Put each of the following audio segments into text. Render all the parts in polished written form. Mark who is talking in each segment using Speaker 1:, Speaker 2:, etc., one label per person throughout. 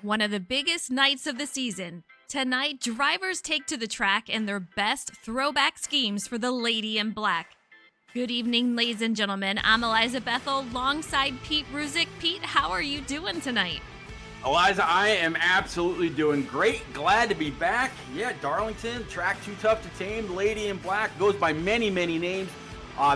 Speaker 1: One of the biggest nights of the season. Tonight, drivers take to the track in their best throwback schemes for the Lady in Black. Good evening, ladies and gentlemen. I'm Eliza Bethel alongside Pete Ruzick. Pete, how are you doing tonight?
Speaker 2: Eliza, I am absolutely doing great. Glad to be back. Yeah, Darlington, track too tough to tame. Lady in Black goes by many, many names.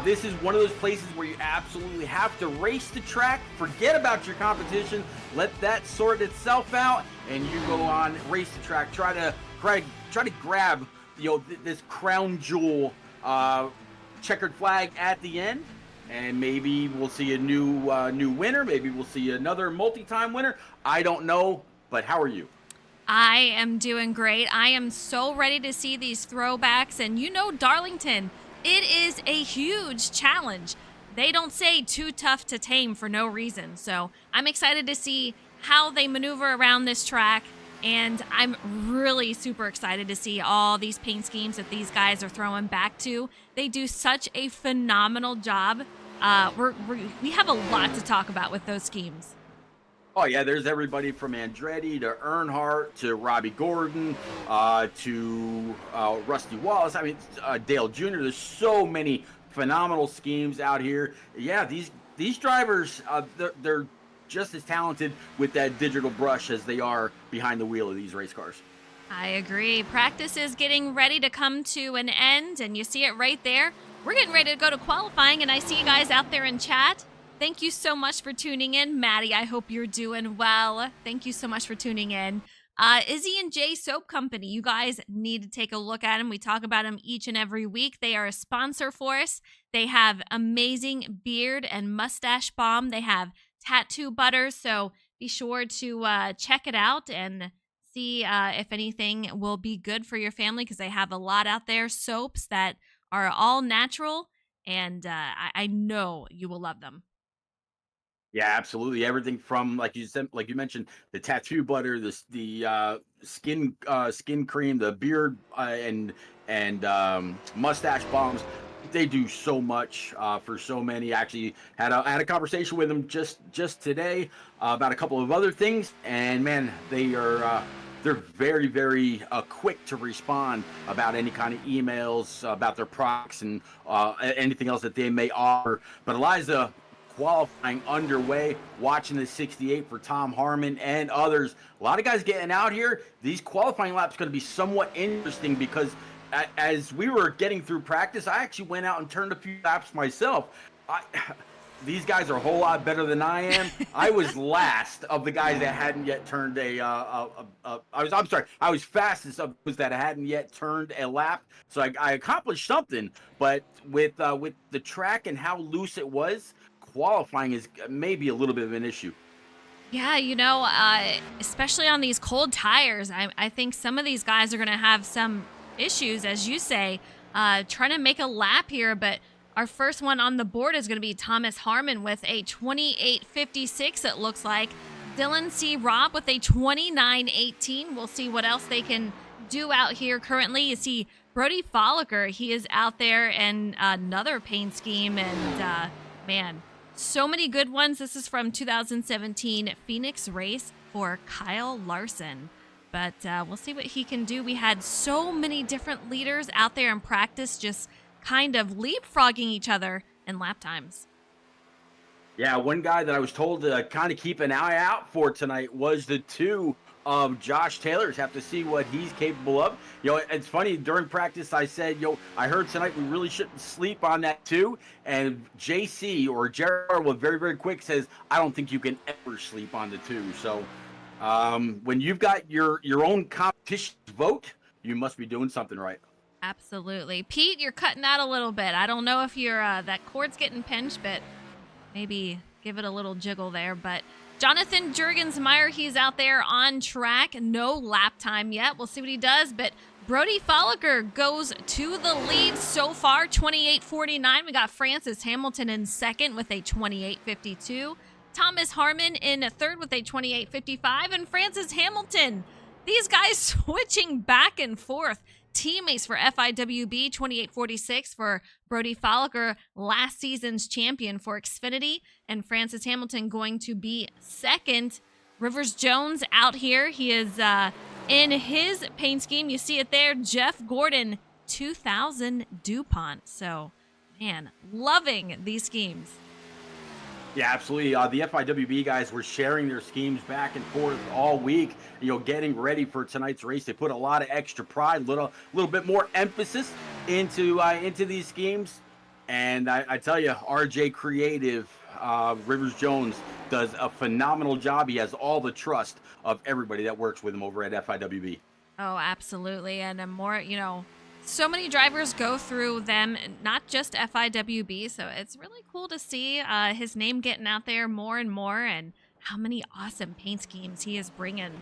Speaker 2: This is one of those places where you absolutely have to race the track. Forget about your competition. Let that sort itself out, and you go on, race the track. Try to grab, this crown jewel checkered flag at the end, and maybe we'll see a new winner. Maybe we'll see another multi-time winner. I don't know, but how are you?
Speaker 1: I am doing great. I am so ready to see these throwbacks, and Darlington, it is a huge challenge. They don't say too tough to tame for no reason. So I'm excited to see how they maneuver around this track. And I'm really super excited to see all these paint schemes that these guys are throwing back to. They do such a phenomenal job. We have a lot to talk about with those schemes.
Speaker 2: Oh, yeah, there's everybody from Andretti to Earnhardt to Robbie Gordon to Rusty Wallace. I mean, Dale Jr. There's so many phenomenal schemes out here. Yeah, these drivers, they're just as talented with that digital brush as they are behind the wheel of these race cars.
Speaker 1: I agree. Practice is getting ready to come to an end, and you see it right there. We're getting ready to go to qualifying, and I see you guys out there in chat. Thank you so much for tuning in. Maddie, I hope you're doing well. Thank you so much for tuning in. Izzy and Jay Soap Company, you guys need to take a look at them. We talk about them each and every week. They are a sponsor for us. They have amazing beard and mustache balm. They have tattoo butters, so be sure to check it out and see if anything will be good for your family, because they have a lot out there, soaps that are all natural, and I know you will love them.
Speaker 2: Yeah, absolutely. Everything from, like you said, like you mentioned, the tattoo butter, the skin cream, the beard and mustache balms. They do so much for so many. Actually, had a conversation with them just today about a couple of other things, and man, they're very, very quick to respond about any kind of emails about their products and anything else that they may offer. But Eliza, qualifying underway, watching the 68 for Tom Harmon and others. A lot of guys getting out here. These qualifying laps going to be somewhat interesting because as we were getting through practice, I actually went out and turned a few laps myself. These guys are a whole lot better than I am. I was last of the guys that hadn't yet turned I was fastest of those that hadn't yet turned a lap. So I accomplished something, but with the track and how loose it was, qualifying is maybe a little bit of an issue.
Speaker 1: Yeah, especially on these cold tires, I think some of these guys are going to have some issues, as you say, trying to make a lap here. But our first one on the board is going to be Thomas Harmon with a 28.56, it looks like. Dylan C. Robb with a 29.18. We'll see what else they can do out here currently. You see Brody Folliker, he is out there in another paint scheme, and man, so many good ones. This is from 2017 Phoenix race for Kyle Larson. But we'll see what he can do. We had so many different leaders out there in practice just kind of leapfrogging each other in lap times.
Speaker 2: Yeah, one guy that I was told to kind of keep an eye out for tonight was the two of Josh Taylor's. Have to see what he's capable of. It's funny, during practice I said, I heard tonight we really shouldn't sleep on that too. And JC or Jared was very, very quick, says, I don't think you can ever sleep on the two. So when you've got your own competition vote, you must be doing something right.
Speaker 1: Absolutely. Pete, you're cutting out a little bit. I don't know if you're that cord's getting pinched, but maybe give it a little jiggle there. But Jonathan Jurgensmeyer, he's out there on track. No lap time yet. We'll see what he does. But Brody Folliker goes to the lead so far, 28.49. We got Francis Hamilton in second with a 28.52. Thomas Harmon in third with a 28.55. And Francis Hamilton, these guys switching back and forth. Teammates for FIWB, 28.46 for Brody Folliker, last season's champion for Xfinity, and Francis Hamilton going to be second Rivers Jones out here. He is in his paint scheme. You see it there. Jeff Gordon, 2000 DuPont. So, man, loving these schemes.
Speaker 2: Yeah, absolutely. The FIWB guys were sharing their schemes back and forth all week, getting ready for tonight's race. They put a lot of extra pride, little bit more emphasis into these schemes. And I tell you, RJ Creative, Rivers Jones does a phenomenal job. He has all the trust of everybody that works with him over at FIWB.
Speaker 1: Oh, absolutely. And more, so many drivers go through them, not just FIWB. So it's really cool to see his name getting out there more and more, and how many awesome paint schemes he is bringing.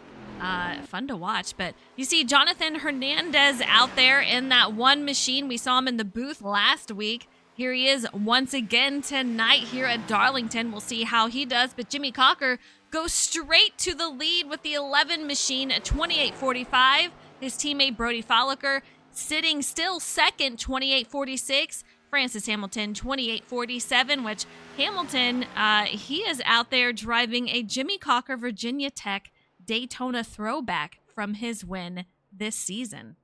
Speaker 1: Fun to watch. But you see Jonathan Hernandez out there in that one machine. We saw him in the booth last week. Here he is once again tonight here at Darlington. We'll see how he does. But Jimmy Cocker goes straight to the lead with the 11 machine at 28.45. His teammate Brody Folliker sitting still second, 28.46. Francis Hamilton, 28.47, which Hamilton, he is out there driving a Jimmy Cocker Virginia Tech Daytona throwback from his win this season.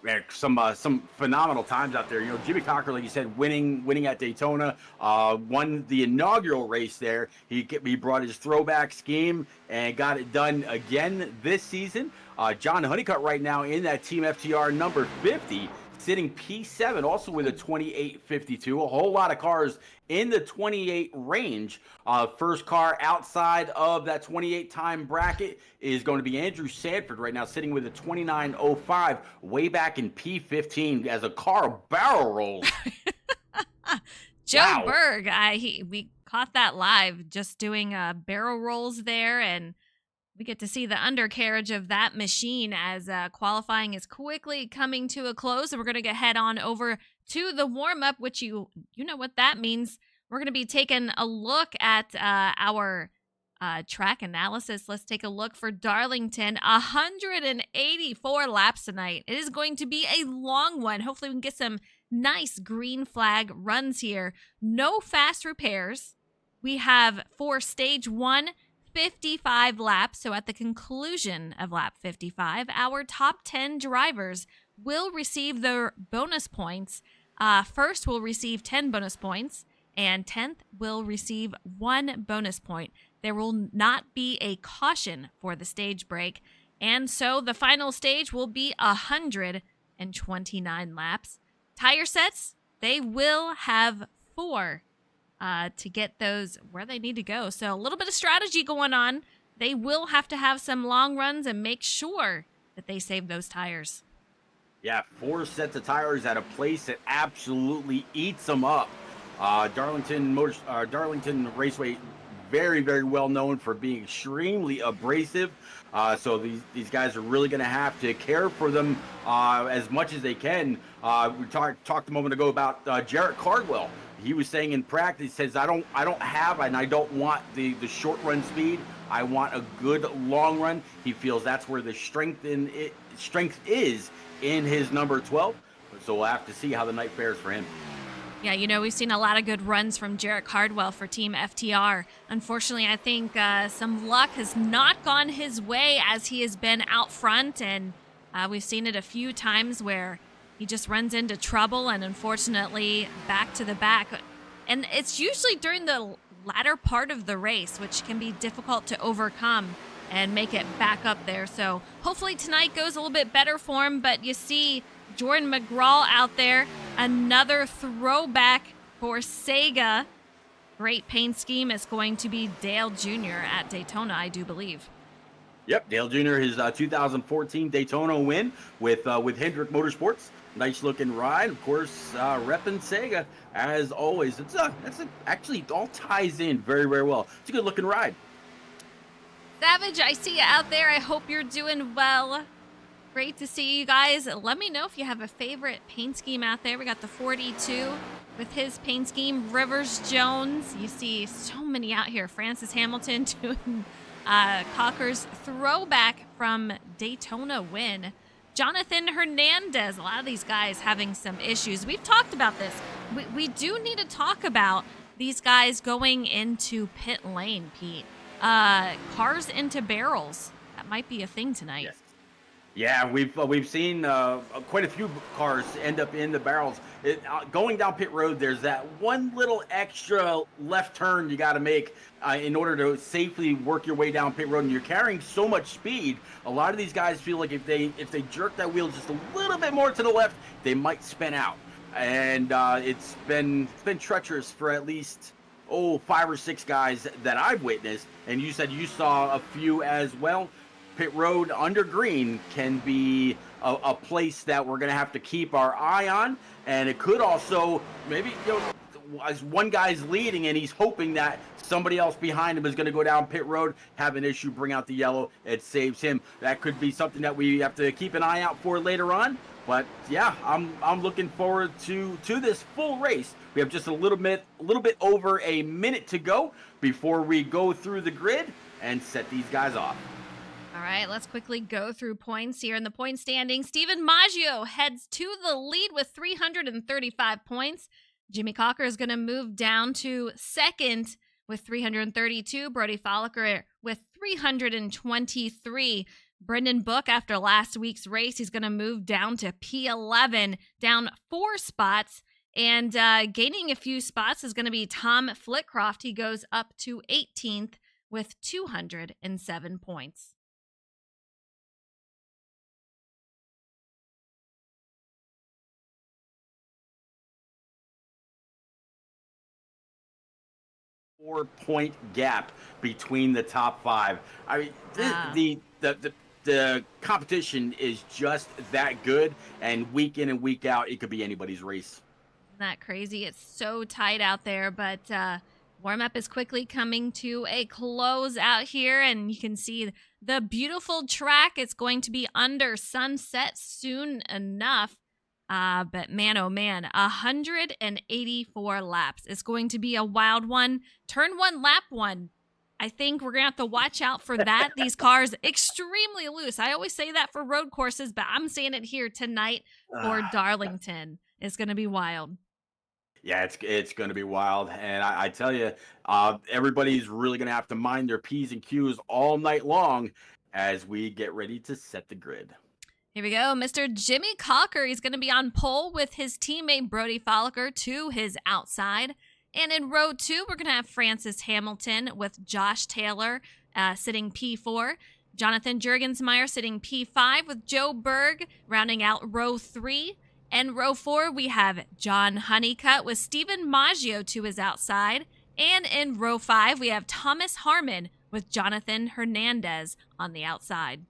Speaker 2: Man, some phenomenal times out there. Jimmy Cocker, like you said, winning at Daytona, won the inaugural race there. He brought his throwback scheme and got it done again this season. John Honeycutt right now in that Team FTR number 50, sitting P7, also with a 28.52. A whole lot of cars in the 28 range. First car outside of that 28 time bracket is going to be Andrew Sanford right now, sitting with a 29.05, way back in P15 as a car barrel rolls.
Speaker 1: Joe
Speaker 2: Wow.
Speaker 1: Berg, we caught that live, just doing barrel rolls there, and we get to see the undercarriage of that machine as qualifying is quickly coming to a close. And we're going to head on over to the warm-up, which you know what that means. We're going to be taking a look at our track analysis. Let's take a look for Darlington. 184 laps tonight. It is going to be a long one. Hopefully we can get some nice green flag runs here. No fast repairs. We have for stage 1, 55 laps. So at the conclusion of lap 55, our top 10 drivers will receive their bonus points. First will receive 10 bonus points, and 10th will receive 1 bonus point. There will not be a caution for the stage break. And so the final stage will be 129 laps. Tire sets, they will have 4 to get those where they need to go. So a little bit of strategy going on. They will have to have some long runs and make sure that they save those tires.
Speaker 2: Yeah, 4 sets of tires at a place that absolutely eats them up. Darlington Raceway, very, very well known for being extremely abrasive. So these guys are really going to have to care for them as much as they can. We talked a moment ago about Jarrett Cardwell. He was saying in practice, he says, I don't have and I don't want the short run speed. I want a good long run. He feels that's where the strength is in his number 12. So we'll have to see how the night fares for him.
Speaker 1: Yeah, we've seen a lot of good runs from Jarrett Cardwell for Team FTR. Unfortunately, I think some luck has not gone his way as he has been out front, and we've seen it a few times where he just runs into trouble and unfortunately back to the back. And it's usually during the latter part of the race, which can be difficult to overcome and make it back up there. So hopefully tonight goes a little bit better for him, but you see Jordan McGraw out there, another throwback for Sega. Great paint scheme is going to be Dale Jr. at Daytona, I do believe.
Speaker 2: Yep, Dale Jr., his 2014 Daytona win with Hendrick Motorsports. Nice looking ride, of course. Reppin' Sega as always. Actually all ties in very, very well. It's a good looking ride.
Speaker 1: Savage, I see you out there. I hope you're doing well. Great to see you guys. Let me know if you have a favorite paint scheme out there. We got the 42 with his paint scheme. Rivers Jones. You see so many out here. Francis Hamilton doing Cocker's throwback from Daytona win. Jonathan Hernandez. A lot of these guys having some issues. We've talked about this. We do need to talk about these guys going into pit lane, Pete. cars into barrels. That might be a thing tonight.
Speaker 2: Yes. Yeah, we've seen quite a few cars end up in the barrels. Going down pit road, there's that one little extra left turn you got to make in order to safely work your way down pit road. And you're carrying so much speed. A lot of these guys feel like if they jerk that wheel just a little bit more to the left, they might spin out. And it's been treacherous for at least 5 or 6 guys that I've witnessed. And you said you saw a few as well. Pit road under green can be a place that we're going to have to keep our eye on. And it could also maybe, as one guy's leading and he's hoping that somebody else behind him is going to go down pit road, have an issue, bring out the yellow, it saves him. That could be something that we have to keep an eye out for later on. But yeah, I'm looking forward to this full race. We have just a little bit over a minute to go before we go through the grid and set these guys off.
Speaker 1: All right, let's quickly go through points here in the point standing. Steven Maggio heads to the lead with 335 points. Jimmy Cocker is going to move down to second with 332. Brody Folliker with 323. Brendan Book, after last week's race, he's going to move down to P11, down 4 spots. And gaining a few spots is going to be Tom Flitcroft. He goes up to 18th with 207 points.
Speaker 2: Four-point gap between the top 5. I mean, the competition is just that good, and week in and week out, it could be anybody's race.
Speaker 1: Isn't that crazy? It's so tight out there, but warm-up is quickly coming to a close out here, and you can see the beautiful track. It's going to be under sunset soon enough. But man, oh man, 184 laps. It's going to be a wild one. Turn 1, lap 1. I think we're going to have to watch out for that. These cars, extremely loose. I always say that for road courses, but I'm saying it here tonight for Darlington. It's going to be wild.
Speaker 2: Yeah, it's going to be wild. And I tell you, everybody's really going to have to mind their P's and Q's all night long as we get ready to set the grid.
Speaker 1: Here we go. Mr. Jimmy Cocker, he's going to be on pole with his teammate Brody Folliker to his outside. And in row 2, we're going to have Francis Hamilton with Josh Taylor sitting P4. Jonathan Jurgensmeyer sitting P5 with Joe Berg rounding out row 3. And row 4, we have John Honeycutt with Steven Maggio to his outside. And in row 5, we have Thomas Harmon with Jonathan Hernandez on the outside.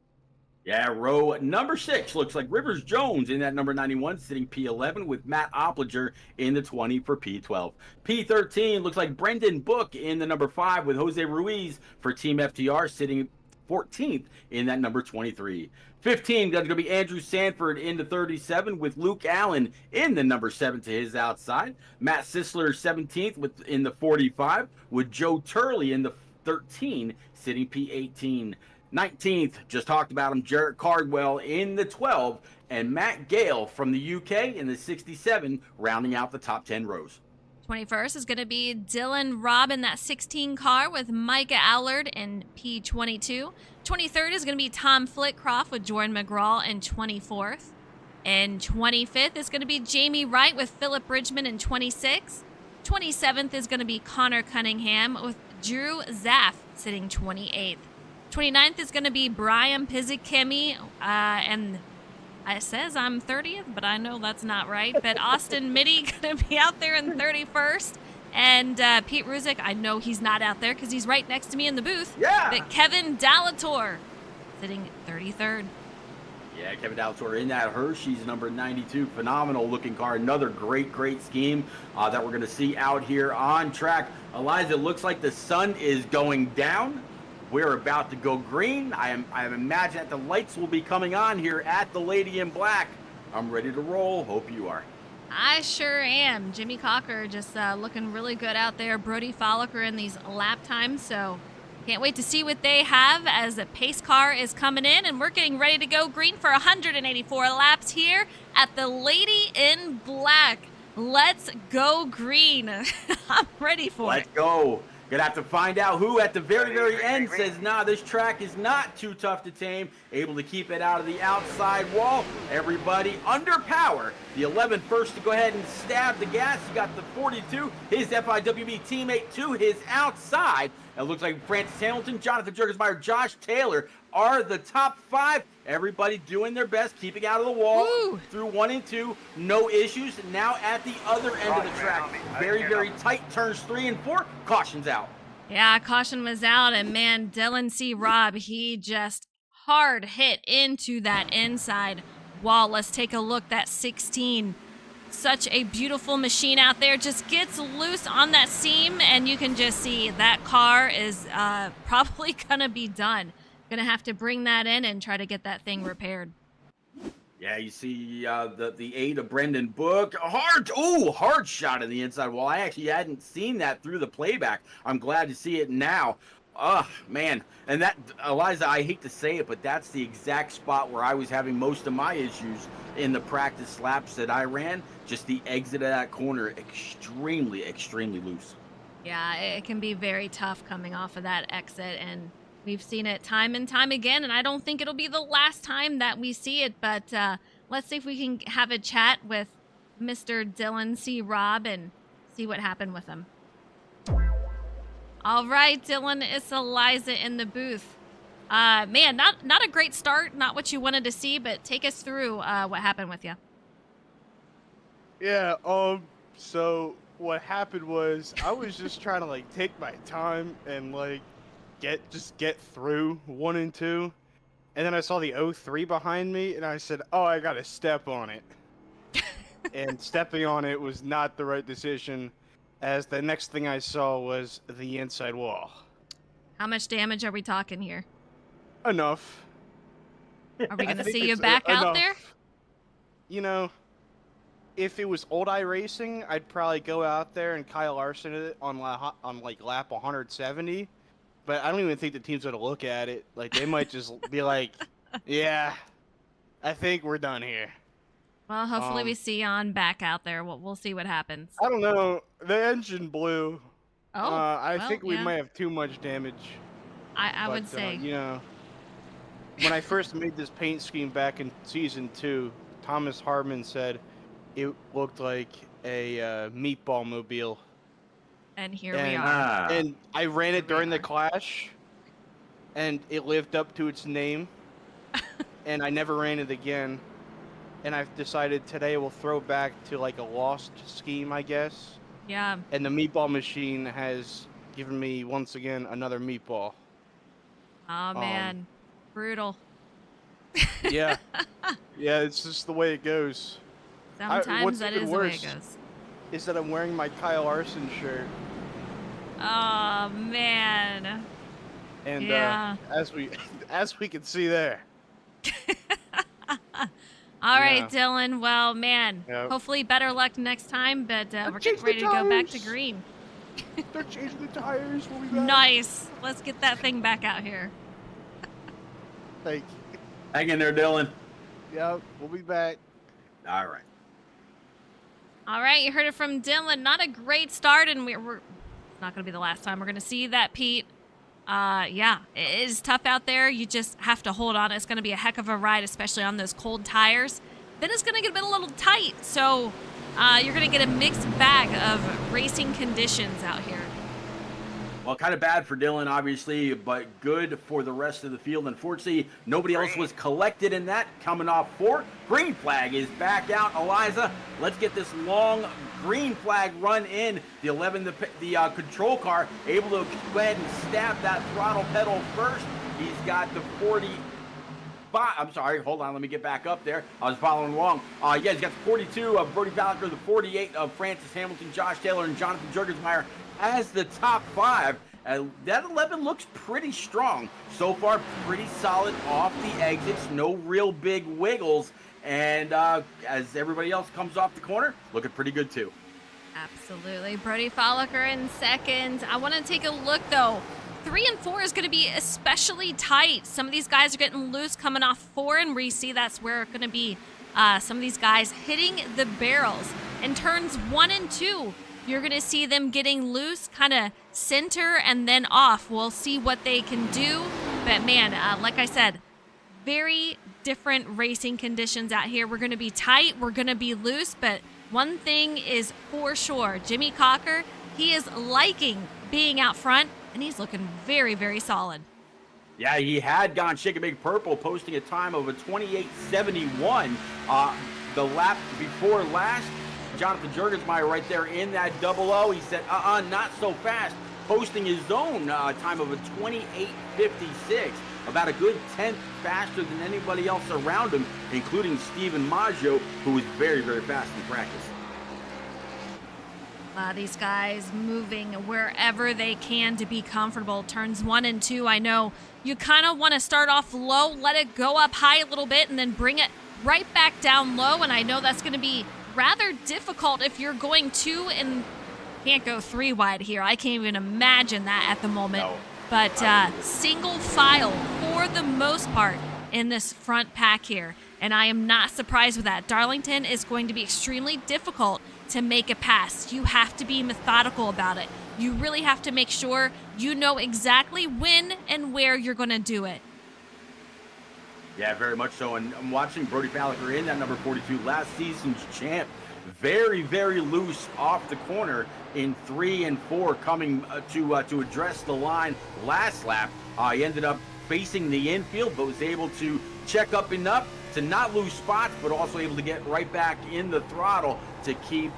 Speaker 2: Yeah, row number 6 looks like Rivers Jones in that number 91, sitting P11 with Matt Opliger in the 20 for P12. P13 looks like Brendan Book in the number 5 with Jose Ruiz for Team FTR, sitting 14th in that number 23. 15 going to be Andrew Sanford in the 37 with Luke Allen in the number 7 to his outside. Matt Sisler 17th in the 45 with Joe Turley in the 13, sitting P18. 19th, just talked about him, Jarrett Cardwell in the 12, and Matt Gale from the UK in the 67, rounding out the top 10 rows.
Speaker 1: 21st is going to be Dylan Robb in that 16 car with Micah Allard in P22. 23rd is going to be Tom Flitcroft with Jordan McGraw in 24th. And 25th is going to be Jamie Wright with Philip Bridgman in 26th. 27th is going to be Connor Cunningham with Drew Zaff sitting 28th. 29th is going to be Brian Pizzikemi, and it says I'm 30th, but I know that's not right. But Austin Mitty going to be out there in 31st. And Pete Ruzick, I know he's not out there because he's right next to me in the booth.
Speaker 2: Yeah.
Speaker 1: But Kevin Dallator sitting 33rd.
Speaker 2: Yeah, Kevin Dallator in that Hershey's number 92. Phenomenal looking car. Another great scheme that we're going to see out here on track. Eliza, it looks like the sun is going down. We're about to go green. I imagine that the lights will be coming on here at the Lady in Black. I'm ready to roll. Hope you are.
Speaker 1: I sure am. Jimmy Cocker just looking really good out there. Brody Folliker in these lap times. So can't wait to see what they have as the pace car is coming in. And we're getting ready to go green for 184 laps here at the Lady in Black. Let's go green. I'm ready for it.
Speaker 2: Let's go. Gonna have to find out who at the very end says, nah, this track is not too tough to tame. Able to keep it out of the outside wall. Everybody under power. The 11 first to go ahead and stab the gas. You got the 42, his FIWB teammate to his outside. It looks like Francis Hamilton, Jonathan Jurgensmeyer, Josh Taylor are the top 5. Everybody doing their best, keeping out of the wall.
Speaker 1: Woo.
Speaker 2: Through 1 and 2, no issues. Now at the other end of the track, very tight turns 3 and 4. Caution's out.
Speaker 1: Yeah, caution was out, and man, Dylan C. Robb, he just hard hit into that inside wall. Let's take a look. That 16. Such a beautiful machine out there, just gets loose on that seam, and you can just see that car is probably gonna be done. Gonna have to bring that in and try to get that thing repaired.
Speaker 2: Yeah, you see the 8 of Brendan Book. Hard shot in the inside wall. I actually hadn't seen that through the playback. I'm glad to see it now. Man. And that, Eliza, I hate to say it, but that's the exact spot where I was having most of my issues in the practice laps that I ran. Just the exit of that corner, extremely loose.
Speaker 1: Yeah, it can be very tough coming off of that exit, and we've seen it time and time again, and I don't think it'll be the last time that we see it, but let's see if we can have a chat with Mr. Dylan C. Robb and see what happened with him. All right, Dylan, it's Eliza in the booth. Man, not a great start, not what you wanted to see, but take us through what happened with you.
Speaker 3: Yeah, so what happened was I was just trying to like take my time and like get through 1 and 2, and then I saw the 03 behind me, and I said, "Oh, I gotta step on it." And stepping on it was not the right decision, as the next thing I saw was the inside wall.
Speaker 1: How much damage are we talking here?
Speaker 3: Enough.
Speaker 1: Are we
Speaker 3: I
Speaker 1: going to
Speaker 3: think
Speaker 1: see you
Speaker 3: it's
Speaker 1: back out
Speaker 3: enough.
Speaker 1: there?
Speaker 3: You know, if it was old eye racing, I'd probably go out there and Kyle Larson it on like lap 170. But I don't even think the team's gonna look at it. Like they might just be like, "Yeah, I think we're done here."
Speaker 1: Well, hopefully we see you on back out there. We'll see what happens.
Speaker 3: I don't know. The engine blew.
Speaker 1: Oh,
Speaker 3: I
Speaker 1: well,
Speaker 3: think we
Speaker 1: yeah.
Speaker 3: might have too much damage.
Speaker 1: I would
Speaker 3: But,
Speaker 1: say.
Speaker 3: you know, when I first made this paint scheme back in season 2, Thomas Hardman said it looked like a meatball mobile.
Speaker 1: And here we are.
Speaker 3: And I ran it
Speaker 1: Here we
Speaker 3: during the
Speaker 1: are.
Speaker 3: clash, and it lived up to its name. And I never ran it again. And I've decided today we'll throw back to like a lost scheme, I guess.
Speaker 1: Yeah.
Speaker 3: And the meatball machine has given me once again another meatball.
Speaker 1: Oh, man. Brutal.
Speaker 3: Yeah. Yeah, it's just the way it goes.
Speaker 1: Sometimes
Speaker 3: what's
Speaker 1: that
Speaker 3: even
Speaker 1: is the way it
Speaker 3: worse
Speaker 1: goes.
Speaker 3: is that I'm wearing my Kyle Larson shirt.
Speaker 1: Oh, man.
Speaker 3: And
Speaker 1: Yeah.
Speaker 3: as we can see there.
Speaker 1: All right,
Speaker 3: Yeah.
Speaker 1: Dylan. Well, man,
Speaker 3: Yep.
Speaker 1: hopefully better luck next time, but we're getting
Speaker 3: changing
Speaker 1: ready
Speaker 3: the
Speaker 1: to go back to
Speaker 3: tires.
Speaker 1: green.
Speaker 3: They're changing the tires. We'll be back.
Speaker 1: Nice. Let's get that thing back out here.
Speaker 3: Thank you.
Speaker 2: Hang in there, Dylan.
Speaker 3: Yep, we'll be back.
Speaker 2: All right.
Speaker 1: All right, you heard it from Dylan. Not a great start, and we're it's not going to be the last time we're going to see that, Pete. Yeah, it is tough out there. You just have to hold on. It's going to be a heck of a ride, especially on those cold tires. Then it's going to get a little tight, so you're going to get a mixed bag of racing conditions out here.
Speaker 2: Well, kind of bad for Dylan, obviously, but good for the rest of the field. Unfortunately, nobody else was collected in that. Coming off 4, green flag is back out. Eliza, let's get this long green flag run in. The 11, the control car, able to go ahead and stab that throttle pedal first. He's got the 40. I'm sorry, hold on, let me get back up there. I was following along. Yeah, he's got the 42 of Brody Falliker, the 48 of Francis Hamilton, Josh Taylor, and Jonathan Jurgensmeyer as the top 5. That 11 looks pretty strong. So far, pretty solid off the exits, no real big wiggles. And as everybody else comes off the corner, looking pretty good too.
Speaker 1: Absolutely. Brody Falliker in second. I want to take a look, though. 3 and 4 is going to be especially tight. Some of these guys are getting loose coming off 4, and we see that's where it's going to be some of these guys hitting the barrels. In turns 1 and 2, you're going to see them getting loose, kind of center and then off. We'll see what they can do. But man, like I said, very different racing conditions out here. We're going to be tight, we're going to be loose, but one thing is for sure, Jimmy Cocker, he is liking being out front, and he's looking very, very solid.
Speaker 2: Yeah, he had gone Shake a Big Purple, posting a time of a 28.71 the lap before last. Jonathan Jurgensmeyer right there in that double O. He said, not so fast, posting his own time of a 28.56, about a good 10th faster than anybody else around him, including Steven Maggio, who was very, very fast in practice.
Speaker 1: These guys moving wherever they can to be comfortable. Turns 1 and 2, I know you kind of want to start off low, let it go up high a little bit, and then bring it right back down low. And I know that's going to be rather difficult if you're going 2 and can't go 3 wide here. I can't even imagine that at the moment.
Speaker 2: No.
Speaker 1: But single file for the most part in this front pack here. And I am not surprised with that. Darlington is going to be extremely difficult to make a pass. You have to be methodical about it. You really have to make sure you know exactly when and where you're going to do it.
Speaker 2: Yeah, very much so. And I'm watching Brody Falliker in that number 42, last season's champ. Very, very loose off the corner in 3 and 4, coming to address the line last lap. He ended up facing the infield, but was able to check up enough to not lose spots, but also able to get right back in the throttle to keep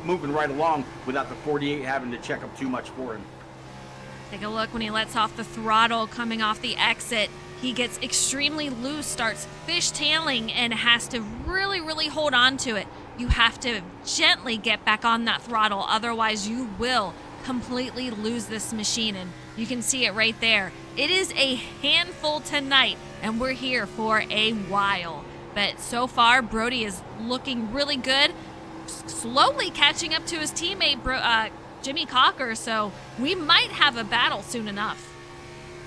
Speaker 2: moving right along without the 48 having to check up too much for him.
Speaker 1: Take a look when he lets off the throttle coming off the exit. He gets extremely loose, starts fishtailing, and has to really, really hold on to it. You have to gently get back on that throttle, otherwise you will completely lose this machine, and you can see it right there. It is a handful tonight, and we're here for a while. But so far, Brody is looking really good, slowly catching up to his teammate, Jimmy Cocker, so we might have a battle soon enough.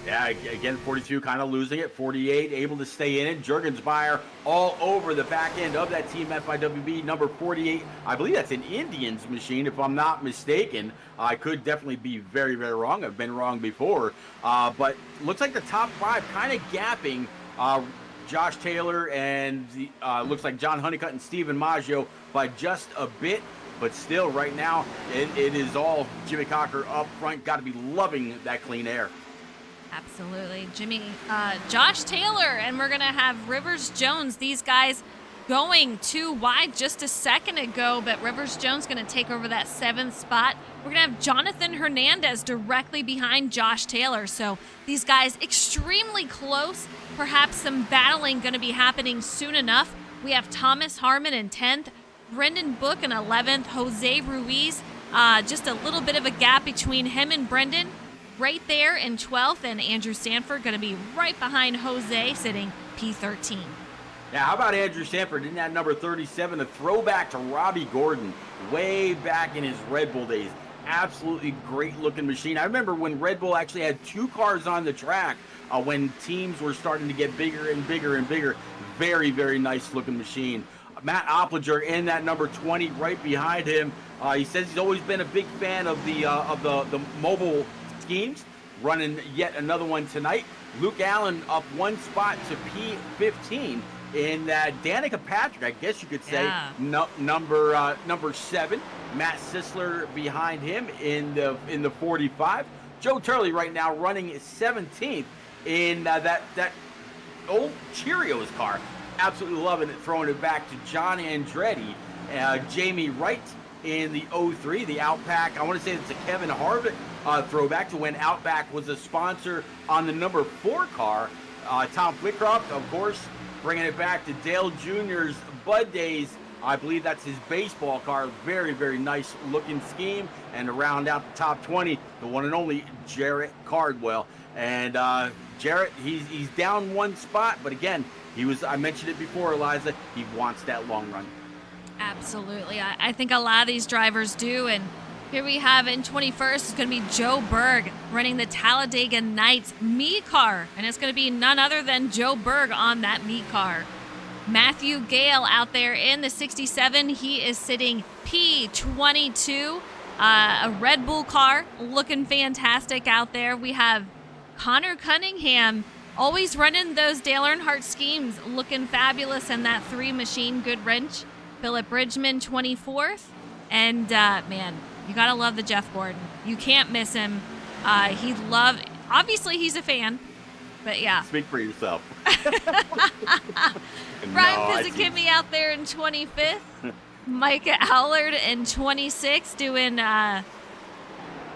Speaker 2: Yeah, again, 42 kind of losing it. 48 able to stay in it. Jurgensmeyer all over the back end of that Team FIWB. Number 48, I believe that's an Indians machine, if I'm not mistaken. I could definitely be very, very wrong. I've been wrong before. But looks like the top 5 kind of gapping Josh Taylor and looks like John Honeycutt and Steven Maggio by just a bit. But still, right now, it is all Jimmy Cocker up front. Got to be loving that clean air.
Speaker 1: Absolutely. Josh Taylor, and we're going to have Rivers Jones. These guys going 2 wide just a second ago, but Rivers Jones going to take over that 7th spot. We're going to have Jonathan Hernandez directly behind Josh Taylor. So these guys extremely close. Perhaps some battling going to be happening soon enough. We have Thomas Harmon in 10th, Brendan Book in 11th, Jose Ruiz. Just a little bit of a gap between him and Brendan. Right there in 12th, and Andrew Sanford going to be right behind Jose, sitting P13.
Speaker 2: Now, how about Andrew Sanford in that number 37, a throwback to Robbie Gordon way back in his Red Bull days. Absolutely great-looking machine. I remember when Red Bull actually had 2 cars on the track when teams were starting to get bigger and bigger and bigger. Very, very nice-looking machine. Matt Oppliger in that number 20 right behind him. He says he's always been a big fan of the mobile schemes, running yet another one tonight. Luke Allen up 1 spot to P15 in Danica Patrick, I guess you could say, number 7. Matt Sisler behind him in the 45. Joe Turley right now running 17th in that old Cheerios car. Absolutely loving it, throwing it back to John Andretti. Jamie Wright in the 03, the Outback. I want to say it's a Kevin Harvick throwback to when Outback was a sponsor on the number 4 car. Tom Flitcroft, of course, bringing it back to Dale Jr.'s Bud Days. I believe that's his baseball car. Very, very nice looking scheme. And to round out the top 20, the one and only Jarrett Cardwell. And Jarrett, he's down 1 spot, but again, I mentioned it before, Eliza, he wants that long run.
Speaker 1: Absolutely. I think a lot of these drivers do. And here we have in 21st is going to be Joe Berg running the Talladega Nights Me car. And it's going to be none other than Joe Berg on that Me car. Matthew Gale out there in the 67. He is sitting P22. A Red Bull car looking fantastic out there. We have Connor Cunningham always running those Dale Earnhardt schemes, looking fabulous in that 3 machine good wrench. Philip Bridgman 24th. And man, you got to love the Jeff Gordon. You can't miss him. Obviously he's a fan, but yeah.
Speaker 2: Speak for yourself.
Speaker 1: Ryan Pizzakimmy out there in 25th. Micah Allard in 26th doing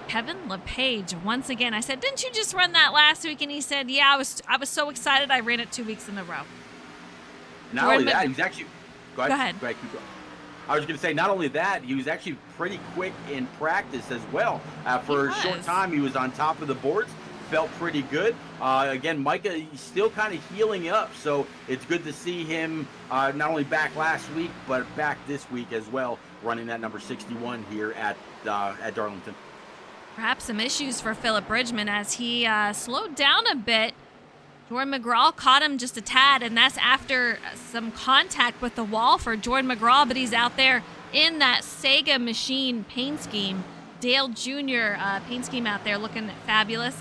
Speaker 1: Kevin LePage once again. I said, didn't you just run that last week? And he said, yeah, I was so excited I ran it 2 weeks in a row.
Speaker 2: Not only that, he was actually
Speaker 1: Go ahead.
Speaker 2: Keep going. I was going to say, not only that, he was actually pretty quick in practice as well. For a short time, he was on top of the boards. Felt pretty good. Again, Micah, he's still kind of healing up, so it's good to see him not only back last week, but back this week as well, running that number 61 here at Darlington.
Speaker 1: Perhaps some issues for Philip Bridgman as he slowed down a bit. Jordan McGraw caught him just a tad, and that's after some contact with the wall for Jordan McGraw, but he's out there in that Sega machine paint scheme. Dale Jr. Paint scheme out there looking fabulous.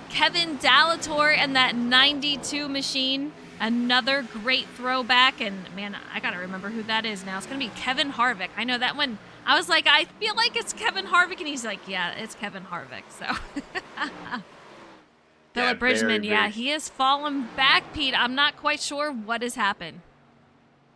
Speaker 1: Kevin Dallator and that 92 machine, another great throwback. And man, I got to remember who that is now. It's going to be Kevin Harvick. I know that one. I was like, I feel like it's Kevin Harvick. And he's like, yeah, it's Kevin Harvick. So Philip Bridgman, he has fallen back, Pete. I'm not quite sure what has happened.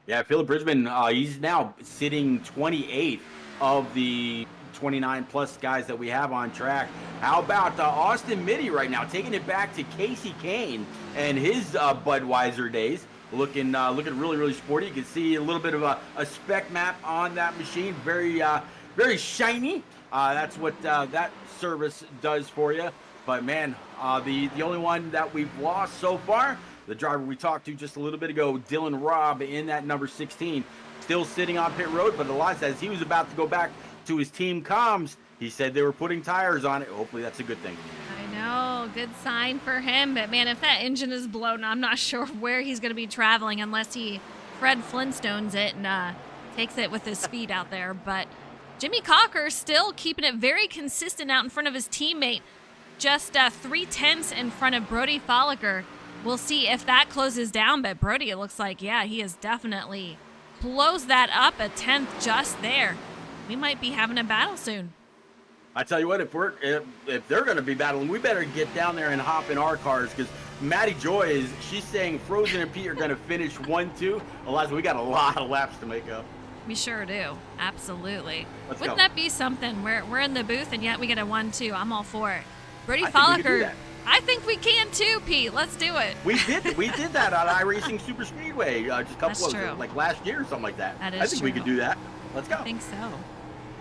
Speaker 2: Yeah, Philip Bridgman, he's now sitting 28th of the 29 plus guys that we have on track. How about Austin Mitty right now, taking it back to Casey Kane and his Budweiser days, looking really, really sporty. You can see a little bit of a spec map on that machine, very shiny. That's what that service does for you. But man, the only one that we've lost so far, the driver we talked to just a little bit ago, Dylan Robb in that number 16, still sitting on pit road, but a lot says he was about to go back to his team comms. He said they were putting tires on it. Hopefully that's a good thing.
Speaker 1: I know, good sign for him. But man, if that engine is blown, I'm not sure where he's going to be traveling unless he Fred Flintstones it and takes it with his feet out there. But Jimmy Cocker still keeping it very consistent out in front of his teammate, just 3/10 in front of Brody Folliker. We'll see if that closes down, but Brody, it looks like, yeah, he has definitely closed that up, a 10th just there. We might be having a battle soon.
Speaker 2: I tell you what, if they're going to be battling, we better get down there and hop in our cars, because Maddie Joy she's saying Frozen and Pete are going to finish 1-2. Eliza, we got a lot of laps to make up.
Speaker 1: We sure do. Absolutely.
Speaker 2: Wouldn't
Speaker 1: that be something? We're in the booth and yet we get a 1-2. I'm all for it. Brody
Speaker 2: I think we could do
Speaker 1: Folliker.
Speaker 2: that.
Speaker 1: I think we can too, Pete. Let's do it.
Speaker 2: We did that on iRacing Super Speedway just a couple
Speaker 1: That's true.
Speaker 2: like last year or something like that.
Speaker 1: That is
Speaker 2: I think we
Speaker 1: true.
Speaker 2: could do that. Let's go.
Speaker 1: I think so.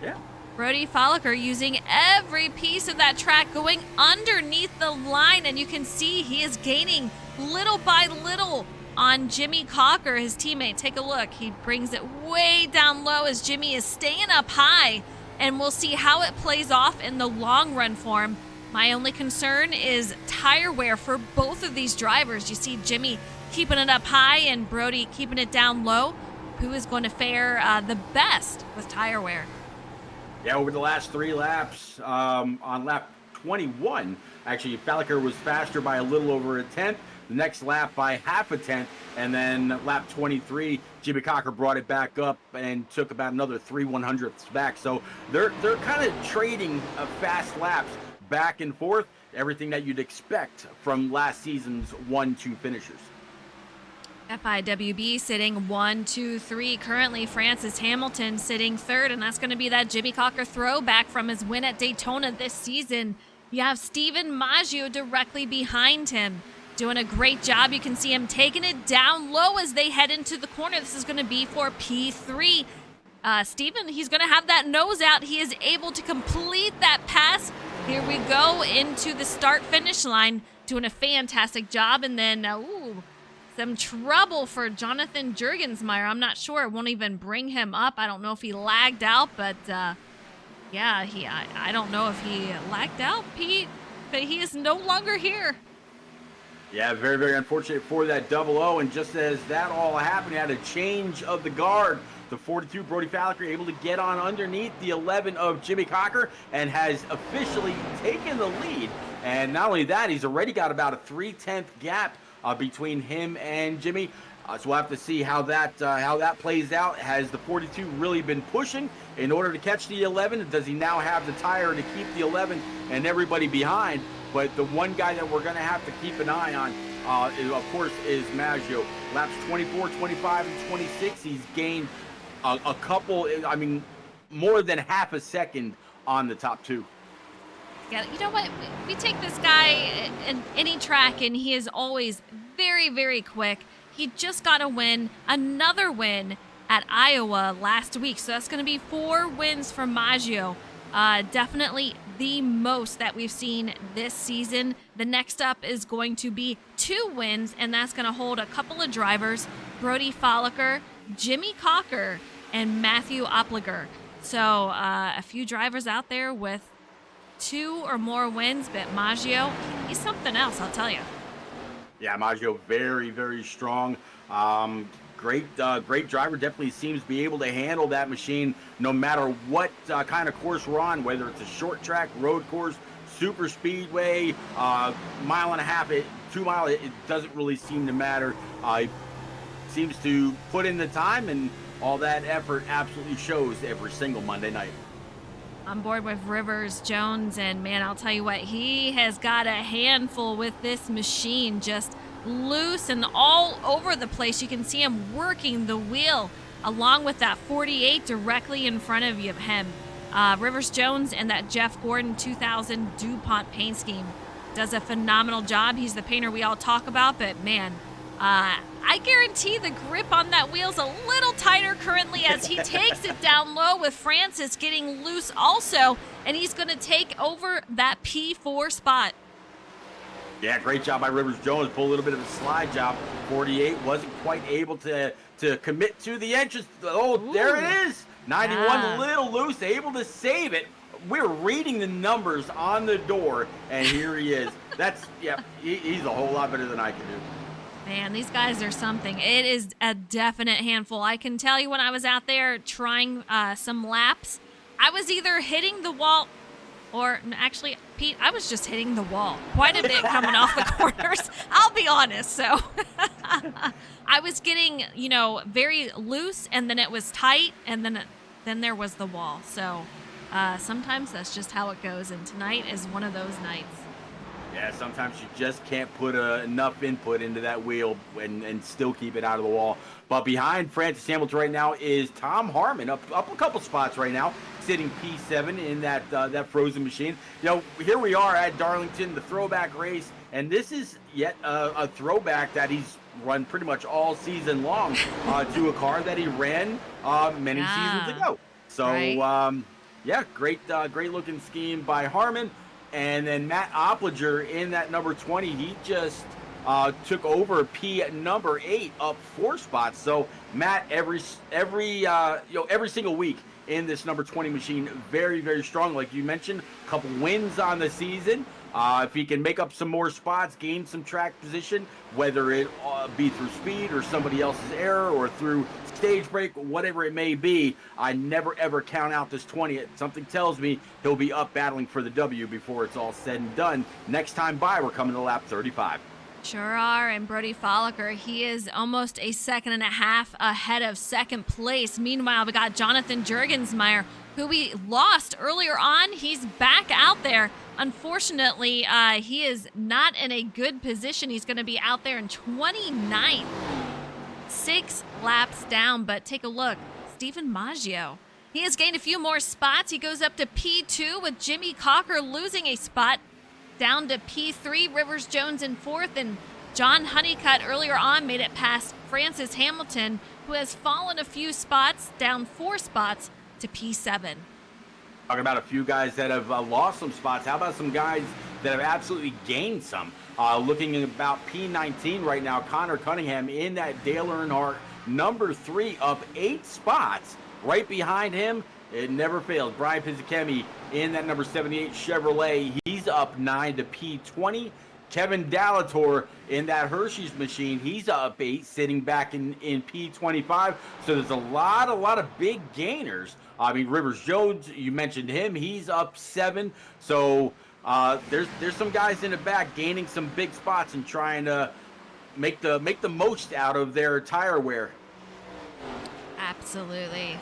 Speaker 2: Yeah.
Speaker 1: Brody Folliker using every piece of that track, going underneath the line, and you can see he is gaining little by little on Jimmy Cocker, his teammate. Take a look. He brings it way down low as Jimmy is staying up high, and we'll see how it plays off in the long run for him. My only concern is tire wear for both of these drivers. You see Jimmy keeping it up high and Brody keeping it down low. Who is going to fare the best with tire wear?
Speaker 2: Yeah, over the last 3 laps, on lap 21, actually, Folliker was faster by a little over a 10th. The next lap by half a 10th, and then lap 23, Jimmy Cocker brought it back up and took about another 3/100ths back. So they're kind of trading fast laps back and forth, everything that you'd expect from last season's 1-2 finishers.
Speaker 1: FIWB sitting 1, 2, 3. Currently, Francis Hamilton sitting 3rd, and that's going to be that Jimmy Cocker throwback from his win at Daytona this season. You have Steven Maggio directly behind him, doing a great job. You can see him taking it down low as they head into the corner. This is going to be for P3. Steven, he's going to have that nose out. He is able to complete that pass. Here we go into the start-finish line, doing a fantastic job. And then, some trouble for Jonathan Jurgensmeyer. I'm not sure. It won't even bring him up. I don't know if he lagged out, but I don't know if he lagged out, Pete, but he is no longer here.
Speaker 2: Yeah, very, very unfortunate for that 00. And just as that all happened, he had a change of the guard the 42, Brody Falliker, able to get on underneath the 11 of Jimmy Cocker and has officially taken the lead. And not only that, he's already got about a 3/10 gap between him and Jimmy. So we'll have to see how that plays out. Has the 42 really been pushing in order to catch the 11? Does he now have the tire to keep the 11 and everybody behind? But the one guy that we're going to have to keep an eye on, of course, is Maggio. Laps 24, 25, and 26. He's gained a couple, more than half a second on the top two.
Speaker 1: Yeah, you know what? We take this guy in any track, and he is always very, very quick. He just got another win at Iowa last week. So that's going to be 4 wins from Maggio. Definitely the most that we've seen this season. The next up is going to be 2 wins, and that's going to hold a couple of drivers, Brody Falliker, Jimmy Cocker, and Matthew Opliger. So a few drivers out there with 2 or more wins, but Maggio, he's something else, I'll tell you.
Speaker 2: Yeah, Maggio, very, very strong. Great driver. Definitely seems to be able to handle that machine no matter what kind of course we're on, whether it's a short track, road course, super speedway, mile and a half, 2 mile. It doesn't really seem to matter. He seems to put in the time, and all that effort absolutely shows every single Monday night.
Speaker 1: On board with Rivers Jones, and man, I'll tell you what, he has got a handful with this machine, just loose and all over the place. You can see him working the wheel along with that 48 directly in front of him. Rivers Jones and that Jeff Gordon 2000 DuPont paint scheme does a phenomenal job. He's the painter we all talk about, but man, I guarantee the grip on that wheel's a little tighter currently as he takes it down low with Francis getting loose also, and he's going to take over that P4 spot.
Speaker 2: Yeah, great job by Rivers Jones. Pull a little bit of a slide job. 48 wasn't quite able to commit to the entrance. Oh, ooh, there it is. 91, a little loose, able to save it. We're reading the numbers on the door, and here he is. He's a whole lot better than I can do.
Speaker 1: Man, these guys are something. It is a definite handful. I can tell you when I was out there trying some laps, I was either hitting the wall or actually, Pete, I was just hitting the wall quite a bit coming off the corners. I'll be honest. So I was getting, very loose, and then it was tight, and then there was the wall. So sometimes that's just how it goes, and tonight is one of those nights.
Speaker 2: Yeah, sometimes you just can't put enough input into that wheel and still keep it out of the wall. But behind Francis Hamilton right now is Tom Harmon, up a couple spots right now, sitting P7 in that frozen machine. Here we are at Darlington, the throwback race, and this is yet a throwback that he's run pretty much all season long to a car that he ran many seasons ago. So, right. Great looking scheme by Harmon. And then Matt Opliger in that number 20, he just took over P number 8 up 4 spots. So Matt, every single week in this number 20 machine, very, very strong. Like you mentioned, a couple wins on the season. If he can make up some more spots, gain some track position, whether it be through speed or somebody else's error or through stage break, whatever it may be, I never ever count out this 20. Something tells me he'll be up battling for the W before it's all said and done. Next time by, we're coming to lap 35.
Speaker 1: Sure are, and Brody Falliker, he is almost a second and a half ahead of second place. Meanwhile, we got Jonathan Jurgensmeyer, who we lost earlier on. He's back out there. Unfortunately, he is not in a good position. He's going to be out there in 29th. 6 laps down, but take a look. Stephen Maggio. He has gained a few more spots. He goes up to P2 with Jimmy Cocker losing a spot. Down to P3, Rivers Jones in 4th, and John Honeycutt earlier on made it past Francis Hamilton, who has fallen a few spots, down 4 spots to P7.
Speaker 2: Talking about a few guys that have lost some spots. How about some guys that have absolutely gained some? Looking at about P19 right now, Connor Cunningham in that Dale Earnhardt number 3 up 8 spots. Right behind him, it never fails, Brian Pizzakemi in that number 78 Chevrolet. He's up 9 to P20. Kevin Dalator in that Hershey's machine, he's up 8, sitting back in P25. So there's a lot of big gainers. I mean, Rivers Jones, you mentioned him, he's up 7. So there's some guys in the back gaining some big spots and trying to make the most out of their tire wear.
Speaker 1: Absolutely.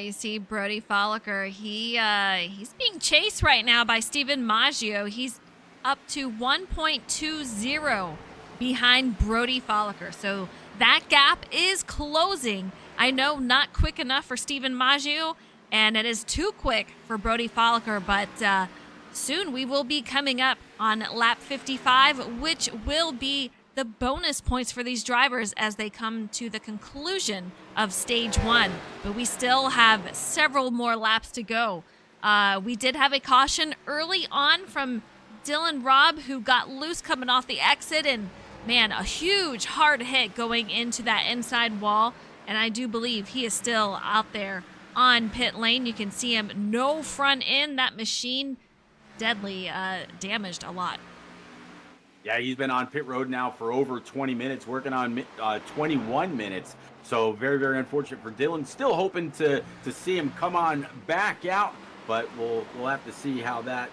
Speaker 1: You see Brody Folliker, he's being chased right now by Steven Maggio. He's up to 1.20 behind Brody Folliker. So that gap is closing. I know not quick enough for Steven Maggio, and it is too quick for Brody Folliker, but soon we will be coming up on lap 55, which will be the bonus points for these drivers as they come to the conclusion of stage 1. But we still have several more laps to go. We did have a caution early on from Dylan Robb, who got loose coming off the exit, and man, a huge hard hit going into that inside wall. And I do believe he is still out there on pit lane. You can see him no front end. That machine deadly damaged a lot.
Speaker 2: Yeah, he's been on pit road now for over 20 minutes, working on 21 minutes. So very, very unfortunate for Dylan. Still hoping to see him come on back out, but we'll have to see how that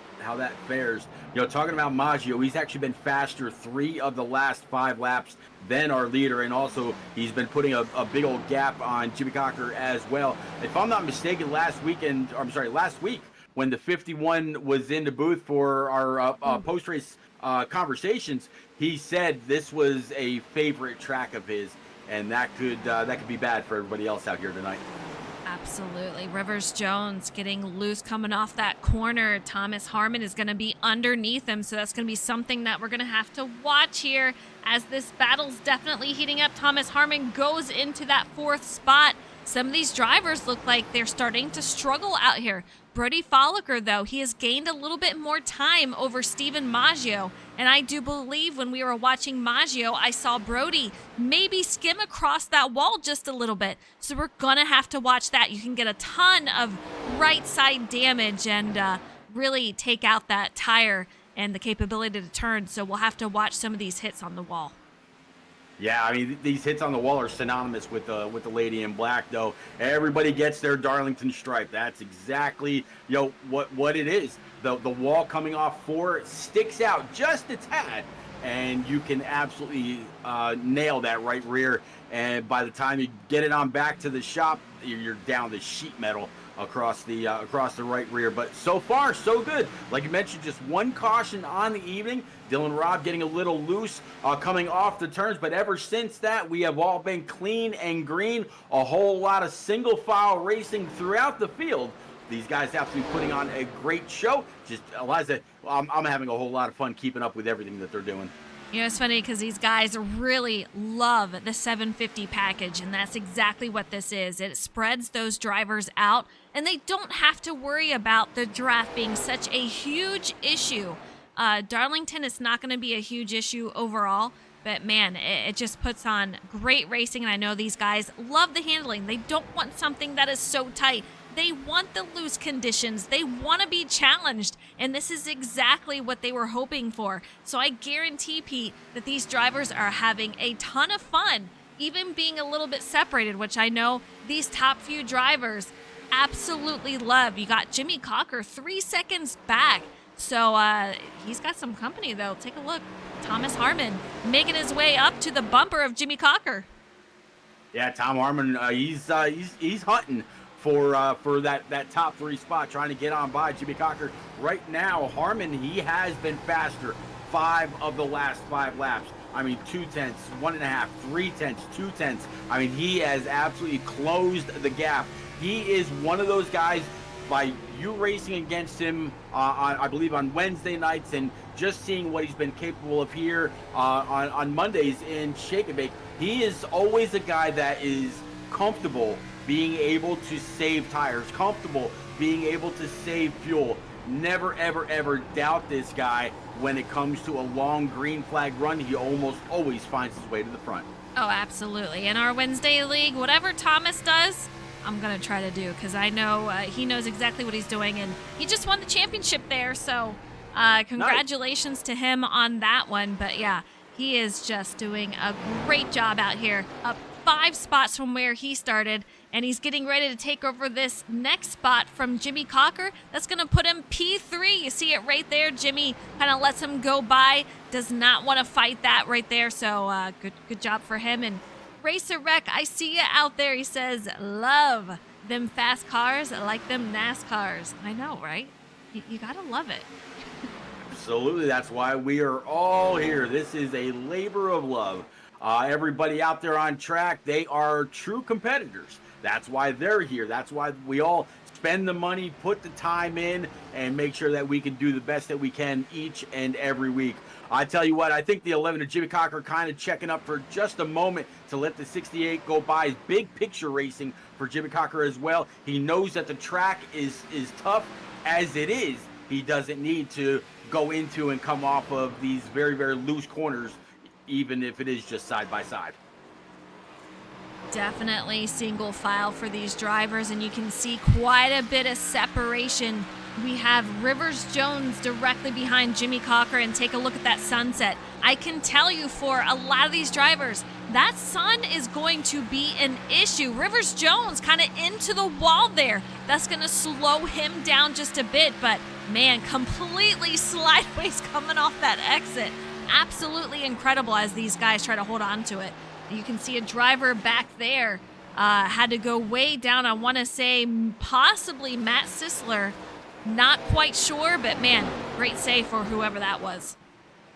Speaker 2: fares. You know, talking about Maggio, he's actually been faster 3 of the last 5 laps than our leader, and also he's been putting a big old gap on Jimmy Cocker as well. If I'm not mistaken, last week when the 51 was in the booth for our post-race conversations, he said this was a favorite track of his, and that could be bad for everybody else out here tonight.
Speaker 1: Absolutely. Rivers Jones getting loose coming off that corner. Thomas Harmon is going to be underneath him, so that's going to be something that we're going to have to watch here as this battle's definitely heating up. Thomas Harmon goes into that 4th spot. Some of these drivers look like they're starting to struggle out here. Brody Folliker, though, he has gained a little bit more time over Steven Maggio. And I do believe when we were watching Maggio, I saw Brody maybe skim across that wall just a little bit. So we're going to have to watch that. You can get a ton of right side damage and really take out that tire and the capability to turn. So we'll have to watch some of these hits on the wall.
Speaker 2: Yeah, I mean, these hits on the wall are synonymous with the lady in black, though. Everybody gets their Darlington stripe. That's exactly, what it is. The wall coming off 4 sticks out just a tad, and you can absolutely nail that right rear. And by the time you get it on back to the shop, you're down to sheet metal across the right rear. But so far, so good. Like you mentioned, just one caution on the evening. Dylan Robb getting a little loose coming off the turns, but ever since that, we have all been clean and green. A whole lot of single file racing throughout the field. These guys have to be putting on a great show. Just, Eliza, I'm having a whole lot of fun keeping up with everything that they're doing.
Speaker 1: You know, it's funny because these guys really love the 750 package, and that's exactly what this is. It spreads those drivers out, and they don't have to worry about the draft being such a huge issue. Darlington is not going to be a huge issue overall, but man, it just puts on great racing, and I know these guys love the handling. They don't want something that is so tight. They want the loose conditions. They want to be challenged, and this is exactly what they were hoping for. So I guarantee, Pete, that these drivers are having a ton of fun, even being a little bit separated, which I know these top few drivers absolutely love. You got Jimmy Cocker 3 seconds back. So he's got some company, though. Take a look. Thomas Harmon making his way up to the bumper of Jimmy Cocker.
Speaker 2: Yeah, Tom Harmon, he's hunting for that top 3 spot, trying to get on by Jimmy Cocker. Right now, Harmon, he has been faster 5 of the last 5 laps. I mean, 2 tenths, 1.5, 3 tenths, 2 tenths. I mean, he has absolutely closed the gap. He is one of those guys, by you racing against him I believe on Wednesday nights, and just seeing what he's been capable of here on Mondays in Shake and Bake, he is always a guy that is comfortable being able to save tires, comfortable being able to save fuel. Never, ever, ever doubt this guy when it comes to a long green flag run. He almost always finds his way to the front.
Speaker 1: Oh, absolutely. In our Wednesday league, whatever Thomas does, I'm going to try to do, because I know he knows exactly what he's doing, and he just won the championship there, so Congratulations to him on that one. But yeah, he is just doing a great job out here, up 5 spots from where he started, and he's getting ready to take over this next spot from Jimmy Cocker. That's going to put him P3. You see it right there. Jimmy kind of lets him go by, does not want to fight that right there. So good job for him. And Racer Rec, I see you out there. He says, love them fast cars like them NASCARs. I know, right? You got to love it.
Speaker 2: Absolutely. That's why we are all here. This is a labor of love. Everybody out there on track, they are true competitors. That's why they're here. That's why we all spend the money, put the time in, and make sure that we can do the best that we can each and every week. I tell you what, I think the 11 of Jimmy Cocker kind of checking up for just a moment to let the 68 go by. Big picture racing for Jimmy Cocker as well. He knows that the track is tough as it is. He doesn't need to go into and come off of these very, very loose corners, even if it is just side by side.
Speaker 1: Definitely single file for these drivers, and you can see quite a bit of separation. We have Rivers Jones directly behind Jimmy Cocker, and take a look at that sunset. I can tell you for a lot of these drivers, that sun is going to be an issue. Rivers Jones kind of into the wall there. That's going to slow him down just a bit, but man, completely sideways coming off that exit. Absolutely incredible as these guys try to hold on to it. You can see a driver back there had to go way down. I want to say possibly Matt Sisler. Not quite sure, but man, great save for whoever that was.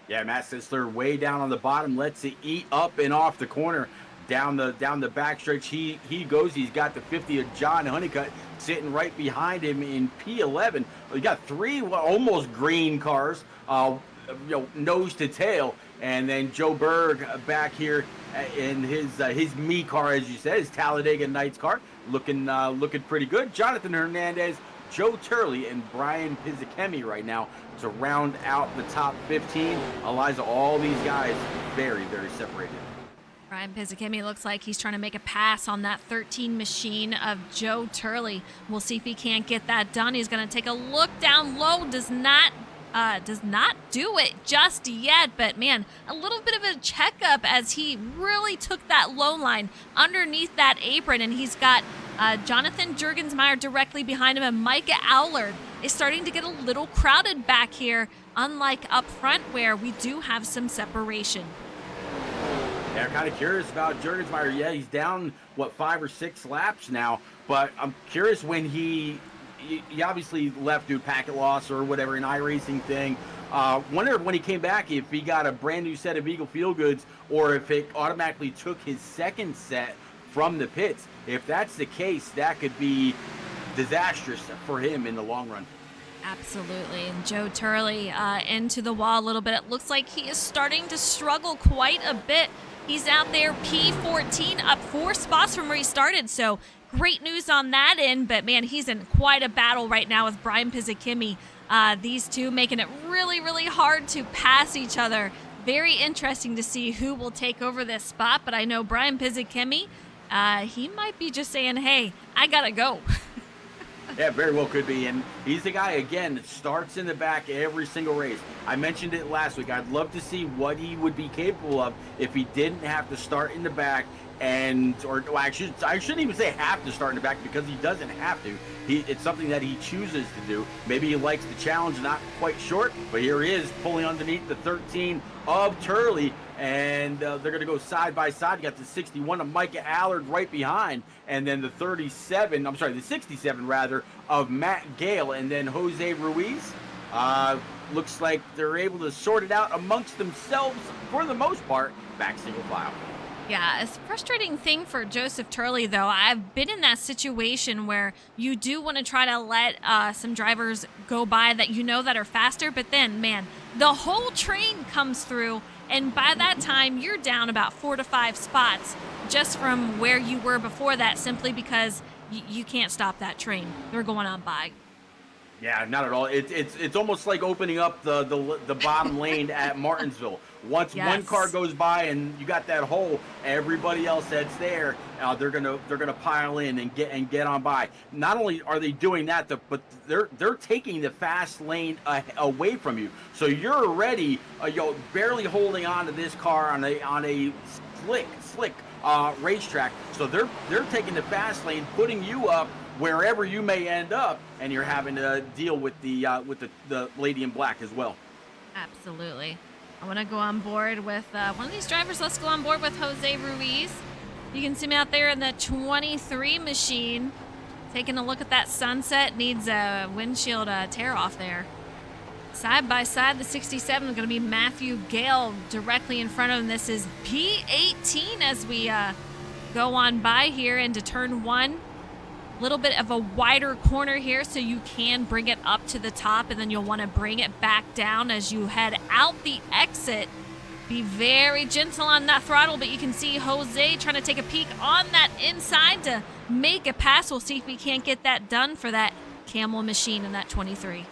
Speaker 2: Yeah, Matt Sisler way down on the bottom, lets it eat up and off the corner. Down the back stretch, he goes. He's got the 50 of John Honeycutt sitting right behind him in P11. We got 3 almost green cars, nose to tail, and then Joe Berg back here in his me car, as you said, his Talladega Nights car, looking pretty good. Jonathan Hernandez, Joe Turley, and Brian Pizzakemi right now to round out the top 15. Eliza, all these guys very, very separated.
Speaker 1: Brian Pizzakemi looks like he's trying to make a pass on that 13 machine of Joe Turley. We'll see if he can't get that done. He's going to take a look down low. Does not do it just yet, but man, a little bit of a checkup as he really took that low line underneath that apron, and he's got Jonathan Jurgensmeyer directly behind him, and Micah Allard is starting to get a little crowded back here, unlike up front where we do have some separation.
Speaker 2: Yeah, I'm kind of curious about Jurgensmeyer. Yeah, he's down, 5 or 6 laps now, but I'm curious when he obviously left due to packet loss or whatever, an iRacing thing. Wonder when he came back if he got a brand new set of Eagle Feel Goods or if it automatically took his second set from the pits. If that's the case, that could be disastrous for him in the long run.
Speaker 1: Absolutely. And Joe Turley into the wall a little bit. It looks like he is starting to struggle quite a bit. He's out there P14, up 4 spots from where he started. So great news on that end. But man, he's in quite a battle right now with Brian Pizzakemi. These two making it really, really hard to pass each other. Very interesting to see who will take over this spot. But I know Brian Pizzakemi, he might be just saying, hey, I got to go.
Speaker 2: Yeah, very well could be. And he's the guy, again, that starts in the back every single race. I mentioned it last week. I'd love to see what he would be capable of if he didn't have to start in the back I shouldn't even say have to start in the back because he doesn't have to. It's something that he chooses to do. Maybe he likes the challenge, not quite short, but here he is pulling underneath the 13 of Turley, and they're going to go side by side. You got the 61 of Micah Allard right behind, and then the 67 rather, of Matt Gale, and then Jose Ruiz. Looks like they're able to sort it out amongst themselves for the most part, back single file.
Speaker 1: Yeah, it's a frustrating thing for Joseph Turley, though. I've been in that situation where you do want to try to let some drivers go by that you know that are faster, but then, man, the whole train comes through, and by that time, you're down about 4 to 5 spots just from where you were before that, simply because you can't stop that train. They're going on by.
Speaker 2: Yeah, not at all. It's almost like opening up the bottom lane at Martinsville, Once one
Speaker 1: Yes.
Speaker 2: car goes by and you got that hole, everybody else that's there, they're gonna pile in and get on by. Not only are they doing that, but they're taking the fast lane away from you. So you're already barely holding on to this car on a slick racetrack. So they're taking the fast lane, putting you up wherever you may end up, and you're having to deal with the lady in black as well.
Speaker 1: Absolutely. I want to go on board with one of these drivers. Let's go on board with Jose Ruiz. You can see me out there in the 23 machine. Taking a look at that sunset. Needs a windshield tear off there. Side by side, the 67 is going to be Matthew Gale directly in front of him. This is P18 as we go on by here into turn 1. A little bit of a wider corner here, so you can bring it up to the top, and then you'll want to bring it back down as you head out the exit. Be very gentle on that throttle, but you can see Jose trying to take a peek on that inside to make a pass. We'll see if we can't get that done for that Camel machine in that 23.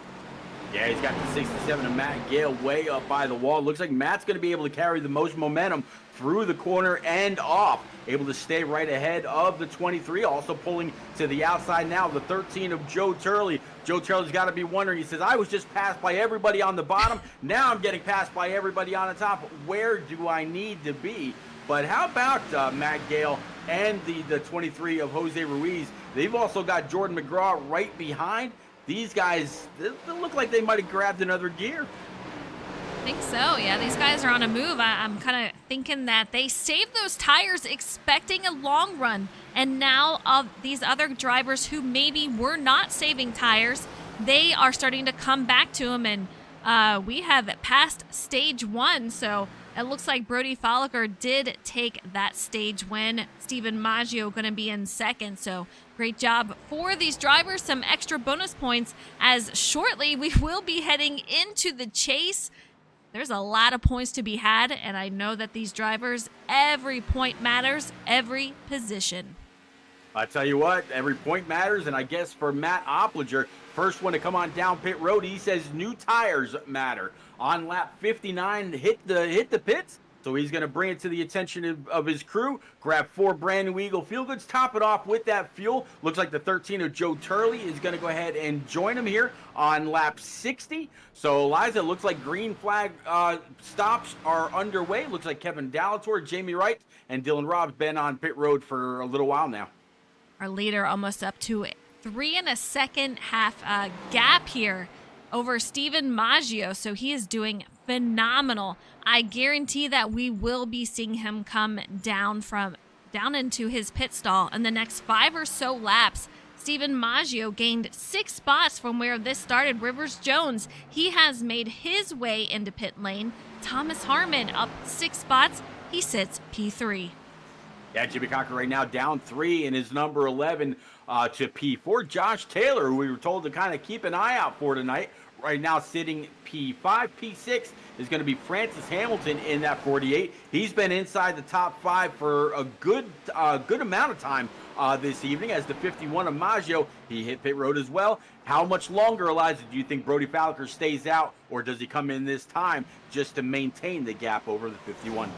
Speaker 2: Yeah, he's got the 67 of Matt Gale way up by the wall. Looks like Matt's going to be able to carry the most momentum through the corner and off. Able to stay right ahead of the 23. Also pulling to the outside now, the 13 of Joe Turley. Joe Turley's got to be wondering. He says, I was just passed by everybody on the bottom. Now I'm getting passed by everybody on the top. Where do I need to be? But how about Matt Gale and the 23 of Jose Ruiz? They've also got Jordan McGraw right behind. These guys, they look like they might have grabbed another gear.
Speaker 1: I think so. Yeah, these guys are on a move. I'm kind of thinking that they saved those tires expecting a long run. And now these other drivers who maybe were not saving tires, they are starting to come back to them. And we have passed stage 1. So it looks like Brody Folliker did take that stage win. Steven Maggio going to be in second. So great job for these drivers. Some extra bonus points as shortly we will be heading into the chase. There's a lot of points to be had, and I know that these drivers, every point matters, every position.
Speaker 2: I tell you what, every point matters, and I guess for Matt Opliger, first one to come on down pit road, he says new tires matter. On lap 59, hit the pits, so he's going to bring it to the attention of his crew, grab 4 brand new Eagle Feel Goods, top it off with that fuel. Looks like the 13 of Joe Turley is going to go ahead and join him here on lap 60. So, Eliza, looks like green flag stops are underway. Looks like Kevin Dallator, Jamie Wright, and Dylan Robb's been on pit road for a little while now.
Speaker 1: Our leader almost up to 3 1/2 gap here over Steven Maggio, so he is doing phenomenal. I guarantee that we will be seeing him come down into his pit stall in the next 5 or so laps. Steven Maggio gained 6 spots from where this started. Rivers Jones, he has made his way into pit lane. Thomas Harmon up 6 spots. He sits P3.
Speaker 2: Yeah, Jimmy Cocker right now down 3 in his number 11 to P4. Josh Taylor, who we were told to kind of keep an eye out for tonight, right now sitting P5. P6 is going to be Francis Hamilton in that 48. He's been inside the top 5 for a good amount of time this evening. As the 51 of Maggio, he hit pit road as well. How much longer, Eliza, do you think Brody Falliker stays out, or does he come in this time just to maintain the gap over the 51?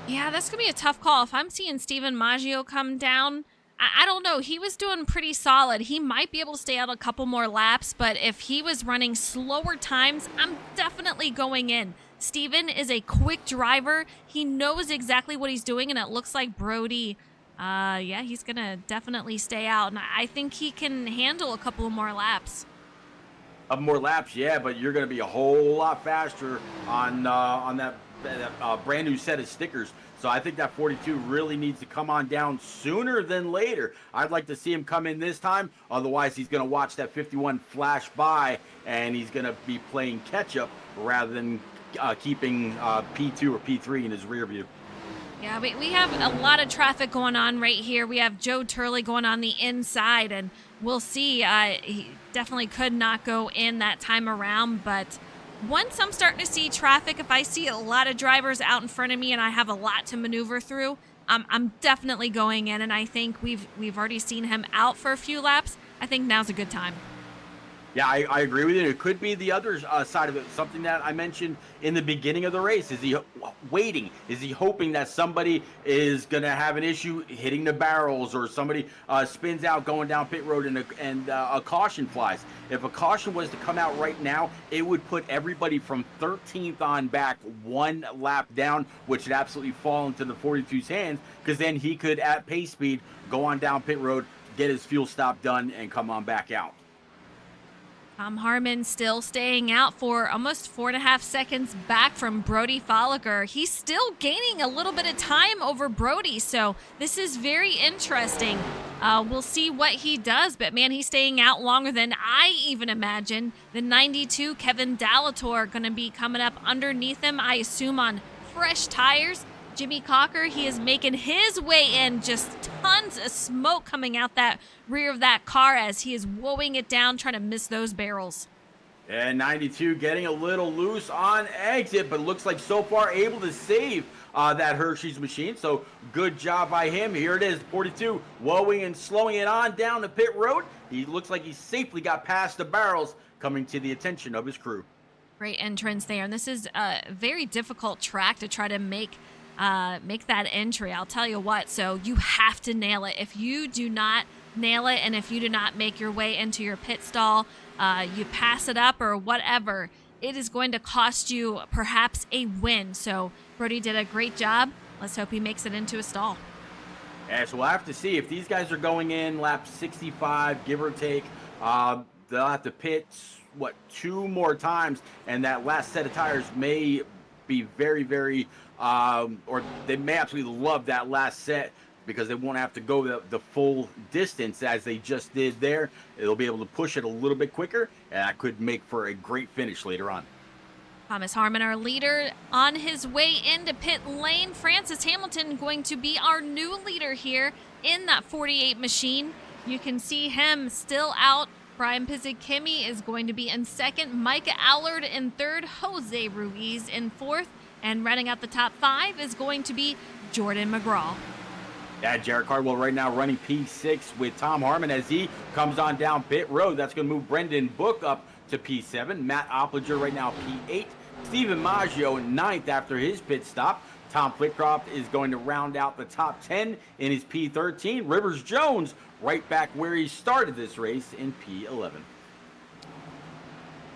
Speaker 1: Yeah, that's going to be a tough call. If I'm seeing Steven Maggio come down, I don't know. He was doing pretty solid. He might be able to stay out a couple more laps, but if he was running slower times, I'm definitely going in. Steven is a quick driver. He knows exactly what he's doing, and it looks like Brody, he's going to definitely stay out. And I think he can handle a couple more laps.
Speaker 2: More laps, yeah, but you're going to be a whole lot faster on that brand new set of stickers. So I think that 42 really needs to come on down sooner than later. I'd like to see him come in this time. Otherwise, he's going to watch that 51 flash by, and he's going to be playing catch-up rather than keeping P2 or P3 in his rear view.
Speaker 1: Yeah, we have a lot of traffic going on right here. We have Joe Turley going on the inside, and we'll see. He definitely could not go in that time around, but once I'm starting to see traffic, if I see a lot of drivers out in front of me and I have a lot to maneuver through, I'm definitely going in, and I think we've already seen him out for a few laps. I think now's a good time.
Speaker 2: Yeah, I agree with you. It could be the other side of it. Something that I mentioned in the beginning of the race. Is he waiting? Is he hoping that somebody is going to have an issue hitting the barrels, or somebody spins out going down pit road and a caution flies? If a caution was to come out right now, it would put everybody from 13th on back one lap down, which would absolutely fall into the 42's hands, because then he could, at pace speed, go on down pit road, get his fuel stop done, and come on back out.
Speaker 1: Tom Harmon still staying out for almost 4.5 seconds back from Brody Folliger. He's still gaining a little bit of time over Brody, so this is very interesting. We'll see what he does, but man, he's staying out longer than I even imagined. The 92 Kevin Dallator going to be coming up underneath him, I assume on fresh tires. Jimmy Cocker, he is making his way in. Just tons of smoke coming out that rear of that car as he is woeing it down, trying to miss those barrels.
Speaker 2: And 92 getting a little loose on exit, but looks like so far able to save that Hershey's machine. So good job by him. Here it is, 42 woeing and slowing it on down the pit road. He looks like he safely got past the barrels, coming to the attention of his crew.
Speaker 1: Great entrance there. And this is a very difficult track to try to make that entry. I'll tell you what, so you have to nail it. If you do not nail it, and if you do not make your way into your pit stall, you pass it up or whatever, it is going to cost you perhaps a win. So Brody did a great job. Let's hope he makes it into a stall.
Speaker 2: Yeah, so we'll have to see if these guys are going in lap 65, give or take. They'll have to pit, 2 more times, and that last set of tires may be very, very or they may absolutely love that last set, because they won't have to go the full distance as they just did there. They'll be able to push it a little bit quicker, and that could make for a great finish later on.
Speaker 1: Thomas Harmon, our leader, on his way into pit lane. Francis Hamilton going to be our new leader here in that 48 machine. You can see him still out. Brian Pizzikimi is going to be in second. Micah Allard in third. Jose Ruiz in fourth. And running out the top 5 is going to be Jordan McGraw.
Speaker 2: Yeah, Jared Cardwell right now running P6 with Tom Harmon as he comes on down pit road. That's going to move Brendan Book up to P7. Matt Oppliger right now P8. Stephen Maggio 9th after his pit stop. Tom Flitcroft is going to round out the top 10 in his P13. Rivers Jones right back where he started this race in P11.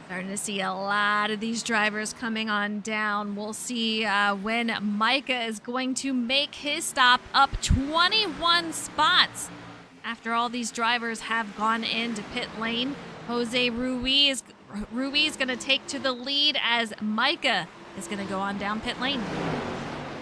Speaker 1: Starting to see a lot of these drivers coming on down. We'll see when Micah is going to make his stop, up 21 spots. After all these drivers have gone into pit lane, Jose Ruiz going to take to the lead as Micah is going to go on down pit lane.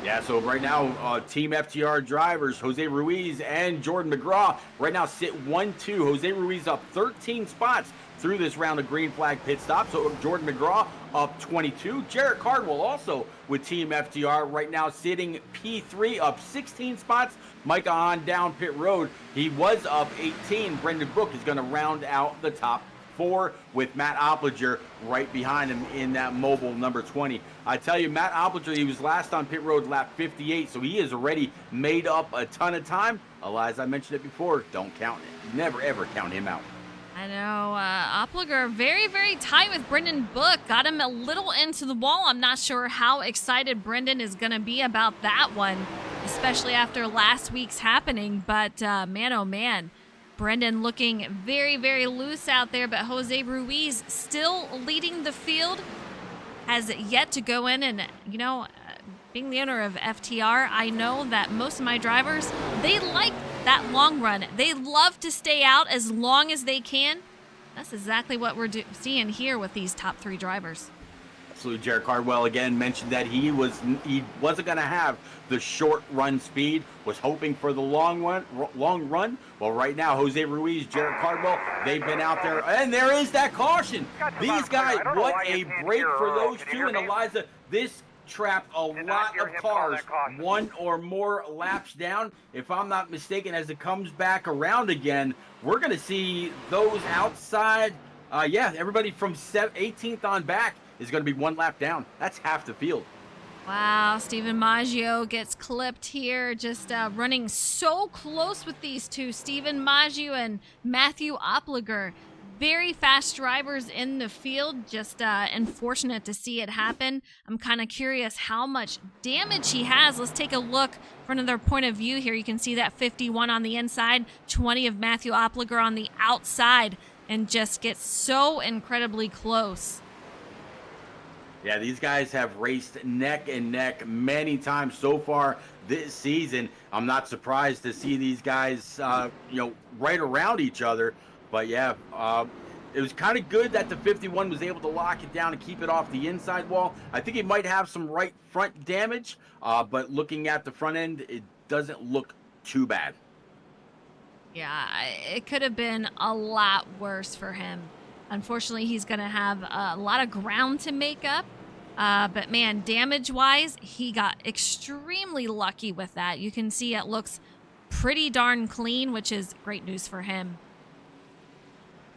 Speaker 2: Yeah, so right now, Team FTR drivers, Jose Ruiz and Jordan McGraw, right now sit 1-2. Jose Ruiz up 13 spots through this round of green flag pit stop. So Jordan McGraw up 22. Jarrett Cardwell also with Team FTR right now sitting P3, up 16 spots. Micah on down pit road. He was up 18. Brendan Book is going to round out the top 4 with Matt Oppliger right behind him in that mobile number 20. I tell you, Matt Oppliger, he was last on pit road lap 58, so he has already made up a ton of time. As I mentioned it before, don't count it. Never, ever count him out.
Speaker 1: I know, Oppliger very, very tight with Brendan Book. Got him a little into the wall. I'm not sure how excited Brendan is going to be about that one, especially after last week's happening. But man, oh man, Brendan looking very, very loose out there. But Jose Ruiz still leading the field, has yet to go in. And, you know, being the owner of FTR, I know that most of my drivers, they like that long run. They love to stay out as long as they can. That's exactly what we're seeing here with these top 3 drivers.
Speaker 2: Absolutely. Jared Cardwell again mentioned that he wasn't going to have the short run speed, was hoping for the long run. Well, right now, Jose Ruiz, Jared Cardwell, they've been out there, and there is that caution. These guys, what a break for those two. And Eliza, this trapped a lot of cars 1 or more laps down. If I'm not mistaken, as it comes back around again, we're going to see those outside. Everybody from 18th on back is going to be 1 lap down. That's half the field.
Speaker 1: Wow, Stephen Maggio gets clipped here, just running so close with these two, Stephen Maggio and Matthew Oppliger. very fast drivers in the field. Just unfortunate to see it happen. I'm kind of curious how much damage he has. Let's take a look from another point of view here. You can see that 51 on the inside, 20 of Matthew Opliger on the outside, and just gets so incredibly close.
Speaker 2: Yeah, these guys have raced neck and neck many times so far this season. I'm not surprised to see these guys, right around each other. But yeah, it was kind of good that the 51 was able to lock it down and keep it off the inside wall. I think he might have some right front damage, but looking at the front end, it doesn't look too bad.
Speaker 1: Yeah, it could have been a lot worse for him. Unfortunately, he's going to have a lot of ground to make up. But man, damage-wise, he got extremely lucky with that. You can see it looks pretty darn clean, which is great news for him.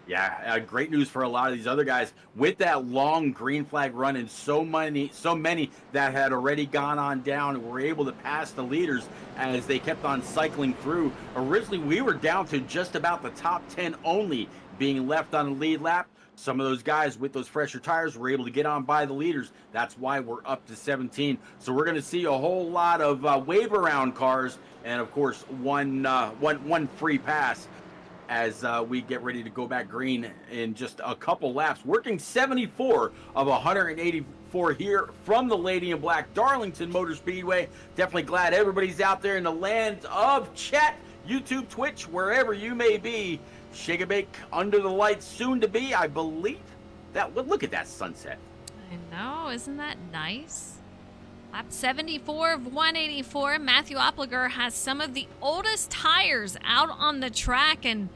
Speaker 2: Yeah, great news for a lot of these other guys with that long green flag run, and so many that had already gone on down and were able to pass the leaders as they kept on cycling through. Originally, we were down to just about the top 10 only being left on the lead lap. Some of those guys with those fresher tires were able to get on by the leaders. That's why we're up to 17. So we're going to see a whole lot of wave around cars, and of course one free pass as we get ready to go back green in just a couple laps. Working 74 of 184 here from the Lady in Black Darlington Motor Speedway. Definitely glad everybody's out there in the land of chat, YouTube, Twitch, wherever you may be. Shake a bake under the lights, soon to be, I believe. Look at that sunset.
Speaker 1: I know, isn't that nice? Lap 74 of 184. Matthew Opliger has some of the oldest tires out on the track, and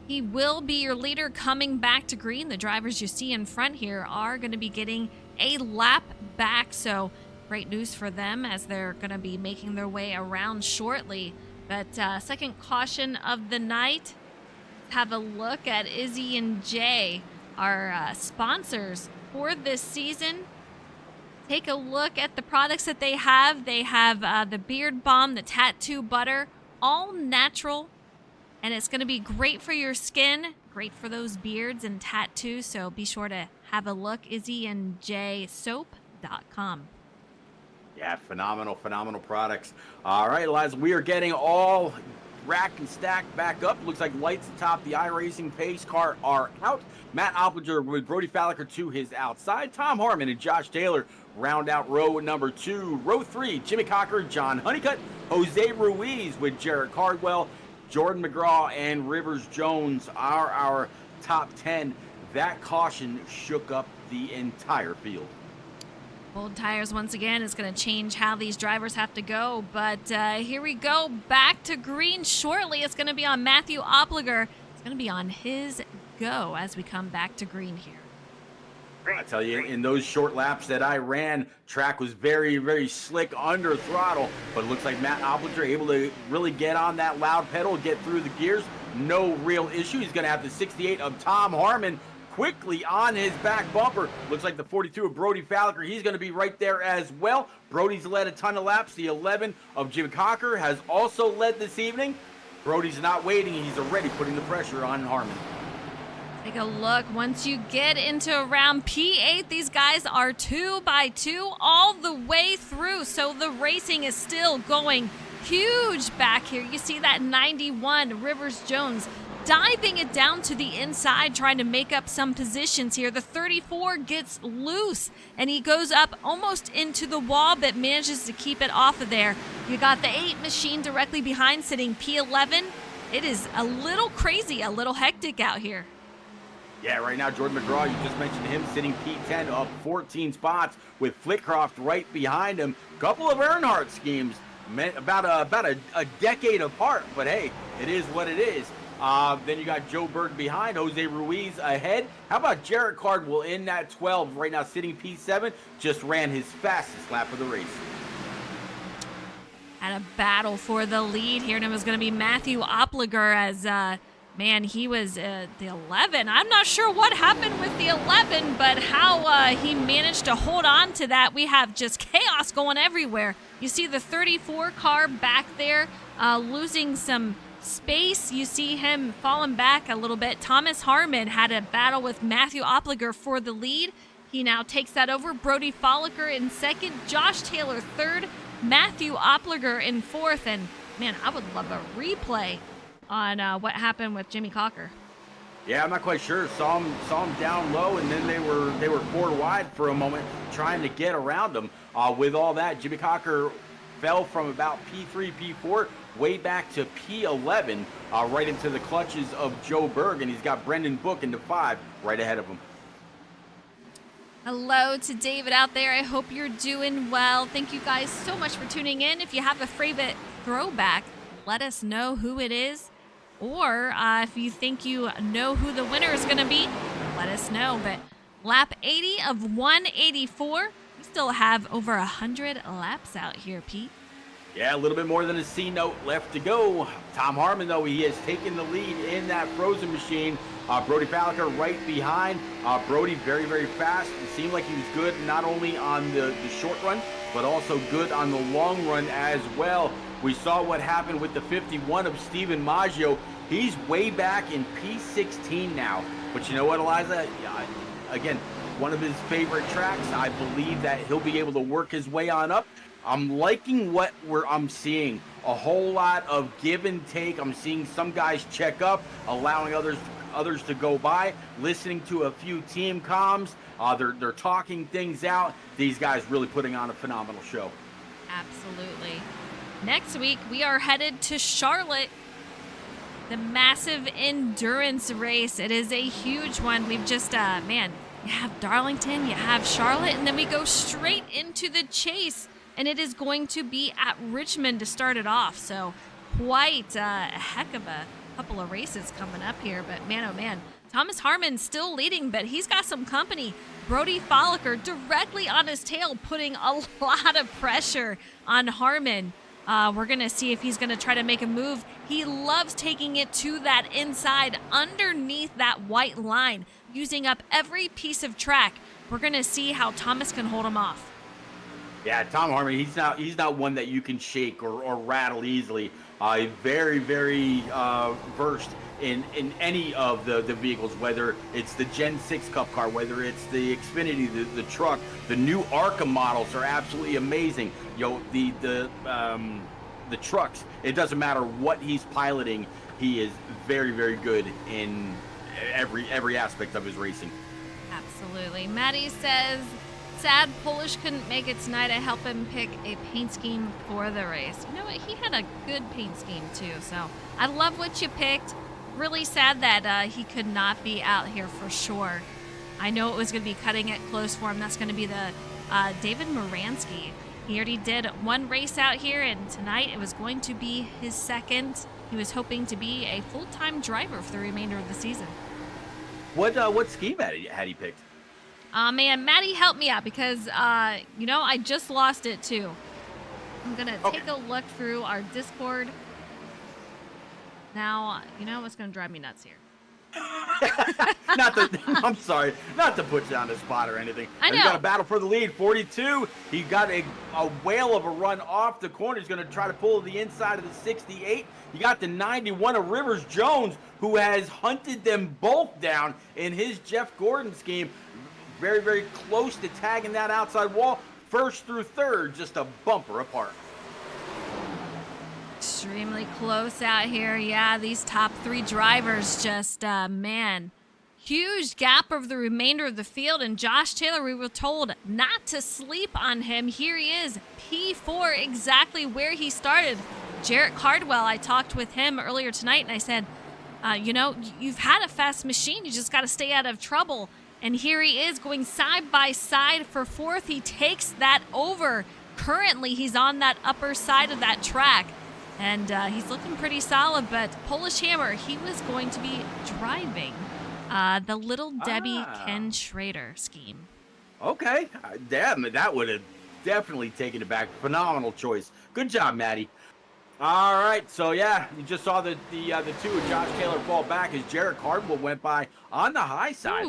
Speaker 1: he will be your leader coming back to green. The drivers you see in front here are going to be getting a lap back, so great news for them as they're going to be making their way around shortly. But second caution of the night. Have a look at Izzy and Jay, our sponsors for this season. Take a look at the products that they have. They have the Beard Balm, the Tattoo Butter, all natural, and it's going to be great for your skin, great for those beards and tattoos. So be sure to have a look. izzyandjsoap.com.
Speaker 2: Yeah, phenomenal products. All right, Eliza, we are getting all rack and stack back up. Looks like lights atop the iRacing pace car are out. Matt Opliger with Brody Falliker to his outside. Tom Harmon and Josh Taylor round out row number 2. Row 3, Jimmy Cocker, John Honeycutt, Jose Ruiz with Jarrett Cardwell, Jordan McGraw, and Rivers Jones are our top 10. That caution shook up the entire field.
Speaker 1: Old tires once again is going to change how these drivers have to go, but here we go back to green shortly. It's going to be on Matthew Opliger. It's going to be on his go as we come back to green here.
Speaker 2: I tell you, in those short laps that I ran, track was very, very slick under throttle, but it looks like Matt Opliger able to really get on that loud pedal, get through the gears. No real issue. He's going to have the 68 of Tom Harmon quickly on his back bumper. Looks like the 42 of Brody Falliker, he's going to be right there as well. Brody's led a ton of laps. The 11 of Jim Cocker has also led this evening. Brody's not waiting. He's already putting the pressure on Harmon.
Speaker 1: Take a look. Once you get into around P8, these guys are 2 by 2 all the way through. So the racing is still going huge back here. You see that 91 Rivers Jones diving it down to the inside, trying to make up some positions here. The 34 gets loose, and he goes up almost into the wall, but manages to keep it off of there. You got the 8 machine directly behind, sitting P11. It is a little crazy, a little hectic out here.
Speaker 2: Yeah, right now, Jordan McGraw, you just mentioned him, sitting P10 up 14 spots with Flitcroft right behind him. Couple of Earnhardt schemes, about a decade apart, but hey, it is what it is. Then you got Joe Berg behind, Jose Ruiz ahead. How about Jarrett Cardwell in that 12 right now, sitting P7, just ran his fastest lap of the race.
Speaker 1: Had a battle for the lead here, and it was going to be Matthew Opliger as, man, he was the 11. I'm not sure what happened with the 11, but how he managed to hold on to that. We have just chaos going everywhere. You see the 34 car back there losing some space. You see him falling back a little bit. Thomas Harmon had a battle with Matthew Opliger for the lead. He now takes that over. Brody Folliker in second. Josh Taylor third. Matthew Opliger in fourth. And, man, I would love a replay on what happened with Jimmy Cocker.
Speaker 2: Yeah, I'm not quite sure. Saw him down low, and then they were 4 wide for a moment, trying to get around him. With all that, Jimmy Cocker fell from about P3, P4, way back to P11, right into the clutches of Joe Berg, and he's got Brendan Book into 5 right ahead of him.
Speaker 1: Hello to David out there. I hope you're doing well. Thank you guys so much for tuning in. If you have a favorite throwback, let us know who it is. Or if you think you know who the winner is going to be, let us know. But lap 80 of 184. We still have over 100 laps out here, Pete.
Speaker 2: Yeah, a little bit more than a C note left to go. Tom Harmon, though, he has taken the lead in that frozen machine. Brody Folliker right behind. Brody very, very fast. It seemed like he was good not only on the short run, but also good on the long run as well. We saw what happened with the 51 of Steven Maggio. He's way back in P16 now. But you know what, Eliza? Again, one of his favorite tracks. I believe that he'll be able to work his way on up. I'm liking what I'm seeing. A whole lot of give and take. I'm seeing some guys check up, allowing others to go by, listening to a few team comms. They're talking things out. These guys really putting on a phenomenal show.
Speaker 1: Absolutely. Next week, we are headed to Charlotte. The massive endurance race. It is a huge one. We've just, you have Darlington, you have Charlotte, and then we go straight into the chase. And it is going to be at Richmond to start it off. So quite a heck of a couple of races coming up here. But man, oh man, Thomas Harmon still leading, but he's got some company. Brody Folliker directly on his tail, putting a lot of pressure on Harmon. We're going to see if he's going to try to make a move. He loves taking it to that inside underneath that white line, using up every piece of track. We're going to see how Thomas can hold him off.
Speaker 2: Yeah, Tom Harmon, he's not one that you can shake or rattle easily. Very, very versed in any of the vehicles, whether it's the Gen 6 Cup car, whether it's the Xfinity, the truck. The new ARCA models are absolutely amazing. The trucks, it doesn't matter what he's piloting, he is very, very good in every aspect of his racing.
Speaker 1: Absolutely. Maddie says, sad Polish couldn't make it tonight. I helped him pick a paint scheme for the race. You know what? He had a good paint scheme too. So I love what you picked. Really sad that he could not be out here for sure. I know it was going to be cutting it close for him. That's going to be the David Moransky. He already did one race out here, and tonight it was going to be his second. He was hoping to be a full-time driver for the remainder of the season.
Speaker 2: What scheme had he picked?
Speaker 1: Man, Maddie helped me out because, I just lost it too. I'm going to take a look through our Discord. Now, what's going to drive me nuts here?
Speaker 2: I'm sorry, not to put you on the spot or anything.
Speaker 1: I know.
Speaker 2: He got a battle for the lead, 42. He got a whale of a run off the corner. He's going to try to pull the inside of the 68. You got the 91 of Rivers Jones, who has hunted them both down in his Jeff Gordon scheme. Very, very close to tagging that outside wall. First through third, just a bumper apart.
Speaker 1: Extremely close out here. Yeah, these top three drivers just, huge gap over the remainder of the field. And Josh Taylor, we were told not to sleep on him. Here he is, P4, exactly where he started. Jarrett Cardwell, I talked with him earlier tonight, and I said, you've had a fast machine. You just got to stay out of trouble. And here he is going side by side for fourth. He takes that over. Currently, he's on that upper side of that track. And he's looking pretty solid, but Polish Hammer, he was going to be driving the Little Debbie Ken Schrader scheme.
Speaker 2: Okay. Damn, that would have definitely taken it back. Phenomenal choice. Good job, Maddie. All right, so yeah, you just saw the two of Josh Taylor fall back as Jarrett Cardwell went by on the high side.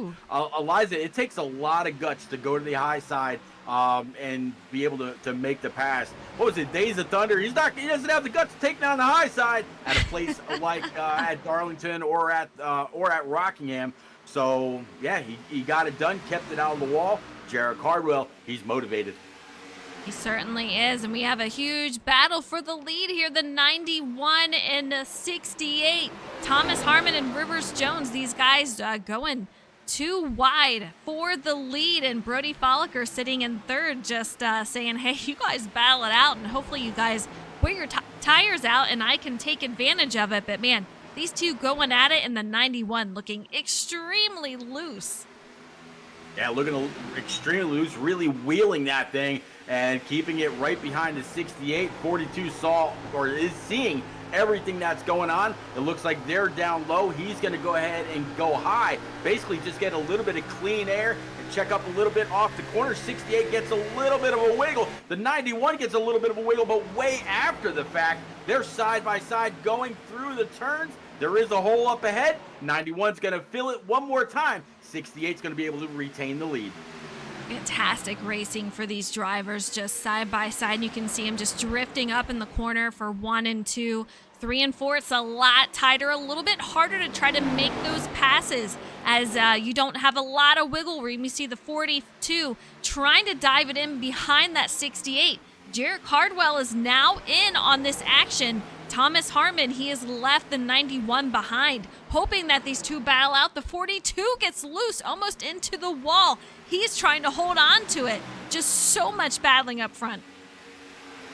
Speaker 2: Eliza, it takes a lot of guts to go to the high side and be able to make the pass. What was it? Days of Thunder. He doesn't have the guts to take down the high side at a place like at Darlington or at Rockingham. So yeah, he got it done, kept it out of the wall. Jared Cardwell, he's motivated.
Speaker 1: He certainly is, and we have a huge battle for the lead here, the 91 and the 68. Thomas Harmon and Rivers Jones, these guys going too wide for the lead, and Brody Folliker sitting in third just saying, hey, you guys battle it out, and hopefully you guys wear your tires out and I can take advantage of it. But man, these two going at it in the 91 looking extremely loose.
Speaker 2: Yeah, looking extremely loose, really wheeling that thing and keeping it right behind the 68. 42 is seeing everything that's going on. It looks like they're down low. He's going to go ahead and go high, basically just get a little bit of clean air and check up a little bit off the corner. 68 gets a little bit of a wiggle. The 91 gets a little bit of a wiggle, but way after the fact. They're side by side going through the turns. There is a hole up ahead. 91's going to fill it one more time. 68's going to be able to retain the lead.
Speaker 1: Fantastic racing for these drivers, just side by side. You can see them just drifting up in the corner for 1 and 2. 3 and 4, it's a lot tighter, a little bit harder to try to make those passes as you don't have a lot of wiggle room. You see the 42 trying to dive it in behind that 68. Jared Cardwell is now in on this action. Thomas Harmon, he has left the 91 behind, hoping that these two battle out. The 42 gets loose almost into the wall. He's trying to hold on to it. Just so much battling up front.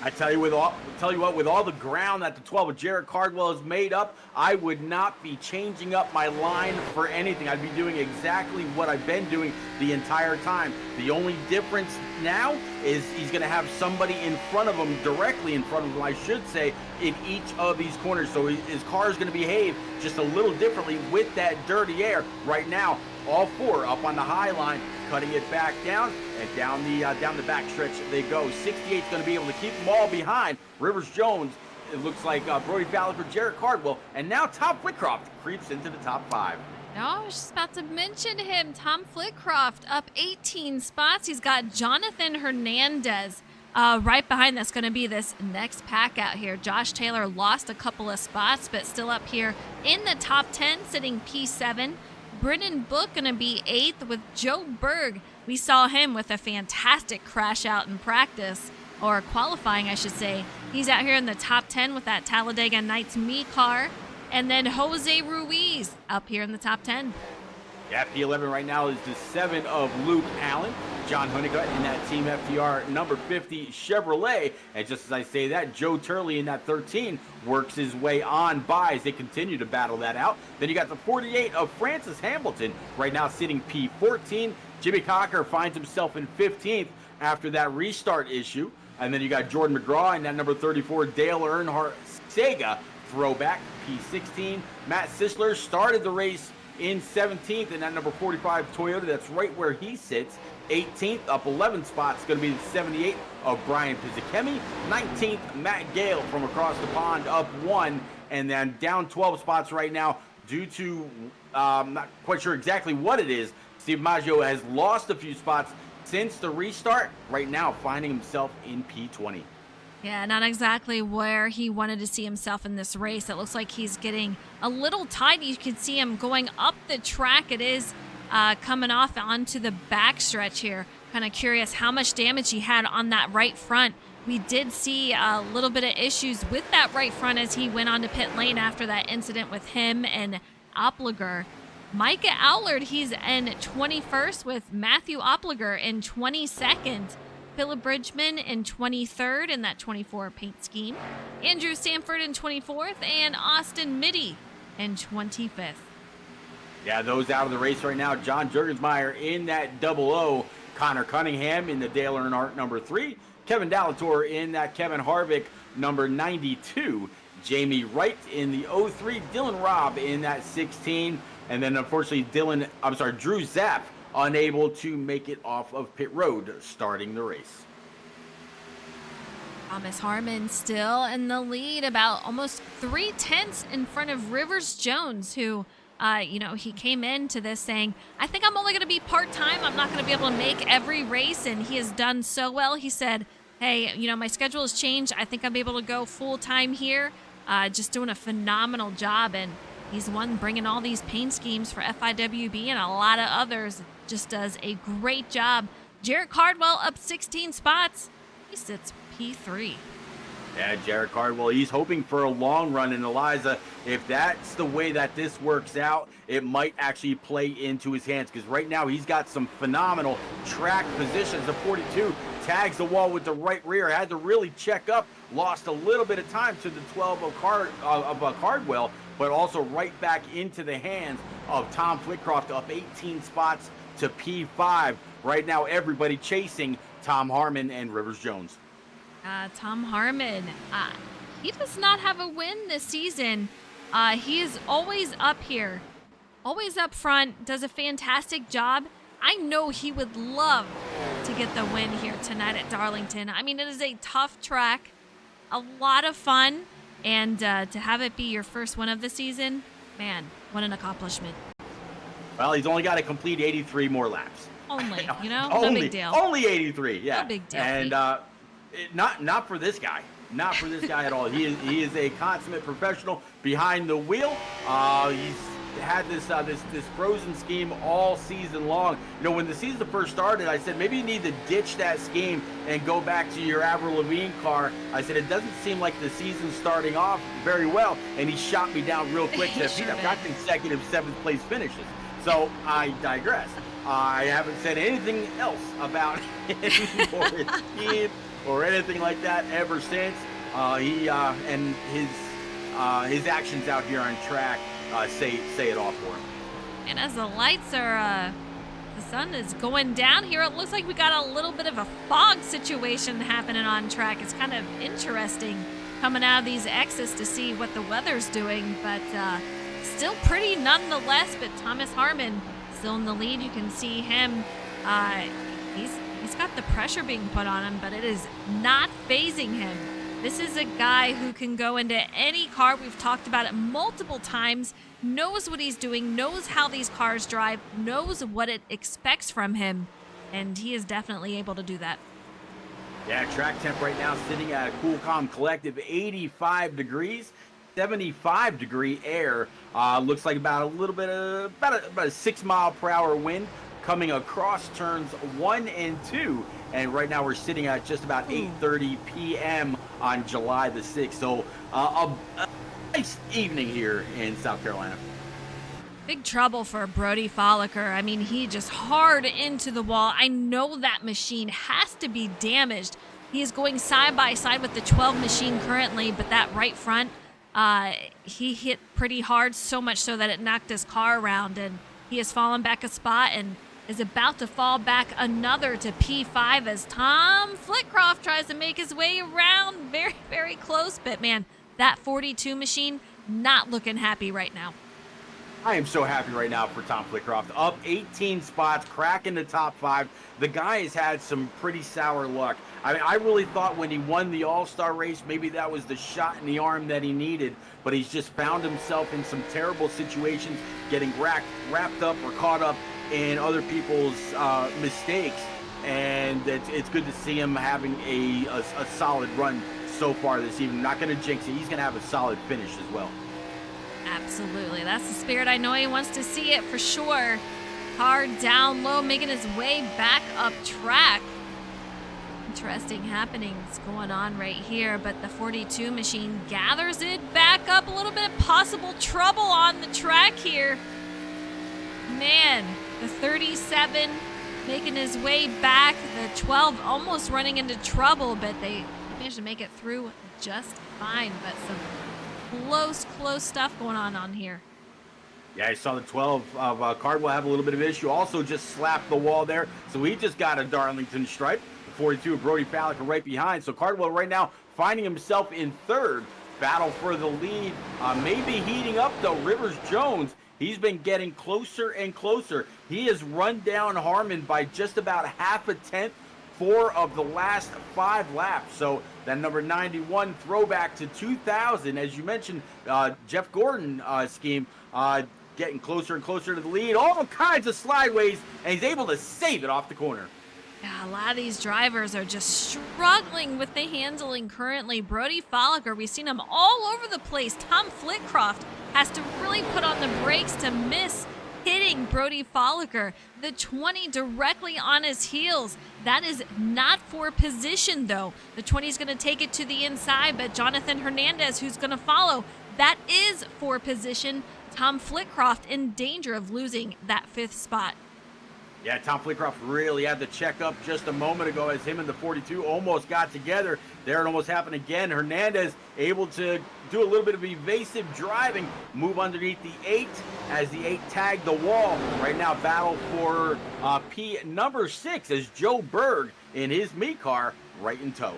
Speaker 2: I tell you what, with all the ground that the 12 of Jared Cardwell has made up, I would not be changing up my line for anything. I'd be doing exactly what I've been doing the entire time. The only difference now is he's going to have somebody in front of him, directly in front of him, I should say, in each of these corners. So his car is going to behave just a little differently with that dirty air. Right now, all four up on the high line, cutting it back down, and down the back stretch they go. 68's going to be able to keep them all behind. Rivers Jones, it looks like Brody Folliker, Jared Cardwell, and now Tom Flitcroft creeps into the top 5.
Speaker 1: No, I was just about to mention him. Tom Flitcroft up 18 spots. He's got Jonathan Hernandez right behind. That's going to be this next pack out here. Josh Taylor lost a couple of spots, but still up here in the top 10, sitting P7. Brennan Book going to be 8th with Joe Berg. We saw him with a fantastic crash out in practice, or qualifying, I should say. He's out here in the top 10 with that Talladega Nights Me car. And then Jose Ruiz up here in the top 10.
Speaker 2: Yeah, P11 right now is the 7 of Luke Allen. John Honeycutt in that Team FTR number 50 Chevrolet. And just as I say that, Joe Turley in that 13 works his way on by as they continue to battle that out. Then you got the 48 of Francis Hamilton right now sitting P14. Jimmy Cocker finds himself in 15th after that restart issue. And then you got Jordan McGraw in that number 34 Dale Earnhardt Sega throwback, P16. Matt Sisler started the race in 17th in that number 45 Toyota. That's right where he sits. 18th, up 11 spots, going to be the 78 of Brian Pizzicemi. 19th, Matt Gale from across the pond, up 1. And then down 12 spots right now due to, not quite sure exactly what it is. Steve Maggio has lost a few spots since the restart. Right now, finding himself in P20.
Speaker 1: Yeah, not exactly where he wanted to see himself in this race. It looks like he's getting a little tight. You can see him going up the track. It is coming off onto the back stretch here. Kind of curious how much damage he had on that right front. We did see a little bit of issues with that right front as he went onto pit lane after that incident with him and Opliger. Micah Allard, he's in 21st with Matthew Opliger in 22nd. Philip Bridgman in 23rd in that 24 paint scheme. Andrew Sanford in 24th, and Austin Mitty in 25th.
Speaker 2: Yeah, those out of the race right now. John Jurgensmeyer in that 00. Connor Cunningham in the Dale Earnhardt number 3. Kevin Dallator in that Kevin Harvick number 92. Jamie Wright in the 03. Dylan Robb in that 16. And then, unfortunately, Drew Zapp unable to make it off of pit road starting the race.
Speaker 1: Thomas Harmon still in the lead, about almost 3/10 in front of Rivers Jones, who He came into this saying, I think I'm only going to be part-time. I'm not going to be able to make every race. And he has done so well. He said, hey, my schedule has changed. I think I'm able to go full-time here. Just doing a phenomenal job. And he's the one bringing all these paint schemes for FIWB and a lot of others. Just does a great job. Jarrett Cardwell up 16 spots. He sits P3.
Speaker 2: Yeah, Jared Cardwell, he's hoping for a long run. And Eliza, if that's the way that this works out, it might actually play into his hands, because right now he's got some phenomenal track positions. The 42 tags the wall with the right rear, had to really check up, lost a little bit of time to the 12 of Cardwell, but also right back into the hands of Tom Flitcroft, up 18 spots to P5. Right now, everybody chasing Tom Harmon and Rivers Jones.
Speaker 1: Tom Harmon, he does not have a win this season. He is always up here, always up front, does a fantastic job. I know he would love to get the win here tonight at Darlington. I mean, it is a tough track, a lot of fun, and to have it be your first win of the season, man, what an accomplishment.
Speaker 2: Well, he's only got to complete 83 more laps.
Speaker 1: Only, no big deal.
Speaker 2: Only 83, yeah.
Speaker 1: No big deal.
Speaker 2: And not for this guy. Not for this guy at all. He is a consummate professional behind the wheel. He's had this frozen scheme all season long. When the season first started, I said maybe you need to ditch that scheme and go back to your Avril Lavigne car. I said it doesn't seem like the season's starting off very well, and he shot me down real quick. I've got consecutive 7th place finishes. So I digress. I haven't said anything else about him or his scheme or anything like that ever since. He and his actions out here on track say it all for him.
Speaker 1: And as the lights are, the sun is going down here, it looks like we got a little bit of a fog situation happening on track. It's kind of interesting coming out of these exits to see what the weather's doing, but still pretty nonetheless. But Thomas Harmon still in the lead. You can see him. He's got the pressure being put on him, but it is not phasing him. This is a guy who can go into any car. We've talked about it multiple times. Knows what he's doing, knows how these cars drive, knows what it expects from him, and he is definitely able to do that.
Speaker 2: Yeah, track temp right now sitting at a cool, calm, collective 85 degrees. 75 degree air. Looks like about a 6 mile per hour wind coming across turns 1 and 2. And right now we're sitting at just about 8:30 p.m. on July the 6th. So a nice evening here in South Carolina.
Speaker 1: Big trouble for Brody Folliker. I mean, he just hard into the wall. I know that machine has to be damaged. He is going side by side with the 12 machine currently, but that right front, he hit pretty hard, so much so that it knocked his car around, and he has fallen back a spot and is about to fall back another to P5 as Tom Flitcroft tries to make his way around. Very, very close, but man, that 42 machine not looking happy right now.
Speaker 2: I am so happy right now for Tom Flitcroft. Up 18 spots, cracking the top 5. The guy has had some pretty sour luck. I mean, I really thought when he won the All-Star race, maybe that was the shot in the arm that he needed, but he's just found himself in some terrible situations, getting wrapped up or caught up in other people's mistakes, and it's good to see him having a solid run so far this evening. Not going to jinx it. He's going to have a solid finish as well.
Speaker 1: Absolutely. That's the spirit. I know he wants to see it for sure. Car down low, making his way back up track. Interesting happenings going on right here, but the 42 machine gathers it back up a little bit. Possible trouble on the track here. Man, the 37 making his way back. The 12 almost running into trouble, but they managed to make it through just fine. But some close stuff going on here.
Speaker 2: Yeah, I saw the 12 of Cardwell have a little bit of issue. Also just slapped the wall there. So he just got a Darlington stripe. The 42 of Brody Fallick right behind. So Cardwell right now finding himself in third. Battle for the lead. Maybe heating up though. Rivers Jones, he's been getting closer and closer. He has run down Harmon by just about half a tenth 4 of the last 5 laps. So that number 91 throwback to 2000, as you mentioned, Jeff Gordon scheme, getting closer and closer to the lead. All kinds of slideways, and he's able to save it off the corner.
Speaker 1: Yeah, a lot of these drivers are just struggling with the handling currently. Brody Folliger, we've seen him all over the place. Tom Flitcroft has to really put on the brakes to miss hitting Brody Folliger. The 20 directly on his heels. That is not for position, though. The 20 is going to take it to the inside, but Jonathan Hernandez, who's going to follow, that is for position. Tom Flitcroft in danger of losing that 5th spot.
Speaker 2: Yeah, Tom Flitcroft really had the check up just a moment ago as him and the 42 almost got together. There it almost happened again. Hernandez able to do a little bit of evasive driving, move underneath the 8 as the 8 tagged the wall. Right now, battle for P number 6 as Joe Berg in his me car right in tow.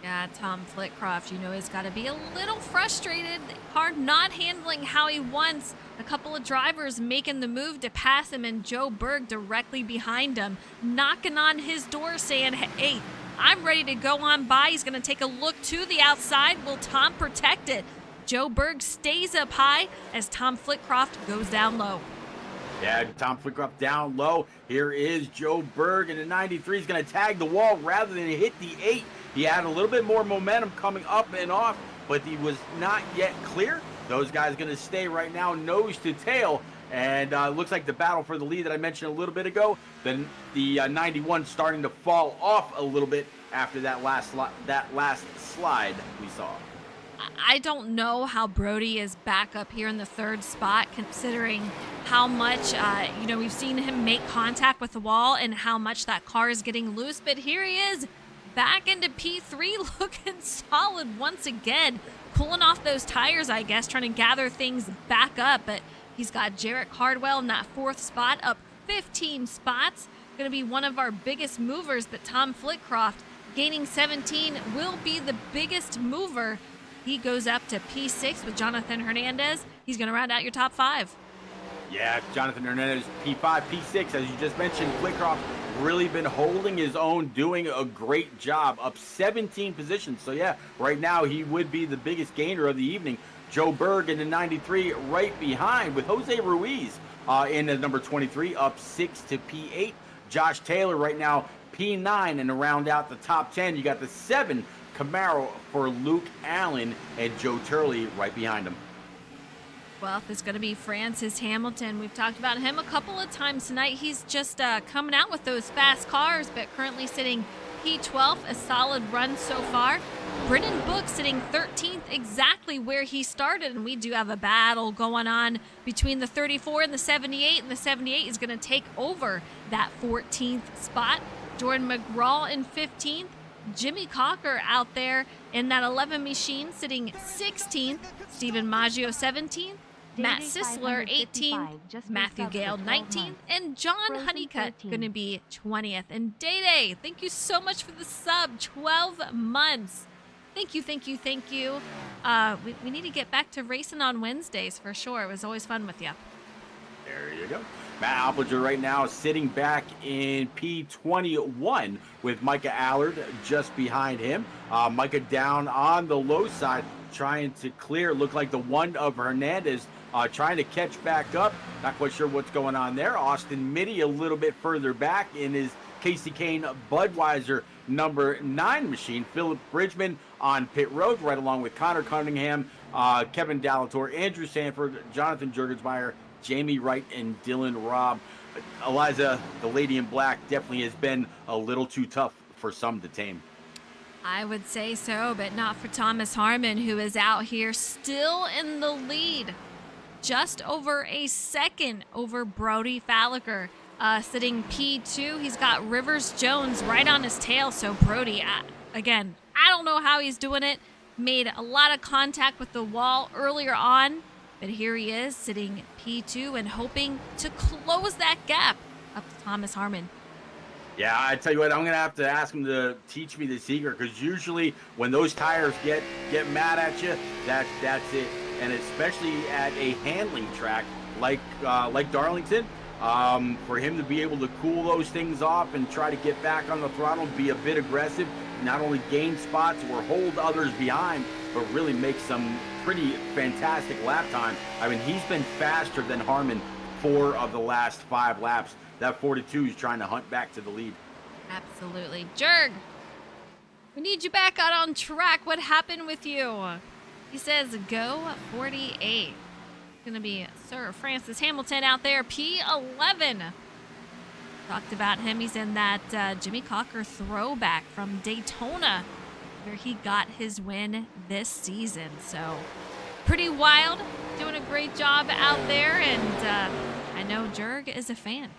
Speaker 1: Yeah, Tom Flitcroft, you know, he's got to be a little frustrated. Car not handling how he wants. A couple of drivers making the move to pass him, and Joe Berg directly behind him, knocking on his door saying, hey, I'm ready to go on by. He's going to take a look to the outside. Will Tom protect it? Joe Berg stays up high as Tom Flitcroft goes down low.
Speaker 2: Yeah, Tom Flitcroft down low. Here is Joe Berg, and the 93 is going to tag the wall rather than hit the 8. He had a little bit more momentum coming up and off, but he was not yet clear. Those guys going to stay right now nose to tail, and looks like the battle for the lead that I mentioned a little bit ago, then the 91 starting to fall off a little bit after that last slide we saw.
Speaker 1: I don't know how Brody is back up here in the 3rd spot, considering how much, we've seen him make contact with the wall and how much that car is getting loose. But here he is back into P3 looking solid once again, cooling off those tires, I guess, trying to gather things back up. But he's got Jarrett Cardwell in that 4th spot, up 15 spots. Going to be one of our biggest movers, but Tom Flitcroft gaining 17 will be the biggest mover. He goes up to P6 with Jonathan Hernandez. He's going to round out your top 5.
Speaker 2: Yeah, Jonathan Hernandez, P5, P6, as you just mentioned. Flitcroft really been holding his own, doing a great job, up 17 positions. So yeah, right now he would be the biggest gainer of the evening. Joe Berg in the 93 right behind with Jose Ruiz in the number 23, up 6 to P8. Josh Taylor right now P9, and to round out the top 10, you got the 7 Camaro for Luke Allen and Joe Turley right behind him.
Speaker 1: 12th is going to be Francis Hamilton. We've talked about him a couple of times tonight. He's just coming out with those fast cars, but currently sitting P12, a solid run so far. Brennan Book sitting 13th, exactly where he started, and we do have a battle going on between the 34 and the 78, and the 78 is going to take over that 14th spot. Jordan McGraw in 15th. Jimmy Cocker out there in that 11 machine sitting 16th. Stephen Maggio 17th. Matt Sisler 18th. Matthew Gale 19th. And John Honeycutt going to be 20th. And Day, thank you so much for the sub. 12 months. Thank you. We need to get back to racing on Wednesdays for sure. It was always fun with you.
Speaker 2: There you go. Matt Opplinger right now sitting back in P21 with Micah Allard just behind him. Micah down on the low side, trying to clear. Looked like the one of Hernandez trying to catch back up. Not quite sure what's going on there. Austin Mitty a little bit further back in his Casey Kane Budweiser number 9 machine. Philip Bridgman on pit road, right along with Connor Cunningham, Kevin Dallator, Andrew Sanford, Jonathan Jurgensmeyer, Jamie Wright, and Dylan Robb. Eliza, the lady in black, definitely has been a little too tough for some to tame.
Speaker 1: I would say so, but not for Thomas Harmon, who is out here still in the lead. Just over a second over Brody Folliger, sitting P2. He's got Rivers Jones right on his tail. So Brody, again, I don't know how he's doing it. Made a lot of contact with the wall earlier on. But here he is sitting P2 and hoping to close that gap up to Thomas Harmon.
Speaker 2: Yeah, I tell you what, I'm going to have to ask him to teach me the secret, because usually when those tires get mad at you, that's it. And especially at a handling track like Darlington, for him to be able to cool those things off and try to get back on the throttle, be a bit aggressive, not only gain spots or hold others behind, but really make some pretty fantastic lap time. I mean, he's been faster than Harmon 4 of the last 5 laps. That 42 is trying to hunt back to the lead.
Speaker 1: Absolutely. Jurg, we need you back out on track. What happened with you? He says go 48. Going to be Sir Francis Hamilton out there, P11. Talked about him. He's in that Jimmy Cocker throwback from Daytona, where he got his win this season. So pretty wild. Doing a great job out there. And I know Jurg is a fan.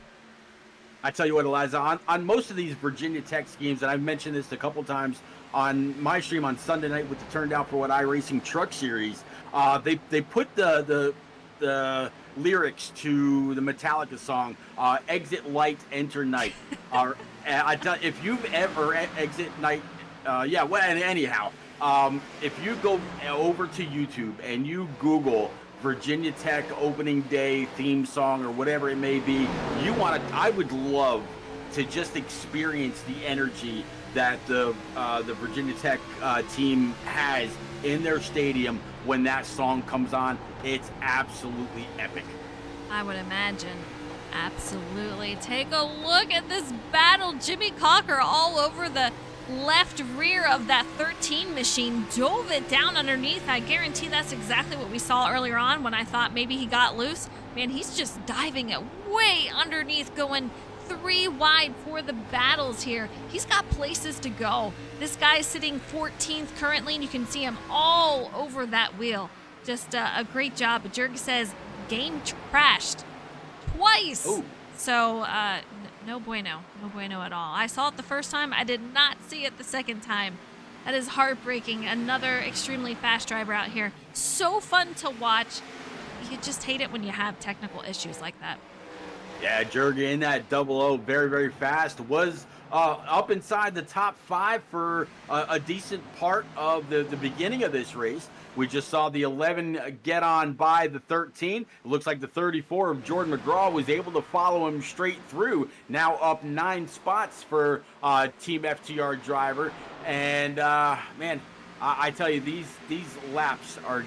Speaker 2: I tell you what, Eliza, on most of these Virginia Tech schemes, and I've mentioned this a couple times on my stream on Sunday night with the Turn Down for What iRacing Truck Series, they put the lyrics to the Metallica song, Exit Light, Enter Night. If you've ever exit night, anyhow, if you go over to YouTube and you Google Virginia Tech opening day theme song or whatever it may be, I would love to just experience the energy that the Virginia Tech team has in their stadium when that song comes on. It's absolutely epic.
Speaker 1: I would imagine. Absolutely. Take a look at this battle. Jimmy Cocker all over the left rear of that 13 machine, dove it down underneath. I guarantee that's exactly what we saw earlier on when I thought maybe he got loose. Man, he's just diving it way underneath, going 3 wide for the battles here. He's got places to go. This guy's sitting 14th currently, and you can see him all over that wheel. Just a great job. But Jurg says game crashed twice.
Speaker 2: Ooh.
Speaker 1: So no bueno. No bueno at all. I saw it the first time. I did not see it the second time. That is heartbreaking. Another extremely fast driver out here. So fun to watch. You just hate it when you have technical issues like that.
Speaker 2: Yeah, Jurg in that 00, very, very fast. Was up inside the top 5 for a decent part of the beginning of this race. We just saw the 11 get on by the 13. It looks like the 34 of Jordan McGraw was able to follow him straight through. Now up 9 spots for Team FTR driver. And man, I tell you, these laps are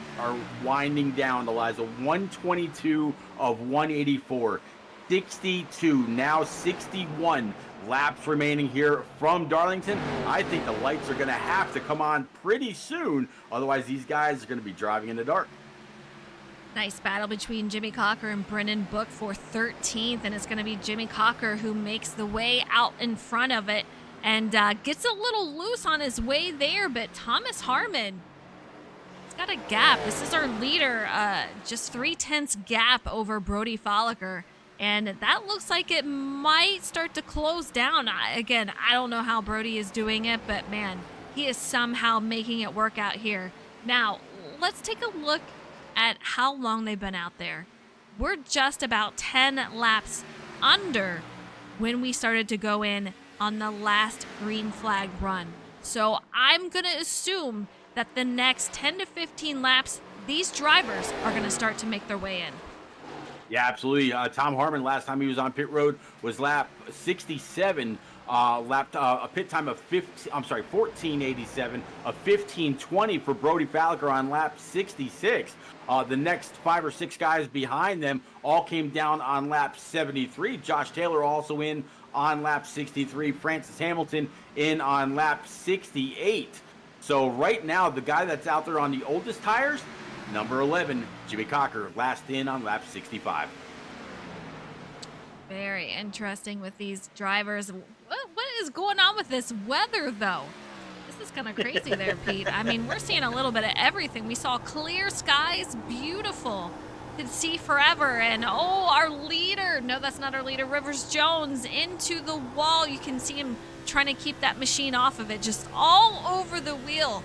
Speaker 2: winding down, Eliza. 122 of 184. 62, now 61 laps remaining here from Darlington. I think the lights are going to have to come on pretty soon. Otherwise, these guys are going to be driving in the dark.
Speaker 1: Nice battle between Jimmy Cocker and Brennan Book for 13th. And it's going to be Jimmy Cocker who makes the way out in front of it and gets a little loose on his way there. But Thomas Harmon, he's got a gap. This is our leader, just 0.3 gap over Brody Folliker. And that looks like it might start to close down. I don't know how Brody is doing it, but man, he is somehow making it work out here. Now, let's take a look at how long they've been out there. We're just about 10 laps under when we started to go in on the last green flag run. So I'm going to assume that the next 10 to 15 laps, these drivers are going to start to make their way in.
Speaker 2: Yeah, absolutely. Tom Harmon, last time he was on pit road, was lap 67, a pit time of 14:87, a 15:20 for Brody Falliker on lap 66. The next 5 or 6 guys behind them all came down on lap 73. Josh Taylor also in on lap 63. Francis Hamilton in on lap 68. So right now, the guy that's out there on the oldest tires, number 11, Jimmy Cocker, last in on lap 65.
Speaker 1: Very interesting with these drivers. What is going on with this weather, though? This is kind of crazy there, Pete. I mean, we're seeing a little bit of everything. We saw clear skies, beautiful. Could see forever. And, our leader. No, that's not our leader. Rivers Jones into the wall. You can see him trying to keep that machine off of it, just all over the wheel.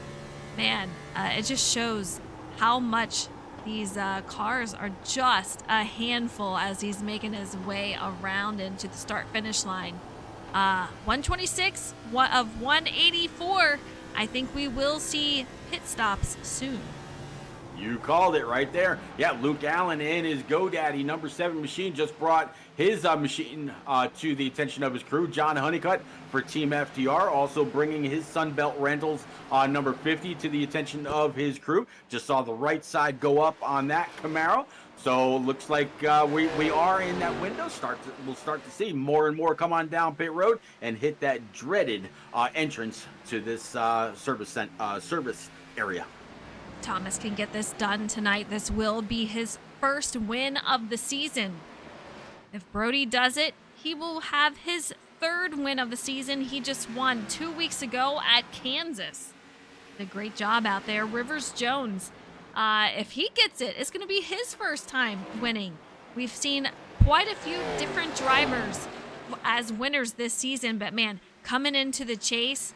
Speaker 1: Man, it just shows how much these cars are just a handful as he's making his way around into the start-finish line. 126 of 184. I think we will see pit stops soon.
Speaker 2: You called it right there. Yeah, Luke Allen and his GoDaddy number 7 machine just brought his machine to the attention of his crew. John Honeycutt for Team FTR, also bringing his Sunbelt Rentals number 50 to the attention of his crew. Just saw the right side go up on that Camaro. So looks like we are in that window. We'll start to see more and more come on down pit road and hit that dreaded entrance to this service area.
Speaker 1: Thomas can get this done tonight. This will be his first win of the season. If Brody does it, he will have his 3rd win of the season. He just won 2 weeks ago at Kansas. Did a great job out there. Rivers Jones, if he gets it, it's going to be his first time winning. We've seen quite a few different drivers as winners this season, but man, coming into the chase,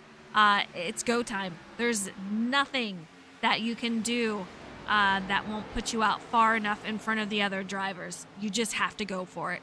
Speaker 1: it's go time. There's nothing that you can do that won't put you out far enough in front of the other drivers. You just have to go for it.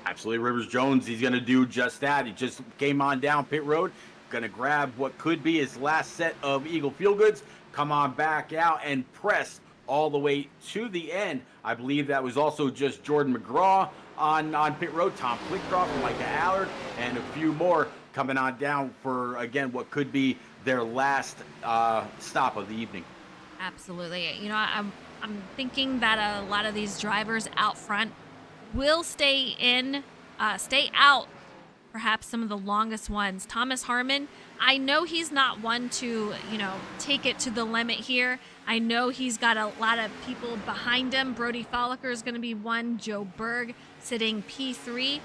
Speaker 2: Absolutely, Rivers Jones, he's going to do just that. He just came on down pit road, going to grab what could be his last set of Eagle Feel Goods, come on back out and press all the way to the end. I believe that was also just Jordan McGraw on pit road, Tom Plickcroft, Micah Allard, and a few more coming on down for, again, what could be their last stop of the evening.
Speaker 1: Absolutely. You know, I'm thinking that a lot of these drivers out front will stay out perhaps some of the longest ones. Thomas Harmon, I know he's not one to, take it to the limit here. I know he's got a lot of people behind him. Brody Folliker is going to be one. Joe Berg sitting P3.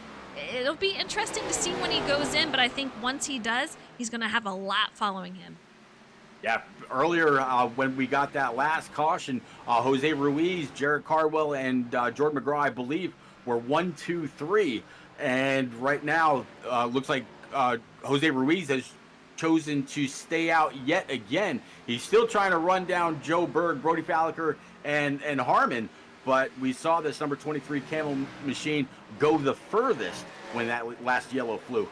Speaker 1: It'll be interesting to see when he goes in, but I think once he does, he's going to have a lot following him.
Speaker 2: Yeah, earlier when we got that last caution, Jose Ruiz, Jared Cardwell, and Jordan McGraw, I believe, were 1, 2, 3. And right now, looks like Jose Ruiz has chosen to stay out yet again. He's still trying to run down Joe Berg, Brody Falliker, and Harmon. But we saw this number 23 Camel machine go the furthest when that last yellow flew.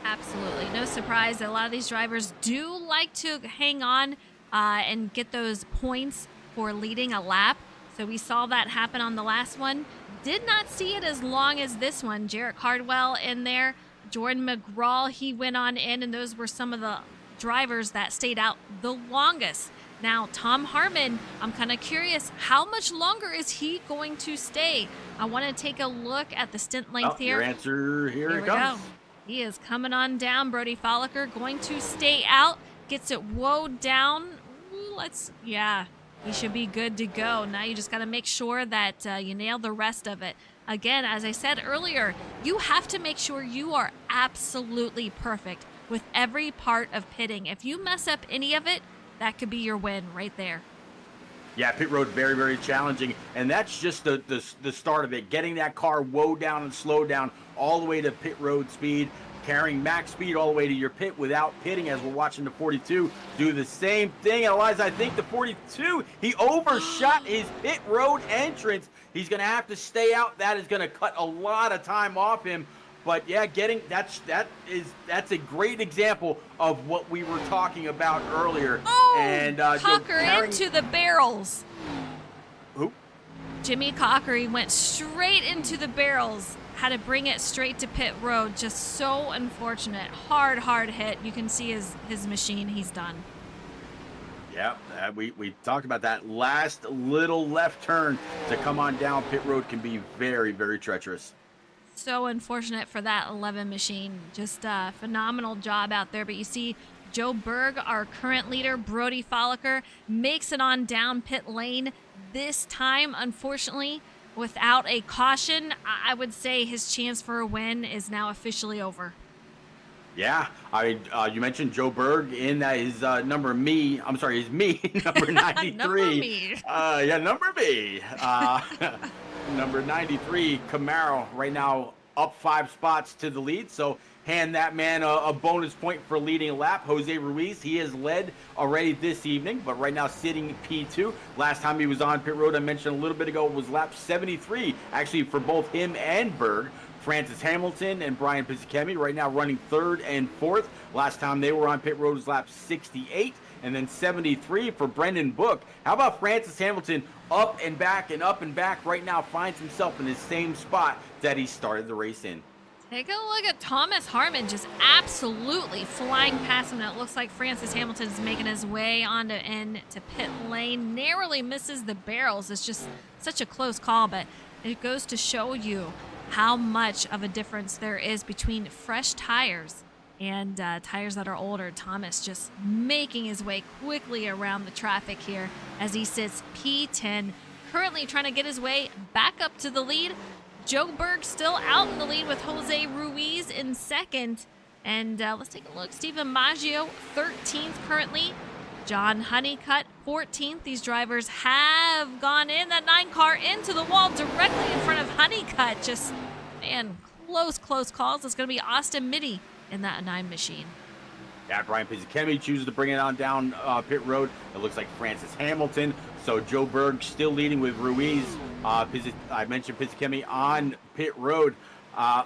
Speaker 1: Absolutely. No surprise that a lot of these drivers do like to hang on and get those points for leading a lap. So we saw that happen on the last one. Did not see it as long as this one. Jarrett Cardwell in there. Jordan McGraw, he went on in, and those were some of the drivers that stayed out the longest. Now, Tom Harmon, I'm kind of curious, how much longer is he going to stay? I want to take a look at the stint length here.
Speaker 2: Your answer, here it
Speaker 1: we
Speaker 2: comes.
Speaker 1: Go. He is coming on down. Brody Folliker going to stay out. Gets it woed down. Ooh, he should be good to go. Now you just got to make sure that you nail the rest of it. Again, as I said earlier, you have to make sure you are absolutely perfect with every part of pitting. If you mess up any of it, that could be your win right there.
Speaker 2: Yeah, pit road very, very challenging, and that's just the start of it. Getting that car woe down and slow down all the way to pit road speed, carrying max speed all the way to your pit without pitting, as we're watching the 42 do the same thing. And Eliza, I think the 42, he overshot his pit road entrance. He's going to have to stay out. That is going to cut a lot of time off him. But yeah, that's a great example of what we were talking about earlier.
Speaker 1: Oh,
Speaker 2: and
Speaker 1: Cocker into the barrels.
Speaker 2: Who?
Speaker 1: Jimmy Cocker, he went straight into the barrels. Had to bring it straight to pit road. Just so unfortunate. Hard hit. You can see his machine. He's done.
Speaker 2: Yeah, we talked about that. Last little left turn to come on down pit road can be very, very treacherous.
Speaker 1: So unfortunate for that 11 machine. Just a phenomenal job out there. But you see Joe Berg, our current leader, Brody Folliker, makes it on down pit lane. This time, unfortunately, without a caution, I would say his chance for a win is now officially over.
Speaker 2: Yeah, you mentioned Joe Berg in that his number me, number 93.
Speaker 1: Number me.
Speaker 2: Number me. Number 93, Camaro, right now up 5 spots to the lead. So hand that man a bonus point for leading a lap. Jose Ruiz, he has led already this evening, but right now sitting P2. Last time he was on pit road, I mentioned a little bit ago, was lap 73, actually for both him and Berg. Francis Hamilton and Brian Pizzicemi right now running 3rd and 4th. Last time they were on pit road was lap 68. and then 73 for Brendan Book. How about Francis Hamilton up and back right now, finds himself in his same spot that he started the race in.
Speaker 1: Take a look at Thomas Harmon just absolutely flying past him. And it looks like Francis Hamilton is making his way onto into pit lane. Narrowly misses the barrels. It's just such a close call, but it goes to show you how much of a difference there is between fresh tires and tires that are older. Thomas just making his way quickly around the traffic here as he sits P10, currently trying to get his way back up to the lead. Joe Berg still out in the lead with Jose Ruiz in second. And let's take a look. Steven Maggio, 13th currently. John Honeycutt, 14th. These drivers have gone in. That 9 car into the wall directly in front of Honeycutt. Just, man, close calls. It's going to be Austin Mitty in that 9 machine.
Speaker 2: Yeah, Brian Pizzikemi chooses to bring it on down pit road. It looks like Francis Hamilton. So Joe Berg still leading with Ruiz. I mentioned Pizzikemi on pit road.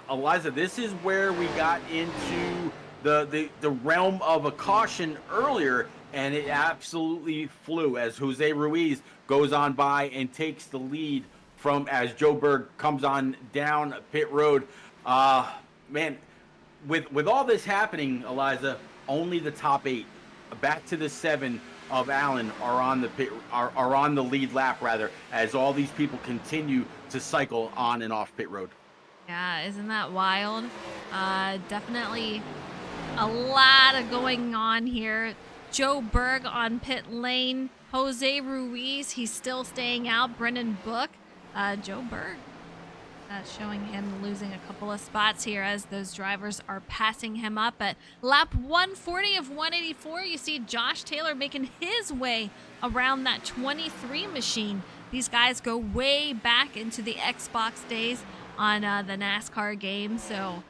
Speaker 2: Eliza, this is where we got into the realm of a caution earlier, and it absolutely flew as Jose Ruiz goes on by and takes the lead from as Joe Berg comes on down pit road. Man, with all this happening, Eliza, only the top 8, back to the 7 of Allen are on the lead lap rather, as all these people continue to cycle on and off pit road.
Speaker 1: Yeah, isn't that wild? Definitely a lot of going on here. Joe Berg on pit lane. Jose Ruiz, he's still staying out. Brendan Book. Joe Berg showing him losing a couple of spots here as those drivers are passing him up. At lap 140 of 184, you see Josh Taylor making his way around that 23 machine. These guys go way back into the Xbox days on the NASCAR game. So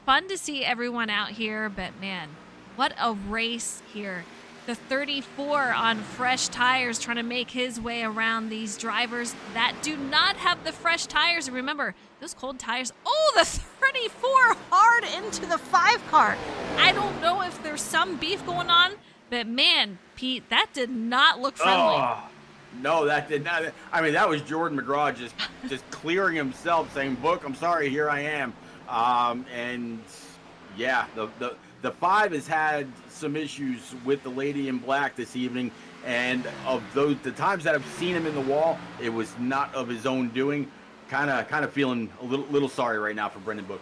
Speaker 1: fun to see everyone out here, but man, what a race here. The 34 on fresh tires trying to make his way around these drivers that do not have the fresh tires. And remember, those cold tires, oh, the 34 hard into the 5 car. I don't know if there's some beef going on, but man, Pete, that did not look friendly.
Speaker 2: Oh, no, that did not. I mean, that was Jordan McGraw just clearing himself, saying, "Book, I'm sorry, here I am." And yeah, the 5 has had some issues with the lady in black this evening, and of the times that I've seen him in the wall, it was not of his own doing. Kind of feeling a little sorry right now for Brendan Book.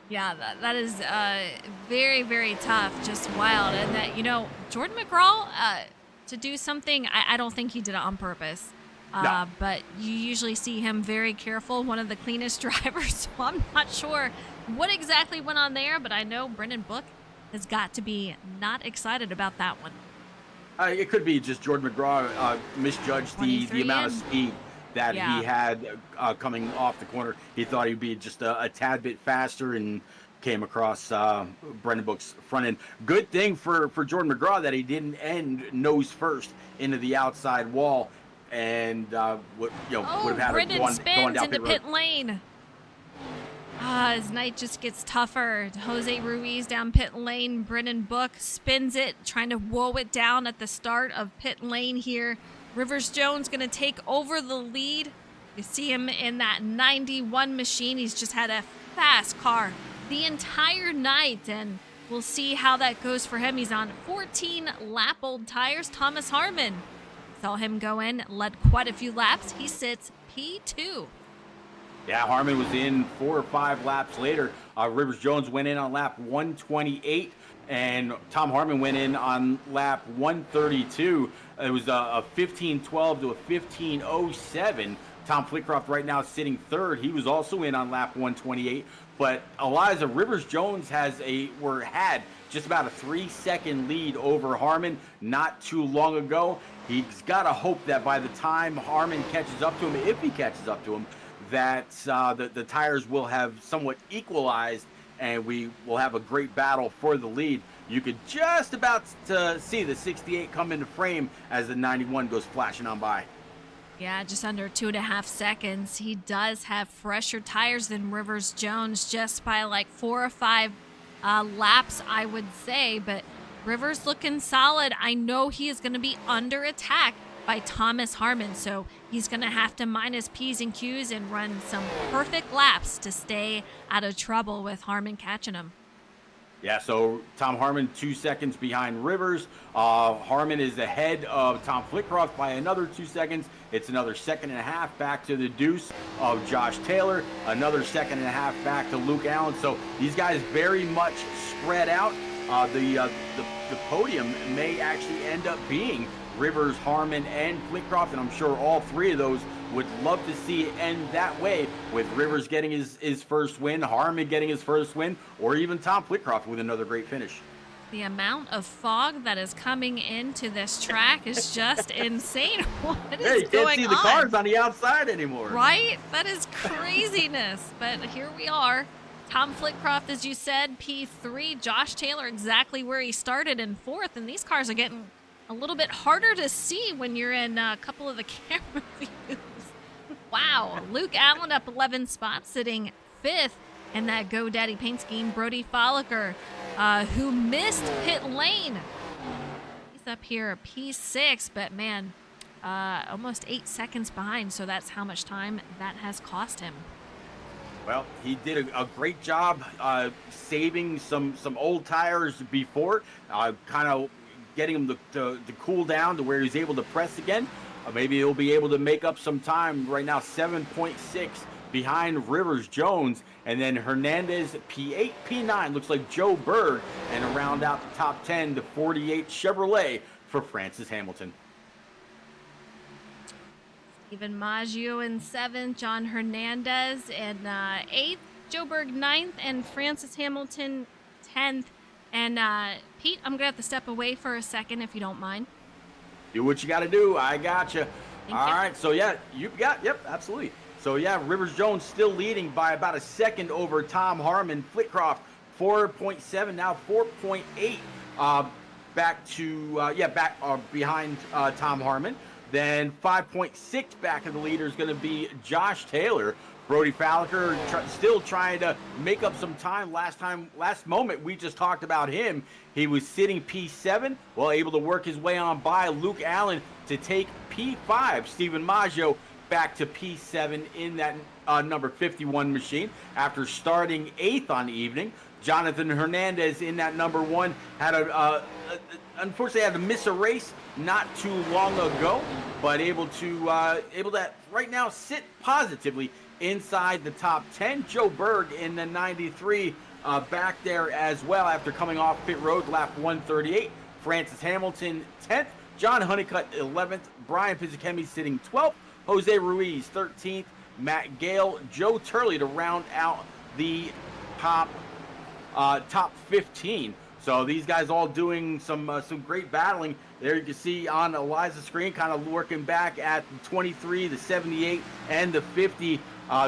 Speaker 1: Yeah, that is very, very tough, just wild. And that, Jordan McGraw, to do something, I don't think he did it on purpose.
Speaker 2: No.
Speaker 1: But you usually see him very careful, one of the cleanest drivers, so I'm not sure what exactly went on there, but I know Brendan Book has got to be not excited about that one.
Speaker 2: It could be just Jordan McGraw misjudged the amount of speed that he had coming off the corner. He thought he'd be just a tad bit faster and came across Brendan Book's front end. Good thing for Jordan McGraw that he didn't end nose first into the outside wall, and would have had
Speaker 1: Brendan
Speaker 2: going
Speaker 1: spins
Speaker 2: down
Speaker 1: into pit lane. His night just gets tougher. Jose Ruiz down pit lane. Brendan Book spins it, trying to woe it down at the start of pit lane here. Rivers Jones going to take over the lead. You see him in that 91 machine. He's just had a fast car the entire night, and we'll see how that goes for him. He's on 14 lap old tires. Thomas Harmon, saw him go in, led quite a few laps. He sits P2.
Speaker 2: Yeah, Harmon was in 4 or 5 laps later. Rivers Jones went in on lap 128, and Tom Harmon went in on lap 132. It was a 15:12 to a 15:07. Tom Flitcroft right now sitting third. He was also in on lap 128. But Eliza, Rivers Jones had just about a 3-second lead over Harmon not too long ago. He's got to hope that by the time Harmon catches up to him, if he catches up to him, that the tires will have somewhat equalized, and we will have a great battle for the lead. You could just about see the 68 come into frame as the 91 goes flashing on by.
Speaker 1: Yeah, just under 2.5 seconds. He does have fresher tires than Rivers Jones, just by like 4 or 5 laps, I would say. But Rivers looking solid. I know he is going to be under attack by Thomas Harmon, so he's going to have to mind his P's and Q's and run some perfect laps to stay out of trouble with Harmon catching him.
Speaker 2: Yeah, so Tom Harmon 2 seconds behind Rivers. Harmon is ahead of Tom Flitcroft by another 2 seconds. It's another second and a half back to the deuce of Josh Taylor. Another second and a half back to Luke Allen. So these guys very much spread out. The podium may actually end up being Rivers, Harmon, and Flitcroft, and I'm sure all three of those would love to see it end that way, with Rivers getting his first win, Harmon getting his first win, or even Tom Flitcroft with another great finish.
Speaker 1: The amount of fog that is coming into this track is just insane. What is
Speaker 2: you can't
Speaker 1: going
Speaker 2: see the
Speaker 1: on?
Speaker 2: cars on the outside anymore.
Speaker 1: Right? That is craziness. But here we are. Tom Flitcroft, as you said, P3. Josh Taylor exactly where he started in 4th, and these cars are getting a little bit harder to see when you're in a couple of the camera views. Wow. Luke Allen up 11 spots, sitting 5th in that GoDaddy paint scheme. Brody Folliker, who missed pit lane. He's up here P6, but man, almost 8 seconds behind, so that's how much time that has cost him.
Speaker 2: Well, he did a great job saving some old tires before, kind of getting him to cool down to where he's able to press again. Maybe he'll be able to make up some time. Right now, 7.6 behind Rivers Jones, and then Hernandez P8, P9 looks like Joe Berg, and to round out the top 10, the 48 Chevrolet for Francis Hamilton.
Speaker 1: Steven Maggio in 7th, John Hernandez in 8th, Joe Berg 9th, and Francis Hamilton 10th. And Pete, I'm going to have to step away for a second if you don't mind.
Speaker 2: Do what you got to do. I got you.
Speaker 1: Thank
Speaker 2: All
Speaker 1: you.
Speaker 2: right. So, yeah, yep, absolutely. So, yeah, Rivers Jones still leading by about a second over Tom Harmon. Flitcroft, 4.7, now 4.8 back to, behind Tom Harmon. Then 5.6 back of the leader is going to be Josh Taylor. Brody Falliker still trying to make up some time. Last moment, we just talked about him. He was sitting P7, well, able to work his way on by Luke Allen to take P5. Steven Maggio back to P7 in that number 51 machine after starting 8th on the evening. Jonathan Hernandez in that number 1 had unfortunately had to miss a race not too long ago, but able to right now sit positively inside the top 10. Joe Berg in the 93 back there as well after coming off pit road, lap 138. Francis Hamilton 10th. John Honeycutt 11th. Brian Pizzicemi sitting 12th. Jose Ruiz 13th. Matt Gale, Joe Turley to round out the top 15. So these guys all doing some great battling. There you can see on Eliza's screen, kind of working back at the 23, the 78, and the 50.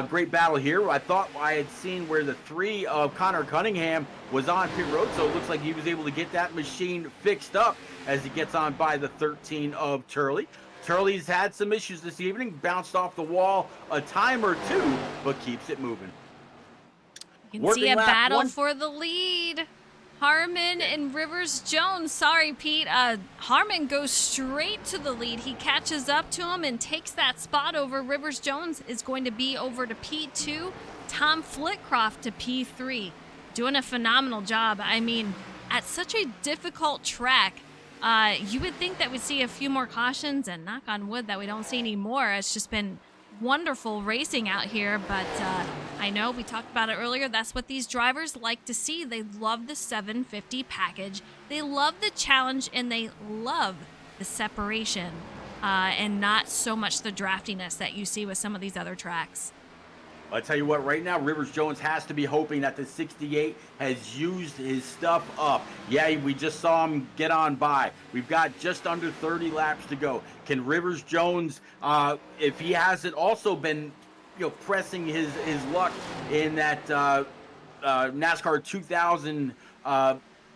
Speaker 2: Great battle here. I thought I had seen where the 3 of Connor Cunningham was on pit road, so it looks like he was able to get that machine fixed up as he gets on by the 13 of Turley. Turley's had some issues this evening, bounced off the wall a time or two, but keeps it moving.
Speaker 1: You can see a battle for the lead. Harmon and Rivers Jones. Sorry, Pete. Harmon goes straight to the lead. He catches up to him and takes that spot over. Rivers Jones is going to be over to P2. Tom Flitcroft to P3. Doing a phenomenal job. I mean, at such a difficult track, you would think that we'd see a few more cautions, and knock on wood that we don't see any more. It's just been wonderful racing out here, but I know we talked about it earlier. That's what these drivers like to see. They love the 750 package. They love the challenge, and they love the separation and not so much the draftiness that you see with some of these other tracks.
Speaker 2: I'll tell you what, right now, Rivers Jones has to be hoping that the 68 has used his stuff up. Yeah, we just saw him get on by. We've got just under 30 laps to go. Can Rivers Jones, if he hasn't also been, pressing his luck in that NASCAR 2000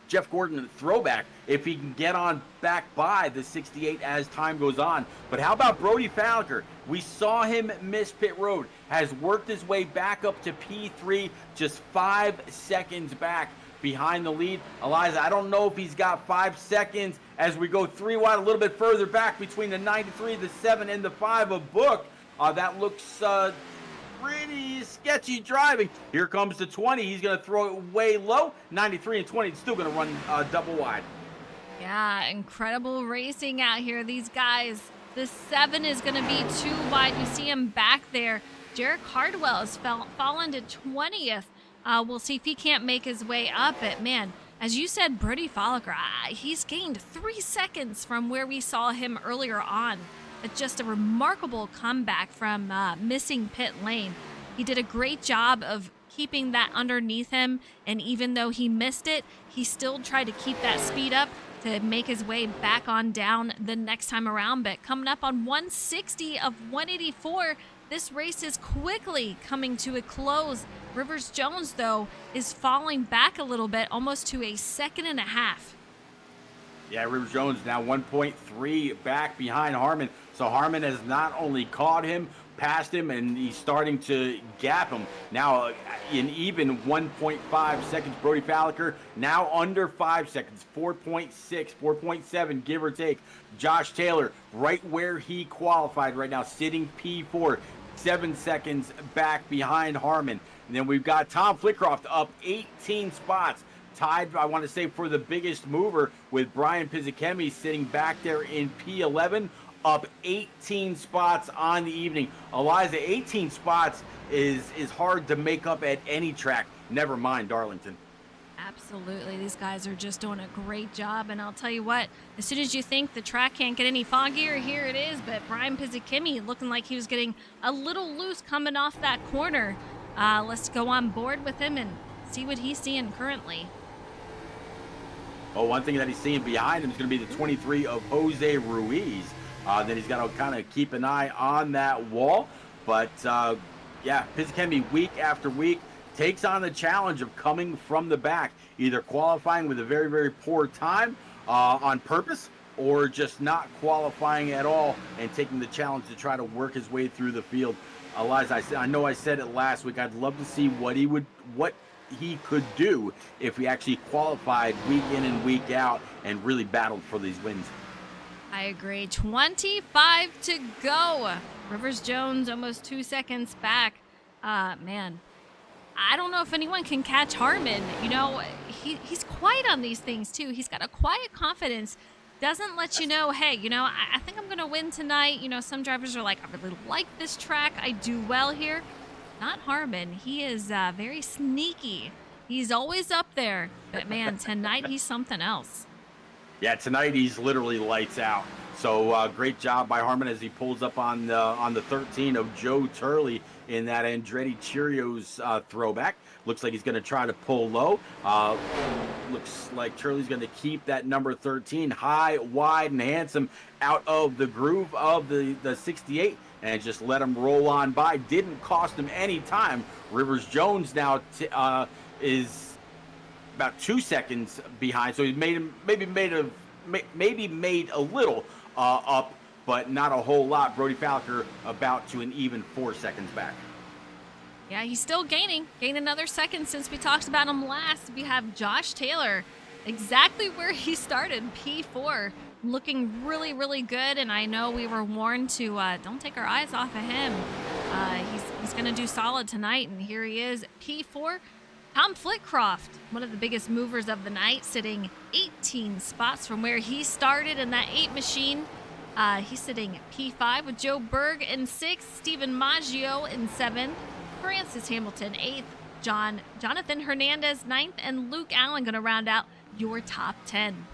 Speaker 2: Jeff Gordon throwback, if he can get on back by the 68 as time goes on. But how about Brody Falliker? We saw him miss pit road, has worked his way back up to P3, just 5 seconds back behind the lead. Eliza, I don't know if he's got 5 seconds as we go 3 wide, a little bit further back between the 93, the 7, and the 5 of Book. That looks pretty sketchy driving. Here comes the 20. He's going to throw it way low. 93 and 20 still going to run double wide.
Speaker 1: Yeah, incredible racing out here. These guys, the 7 is going to be too wide. You see him back there. Jarrett Cardwell has fallen to 20th. We'll see if he can't make his way up. But, man, as you said, Brody Folliker, he's gained 3 seconds from where we saw him earlier on. It's just a remarkable comeback from missing pit lane. He did a great job of keeping that underneath him, and even though he missed it, he still tried to keep that speed up to make his way back on down the next time around. But coming up on 160 of 184, this race is quickly coming to a close. Rivers Jones, though, is falling back a little bit, almost to a 1.5 seconds.
Speaker 2: Yeah, Rivers Jones now 1.3 back behind Harmon. So Harmon has not only caught him, passed him, and he's starting to gap him. Now in even 1.5 seconds, Brody Folliker now under 5 seconds, 4.6, 4.7, give or take. Josh Taylor right where he qualified right now, sitting P4, 7 seconds back behind Harmon. And then we've got Tom Flitcroft up 18 spots. Tied, I want to say, for the biggest mover with Brian Pizzikemi sitting back there in P11, up 18 spots on the evening. Eliza, 18 spots is hard to make up at any track, never mind Darlington.
Speaker 1: Absolutely. These guys are just doing a great job. And I'll tell you what, as soon as you think the track can't get any foggier, here it is. But Brian Pizzikemi looking like he was getting a little loose coming off that corner. Let's go on board with him and see what he's seeing currently.
Speaker 2: Oh, one thing that he's seeing behind him is going to be the 23 of Jose Ruiz. Then he's got to kind of keep an eye on that wall. But, yeah, Pizzikemi week after week takes on the challenge of coming from the back, either qualifying with a very, very poor time on purpose or just not qualifying at all and taking the challenge to try to work his way through the field. Eliza, I know I said it last week. I'd love to see what he could do if he actually qualified week in and week out and really battled for these wins.
Speaker 1: I agree. 25 to go. Rivers Jones almost 2 seconds back. Man, I don't know if anyone can catch Harmon. You know, he's quiet on these things too. He's got a quiet confidence. Doesn't let you know, hey, you know, I think I'm going to win tonight. You know, some drivers are like, I really like this track. I do well here. Not Harmon. He is very sneaky. He's always up there. But, man, tonight he's something else.
Speaker 2: Yeah, tonight he's literally lights out. So great job by Harmon as he pulls up on the 13 of Joe Turley in that Andretti Cheerios throwback. Looks like he's going to try to pull low. Looks like Turley's going to keep that number 13 high, wide, and handsome out of the groove of the 68 and just let him roll on by. Didn't cost him any time. Rivers Jones now is about 2 seconds behind, so he's maybe made a little up, but not a whole lot. Brody Folliker about to an even 4 seconds back.
Speaker 1: Yeah, he's still gaining another second since we talked about him last. We have Josh Taylor exactly where he started, P4, looking really, really good. And I know we were warned to don't take our eyes off of him. He's going to do solid tonight, and here he is, P4. Tom Flitcroft, one of the biggest movers of the night, sitting 18 spots from where he started in that 8 machine. He's sitting at P5 with Joe Berg in 6, Stephen Maggio in 7, Francis Hamilton 8th, Jonathan Hernandez 9th, and Luke Allen going to round out your top 10.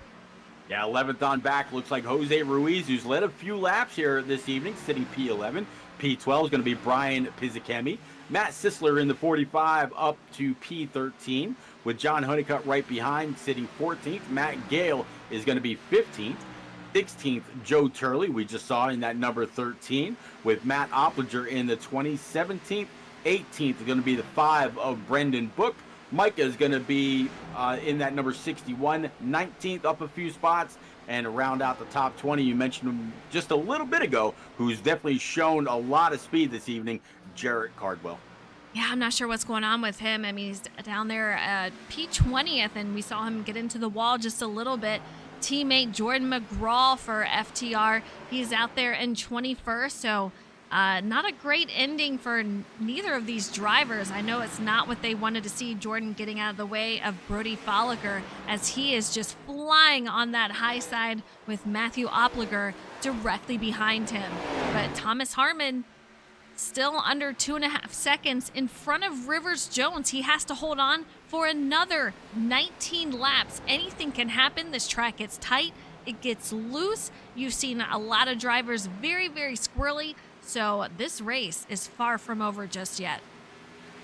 Speaker 2: Yeah, 11th on back looks like Jose Ruiz, who's led a few laps here this evening, sitting P11. P12 is going to be Brian Pizzikemi. Matt Sisler in the 45 up to P13 with John Honeycutt right behind, sitting 14th. Matt Gale is going to be 15th. 16th, Joe Turley, we just saw in that number 13, with Matt Opplinger in the 20. 17th, 18th is going to be the 5 of Brendan Book. Micah is going to be in that number 61. 19th, up a few spots, and to round out the top 20, you mentioned him just a little bit ago, who's definitely shown a lot of speed this evening, Jarrett Cardwell.
Speaker 1: Yeah, I'm not sure what's going on with him. I mean, he's down there at P20th, and we saw him get into the wall just a little bit. Teammate Jordan McGraw for FTR, he's out there in 21st, so not a great ending for neither of these drivers. I know it's not what they wanted to see, Jordan getting out of the way of Brody Folliker, as he is just flying on that high side with Matthew Opliger directly behind him. But Thomas Harmon still under 2.5 seconds in front of Rivers Jones. He has to hold on for another 19 laps. Anything can happen. This track gets tight. It gets loose. You've seen a lot of drivers very, very squirrely. So this race is far from over just yet.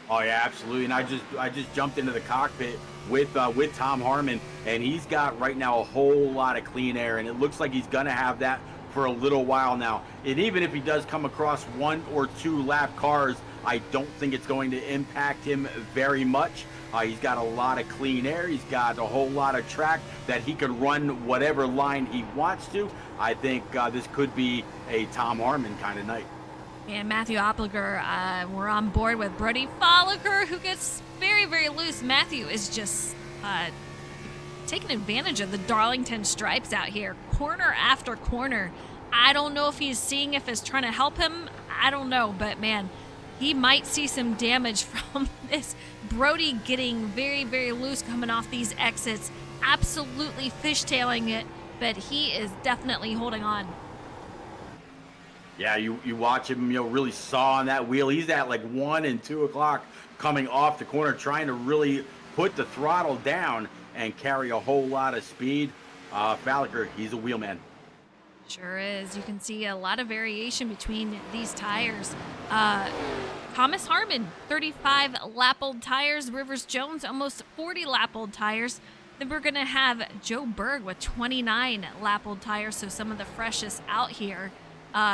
Speaker 2: Oh yeah, absolutely. And I just jumped into the cockpit with Tom Harmon, and he's got right now a whole lot of clean air, and it looks like he's gonna have that for a little while now. And even if he does come across 1 or 2 lap cars, I don't think it's going to impact him very much. He's got a lot of clean air. He's got a whole lot of track that he could run whatever line he wants to. I think this could be a Tom Harmon kind of night.
Speaker 1: And Matthew Opliger, we're on board with Brody Folliker, who gets very, very loose. Matthew is just taking advantage of the Darlington stripes out here, corner after corner. I don't know if he's seeing if it's trying to help him. I don't know, but man, he might see some damage from this. Brody getting very, very loose coming off these exits, absolutely fishtailing it, but he is definitely holding on.
Speaker 2: Yeah, you watch him, really saw on that wheel. He's at like 1 and 2 o'clock coming off the corner, trying to really put the throttle down and carry a whole lot of speed. Folliker, he's a wheelman.
Speaker 1: Sure is. You can see a lot of variation between these tires. Thomas Harmon, 35 lap-old tires. Rivers Jones, almost 40 lap-old tires. Then we're going to have Joe Berg with 29 lap-old tires, so some of the freshest out here.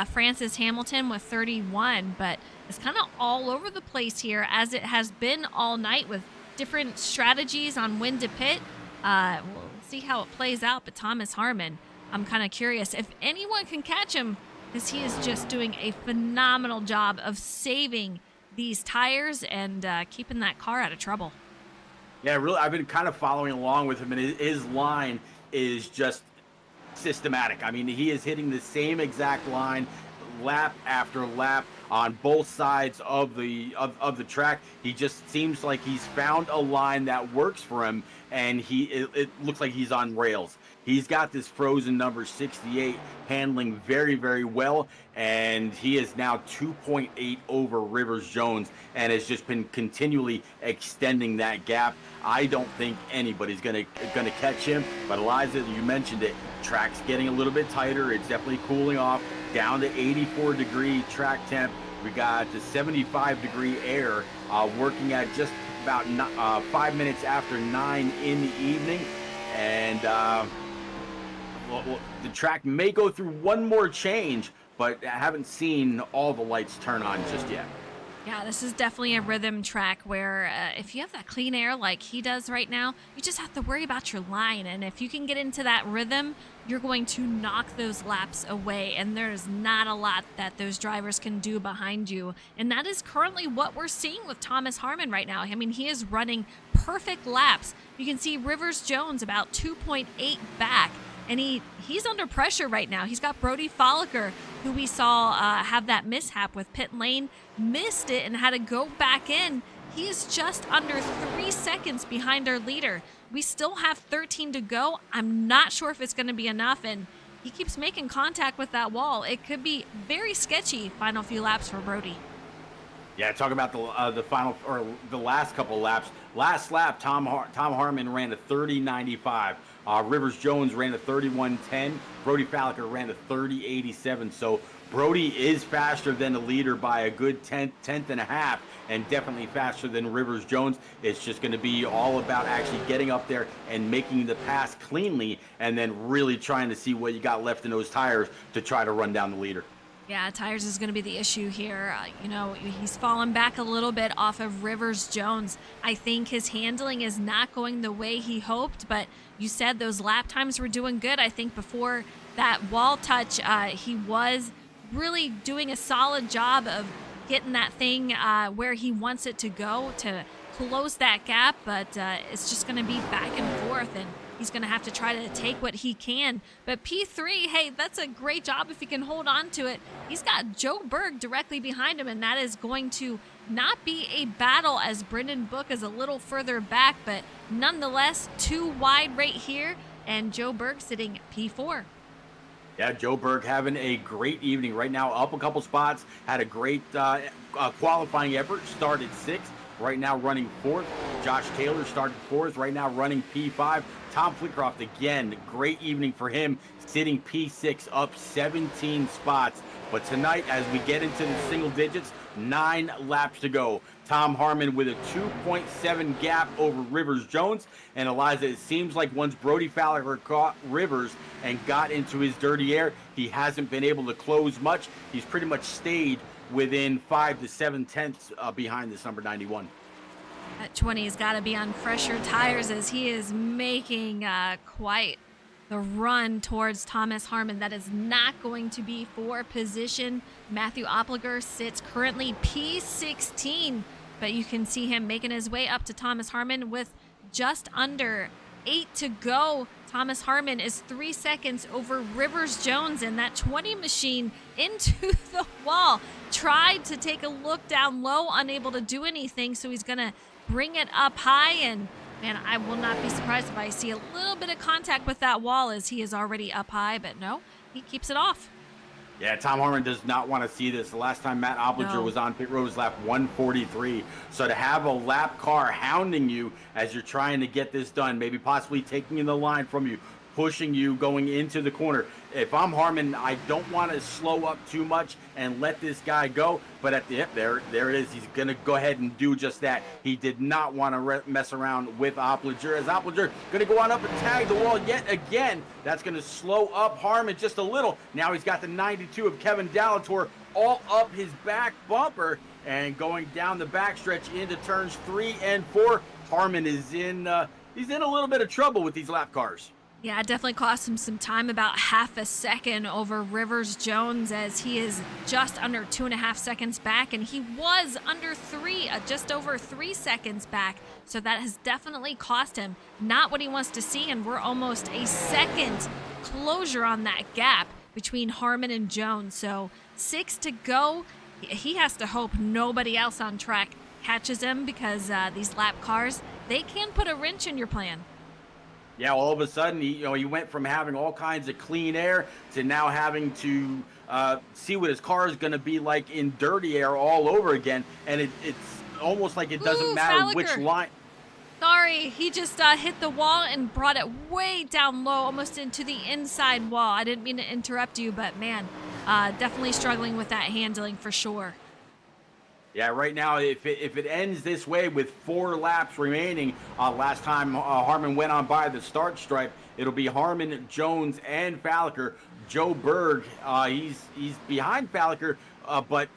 Speaker 1: Francis Hamilton with 31, but it's kind of all over the place here, as it has been all night, with different strategies on when to pit. We'll see how it plays out, but Thomas Harmon, I'm kind of curious if anyone can catch him, because he is just doing a phenomenal job of saving these tires and keeping that car out of trouble.
Speaker 2: Yeah, really, I've been kind of following along with him, and his line is just systematic. I mean, he is hitting the same exact line lap after lap on both sides of the track. He just seems like he's found a line that works for him, and it looks like he's on rails. He's got this frozen number 68 handling very, very well, and he is now 2.8 over Rivers Jones and has just been continually extending that gap. I don't think anybody's gonna catch him, but Eliza, you mentioned it, track's getting a little bit tighter. It's definitely cooling off down to 84-degree track temp. We got the 75-degree air working at just about 5 minutes after 9 in the evening, and the track may go through one more change, but I haven't seen all the lights turn on just yet.
Speaker 1: Yeah, this is definitely a rhythm track where if you have that clean air like he does right now, you just have to worry about your line. And if you can get into that rhythm, you're going to knock those laps away. And there's not a lot that those drivers can do behind you. And that is currently what we're seeing with Thomas Harmon right now. I mean, he is running perfect laps. You can see Rivers Jones about 2.8 back. And he's under pressure right now. He's got Brody Folliker, who we saw have that mishap with pit lane, missed it and had to go back in. He is just under 3 seconds behind our leader. We still have 13 to go. I'm not sure if it's going to be enough, and he keeps making contact with that wall. It could be very sketchy final few laps for Brody.
Speaker 2: Yeah, talk about the final or the last couple of laps. Last lap, Tom Harmon ran a 30.95. Rivers Jones ran a 31.10. Brody Folliker ran a 30.87. So Brody is faster than the leader by a good tenth and a half, and definitely faster than Rivers Jones. It's just going to be all about actually getting up there and making the pass cleanly, and then really trying to see what you got left in those tires to try to run down the leader.
Speaker 1: Yeah, tires is going to be the issue here. He's fallen back a little bit off of Rivers Jones. I think his handling is not going the way he hoped, but you said those lap times were doing good. I think before that wall touch, he was really doing a solid job of getting that thing where he wants it to go to close that gap, but it's just going to be back and forth, and he's going to have to try to take what he can. But P3, hey, that's a great job if he can hold on to it. He's got Joe Berg directly behind him, and that is going to not be a battle as Brendan Book is a little further back, but nonetheless, too wide right here, and Joe Berg sitting P4.
Speaker 2: Yeah, Joe Berg having a great evening right now, up a couple spots, had a great qualifying effort, started 6th, right now running 4th. Josh Taylor started 4th, right now running P5. Tom Flitcroft, again, great evening for him, sitting P6, up 17 spots. But tonight, as we get into the single digits, 9 laps to go. Tom Harmon with a 2.7 gap over Rivers Jones. And Eliza, it seems like once Brody Fowler caught Rivers and got into his dirty air, he hasn't been able to close much. He's pretty much stayed within 5 to 7 tenths behind this number 91.
Speaker 1: That 20 has got to be on fresher tires as he is making quite the run towards Thomas Harmon. That is not going to be for position. Matthew Opliger sits currently P16, but you can see him making his way up to Thomas Harmon with just under 8 to go. Thomas Harmon is 3 seconds over Rivers Jones, and that 20 machine into the wall. Tried to take a look down low, unable to do anything, so he's going to bring it up high, and man, I will not be surprised if I see a little bit of contact with that wall as he is already up high, but no, he keeps it off.
Speaker 2: Yeah, Tom Harmon does not want to see this. The last time Matt Opliger was on pit road was lap 143. So to have a lap car hounding you as you're trying to get this done, maybe possibly taking the line from you, pushing you going into the corner. If I'm Harmon, I don't want to slow up too much and let this guy go. But at the end, there it is. He's going to go ahead and do just that. He did not want to mess around with Opliger. As Opliger going to go on up and tag the wall yet again. That's going to slow up Harmon just a little. Now he's got the 92 of Kevin Dalator all up his back bumper and going down the backstretch into turns 3 and 4. Harmon is in. He's in a little bit of trouble with these lap cars.
Speaker 1: Yeah, it definitely cost him some time, about half a second over Rivers Jones, as he is just under 2.5 seconds back, and he was under 3, just over 3 seconds back. So that has definitely cost him not what he wants to see, and we're almost a second closure on that gap between Harmon and Jones. So 6 to go. He has to hope nobody else on track catches him, because these lap cars, they can put a wrench in your plan.
Speaker 2: Yeah, all of a sudden, he went from having all kinds of clean air to now having to see what his car is going to be like in dirty air all over again. And it's almost like it doesn't matter
Speaker 1: Falliker.
Speaker 2: which line.
Speaker 1: Sorry, he just hit the wall and brought it way down low, almost into the inside wall. I didn't mean to interrupt you, but man, definitely struggling with that handling for sure.
Speaker 2: Yeah, right now, if it ends this way with 4 laps remaining, last time Harmon went on by the start stripe, it'll be Harmon, Jones, and Falliker. Joe Berg, he's behind Falliker, but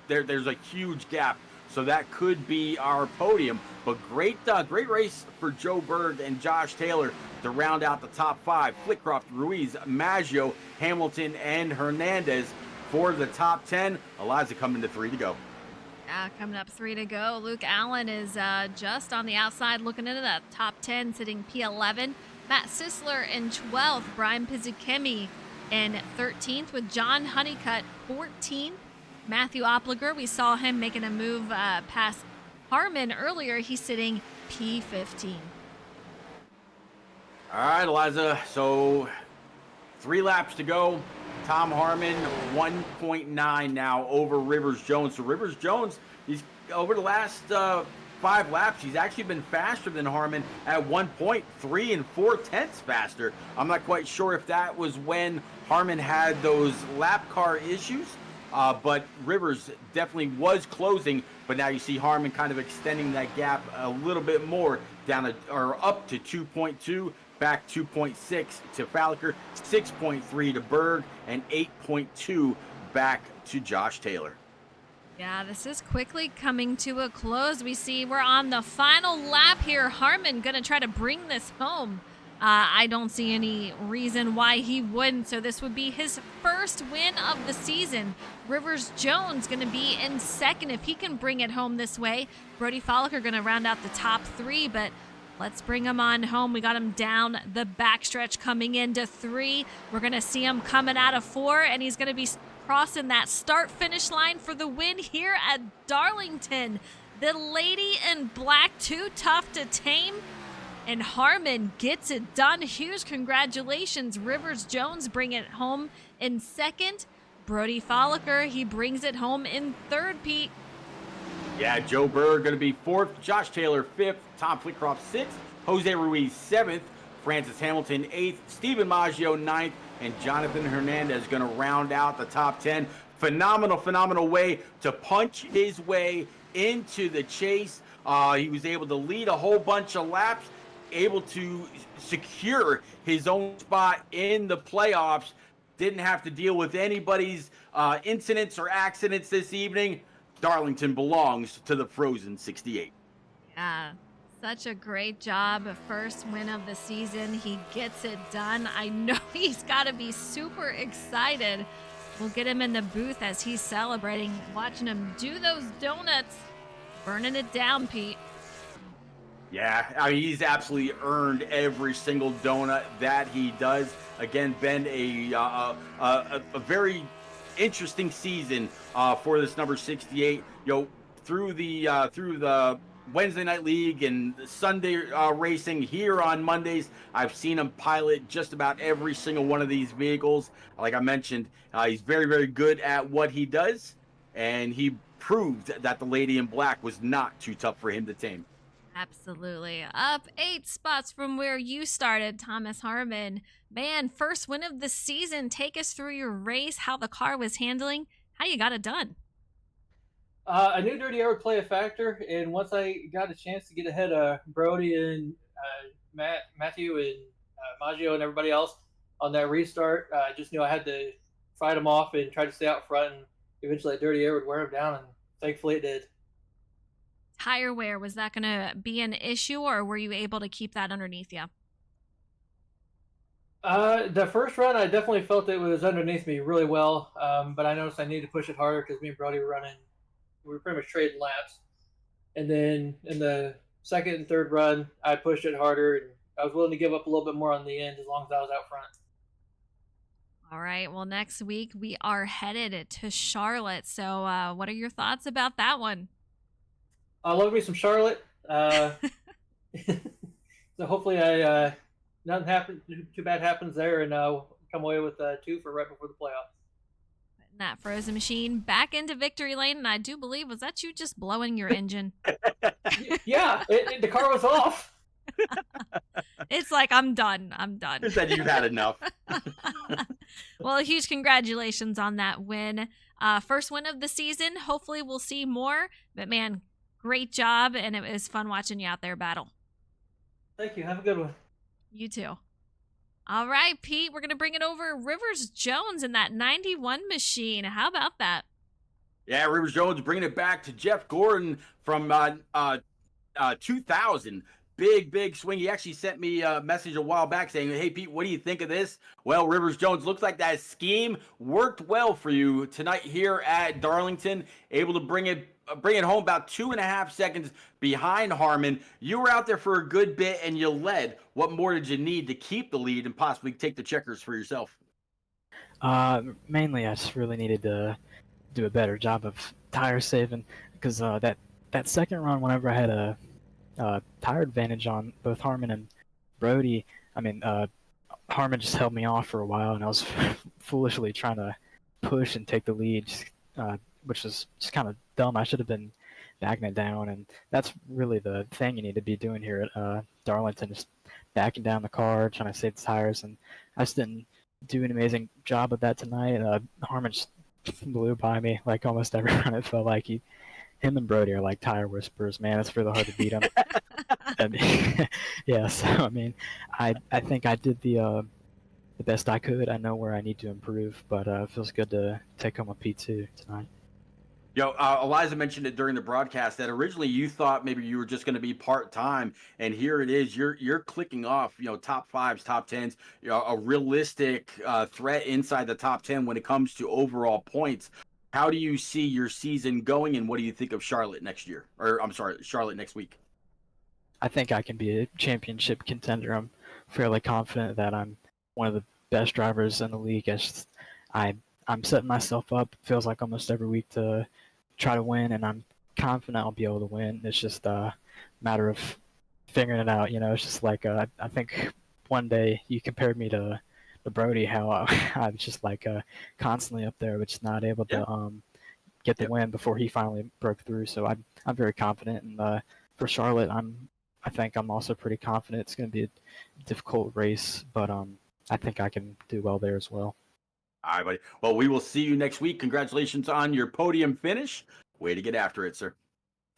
Speaker 2: there's a huge gap, so that could be our podium. But great race for Joe Berg and Josh Taylor to round out the top 5. Flitcroft, Ruiz, Maggio, Hamilton, and Hernandez for the top 10. Eliza coming to 3 to go.
Speaker 1: Coming up 3 to go. Luke Allen is just on the outside looking into that top 10, sitting P11. Matt Sisler in 12th. Brian Pizzikemi in 13th with John Honeycutt 14th. Matthew Opliger, we saw him making a move past Harmon earlier. He's sitting P15.
Speaker 2: All right, Eliza. So 3 laps to go. Tom Harmon, 1.9 now over Rivers Jones. So Rivers Jones, he's over the last 5 laps, he's actually been faster than Harmon at 1 point, 3 4/10 faster. I'm not quite sure if that was when Harmon had those lap car issues, but Rivers definitely was closing. But now you see Harmon kind of extending that gap a little bit more up to 2.2. Back 2.6 to Falliker, 6.3 to Berg, and 8.2 back to Josh Taylor.
Speaker 1: Yeah, this is quickly coming to a close. We see we're on the final lap here. Harmon going to try to bring this home. I don't see any reason why he wouldn't. So this would be his first win of the season. Rivers Jones going to be in second if he can bring it home this way. Brody Follicker going to round out the top three, but let's bring him on home. We got him down the backstretch coming into three. We're going to see him coming out of four, and he's going to be crossing that start-finish line for the win here at Darlington. The lady in black, too tough to tame. And Harmon gets it done. Huge congratulations. Rivers Jones bring it home in second. Brody Follicker, he brings it home in third, Pete.
Speaker 2: Yeah, Joe Burr going to be fourth, Josh Taylor fifth, Tom Flitcroft sixth, Jose Ruiz seventh, Francis Hamilton eighth, Stephen Maggio ninth, and Jonathan Hernandez going to round out the top 10. Phenomenal way to punch his way into the chase. He was able to lead a whole bunch of laps, able to secure his own spot in the playoffs. Didn't have to deal with anybody's incidents or accidents this evening. Darlington belongs to the Frozen 68.
Speaker 1: Yeah, such a great job. First win of the season. He gets it done. I know he's got to be super excited. We'll get him in the booth as he's celebrating, watching him do those donuts, burning it down, Pete.
Speaker 2: Yeah, I mean, he's absolutely earned every single donut that he does. Again, been a very interesting season for this number 68. Through the Wednesday Night League and Sunday racing here on Mondays, I've seen him pilot just about every single one of these vehicles. Like I mentioned, he's very, very good at what he does, and he proved that the lady in black was not too tough for him to tame.
Speaker 1: Absolutely. Up 8 spots from where you started, Thomas Harmon. Man, first win of the season. Take us through your race, how the car was handling, how you got it done.
Speaker 4: I knew Dirty Air would play a factor, and once I got a chance to get ahead of Brody and Matthew and Maggio and everybody else on that restart, I just knew I had to fight them off and try to stay out front, and eventually Dirty Air would wear them down, and thankfully it did.
Speaker 1: Tire wear, was that going to be an issue, or were you able to keep that underneath you?
Speaker 4: The first run, I definitely felt it was underneath me really well, but I noticed I needed to push it harder because me and Brody we were pretty much trading laps. And then in the second and third run, I pushed it harder, and I was willing to give up a little bit more on the end as long as I was out front.
Speaker 1: All right. Well, next week we are headed to Charlotte. So what are your thoughts about that one?
Speaker 4: I love me some Charlotte. So hopefully nothing too bad happens there, and come away with 2 for right before the playoffs.
Speaker 1: Putting that Frozen machine back into victory lane, and I do believe, was that you just blowing your engine?
Speaker 4: Yeah, the car was off.
Speaker 1: It's like, I'm done.
Speaker 2: You said you've had enough.
Speaker 1: Well, huge congratulations on that win. First win of the season. Hopefully we'll see more. But man, great job, and it was fun watching you out there battle.
Speaker 4: Thank you. Have a good one.
Speaker 1: You too. All right, Pete, we're going to bring it over Rivers Jones in that 91 machine. How about that?
Speaker 2: Yeah, Rivers Jones bringing it back to Jeff Gordon from 2000. Big swing. He actually sent me a message a while back saying, hey, Pete, what do you think of this? Well, Rivers Jones, looks like that scheme worked well for you tonight here at Darlington. Able to bring it home about 2.5 seconds behind Harmon. You were out there for a good bit and you led. What more did you need to keep the lead and possibly take the checkers for yourself?
Speaker 5: Mainly I just really needed to do a better job of tire saving, because that second run, whenever I had a tire advantage on both Harmon and Brody, Harmon just held me off for a while, and I was foolishly trying to push and take the lead, which was just kind of dumb. I should have been backing it down, and that's really the thing you need to be doing here at Darlington, just backing down the car, trying to save the tires, and I just didn't do an amazing job of that tonight. Harmon just blew by me like almost every run. It felt like him and Brody are like tire whisperers, man. It's really hard to beat them. Yeah, so I think I did the best I could. I know where I need to improve, but it feels good to take home a P2 tonight.
Speaker 2: Eliza mentioned it during the broadcast that originally you thought maybe you were just going to be part time, and here it is. You're clicking off, top fives, top tens, a realistic threat inside the top 10 when it comes to overall points. How do you see your season going, and what do you think of Charlotte next year? Or I'm sorry, Charlotte next week.
Speaker 5: I think I can be a championship contender. I'm fairly confident that I'm one of the best drivers in the league. I'm setting myself up, feels like almost every week, to try to win, and I'm confident I'll be able to win. It's just a matter of figuring it out. It's just like I think one day you compared me to Brody, how I was just like constantly up there, but just not able to get the win before he finally broke through. So I'm very confident, and for Charlotte, I think I'm also pretty confident. It's going to be a difficult race, but I think I can do well there as well.
Speaker 2: All right, buddy. Well, we will see you next week. Congratulations on your podium finish. Way to get after it, sir.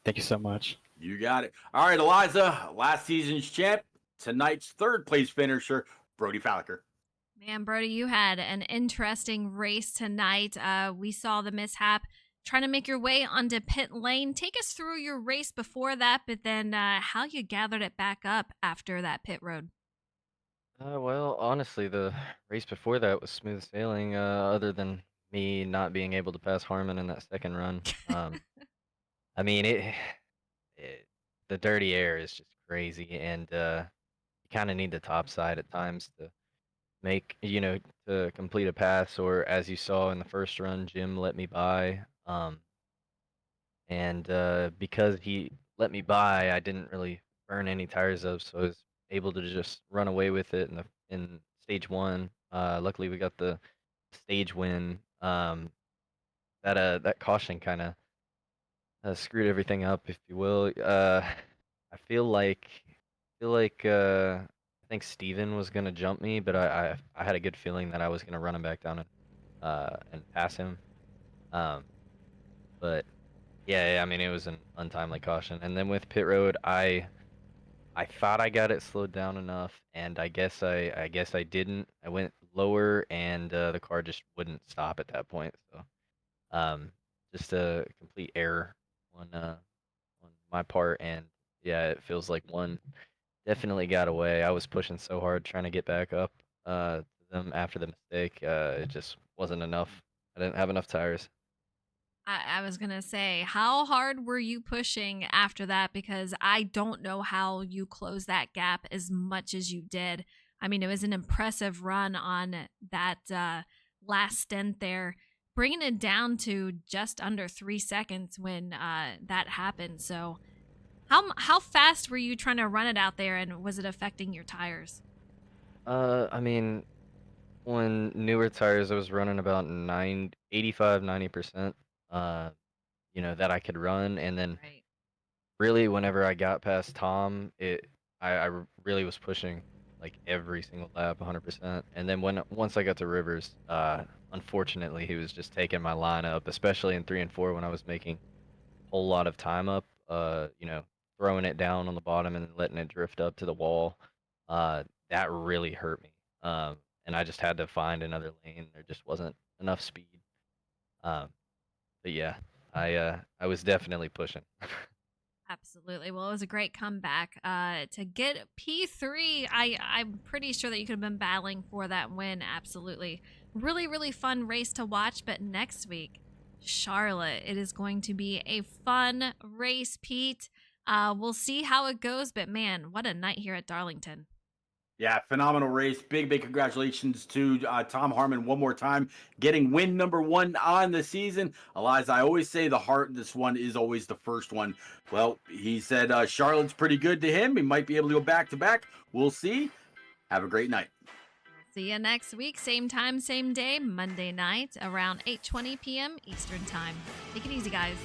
Speaker 5: Thank you so much.
Speaker 2: You got it. All right, Eliza, last season's champ, tonight's third place finisher, Brody Falliker.
Speaker 1: Man, Brody, you had an interesting race tonight. We saw the mishap trying to make your way onto pit lane. Take us through your race before that, but then how you gathered it back up after that pit road.
Speaker 6: Well, honestly, the race before that was smooth sailing, other than me not being able to pass Harmon in that second run. I mean, the dirty air is just crazy, and you kind of need the top side at times to make, to complete a pass, or as you saw in the first run, Jim let me by. And because he let me by, I didn't really burn any tires up, so I was able to just run away with it in stage one. Luckily, we got the stage win. That caution kind of screwed everything up, if you will. I think Steven was gonna jump me, but I had a good feeling that I was gonna run him back down and pass him. But yeah, I mean, it was an untimely caution. And then with pit road, I thought I got it slowed down enough, and I guess I didn't. I went lower, and the car just wouldn't stop at that point. So, just a complete error on my part, and yeah, it feels like one definitely got away. I was pushing so hard trying to get back up to them after the mistake. It just wasn't enough. I didn't have enough tires.
Speaker 1: I was going to say, how hard were you pushing after that? Because I don't know how you closed that gap as much as you did. I mean, it was an impressive run on that last stint there, bringing it down to just under 3 seconds when that happened. So how fast were you trying to run it out there, and was it affecting your tires?
Speaker 6: I mean, when newer tires, I was running about 85, 90%, that I could run. And then
Speaker 1: Right.
Speaker 6: really, whenever I got past Tom, I really was pushing like every single lap, 100%. And then once I got to Rivers, unfortunately, he was just taking my line up, especially in 3 and 4 when I was making a whole lot of time up, throwing it down on the bottom and letting it drift up to the wall. That really hurt me. And I just had to find another lane. There just wasn't enough speed. But yeah, I was definitely pushing.
Speaker 1: Absolutely. Well, it was a great comeback. To get P3, I'm pretty sure that you could have been battling for that win. Absolutely. Really, really fun race to watch. But next week, Charlotte, it is going to be a fun race, Pete. We'll see how it goes. But man, what a night here at Darlington.
Speaker 2: Yeah, phenomenal race. Big congratulations to Tom Harmon one more time, getting win number 1 on the season. Eliza, I always say the heart of this one is always the first one. Well, he said Charlotte's pretty good to him. He might be able to go back to back. We'll see. Have a great night.
Speaker 1: See you next week. Same time, same day, Monday night around 8:20 p.m. Eastern Time. Take it easy, guys.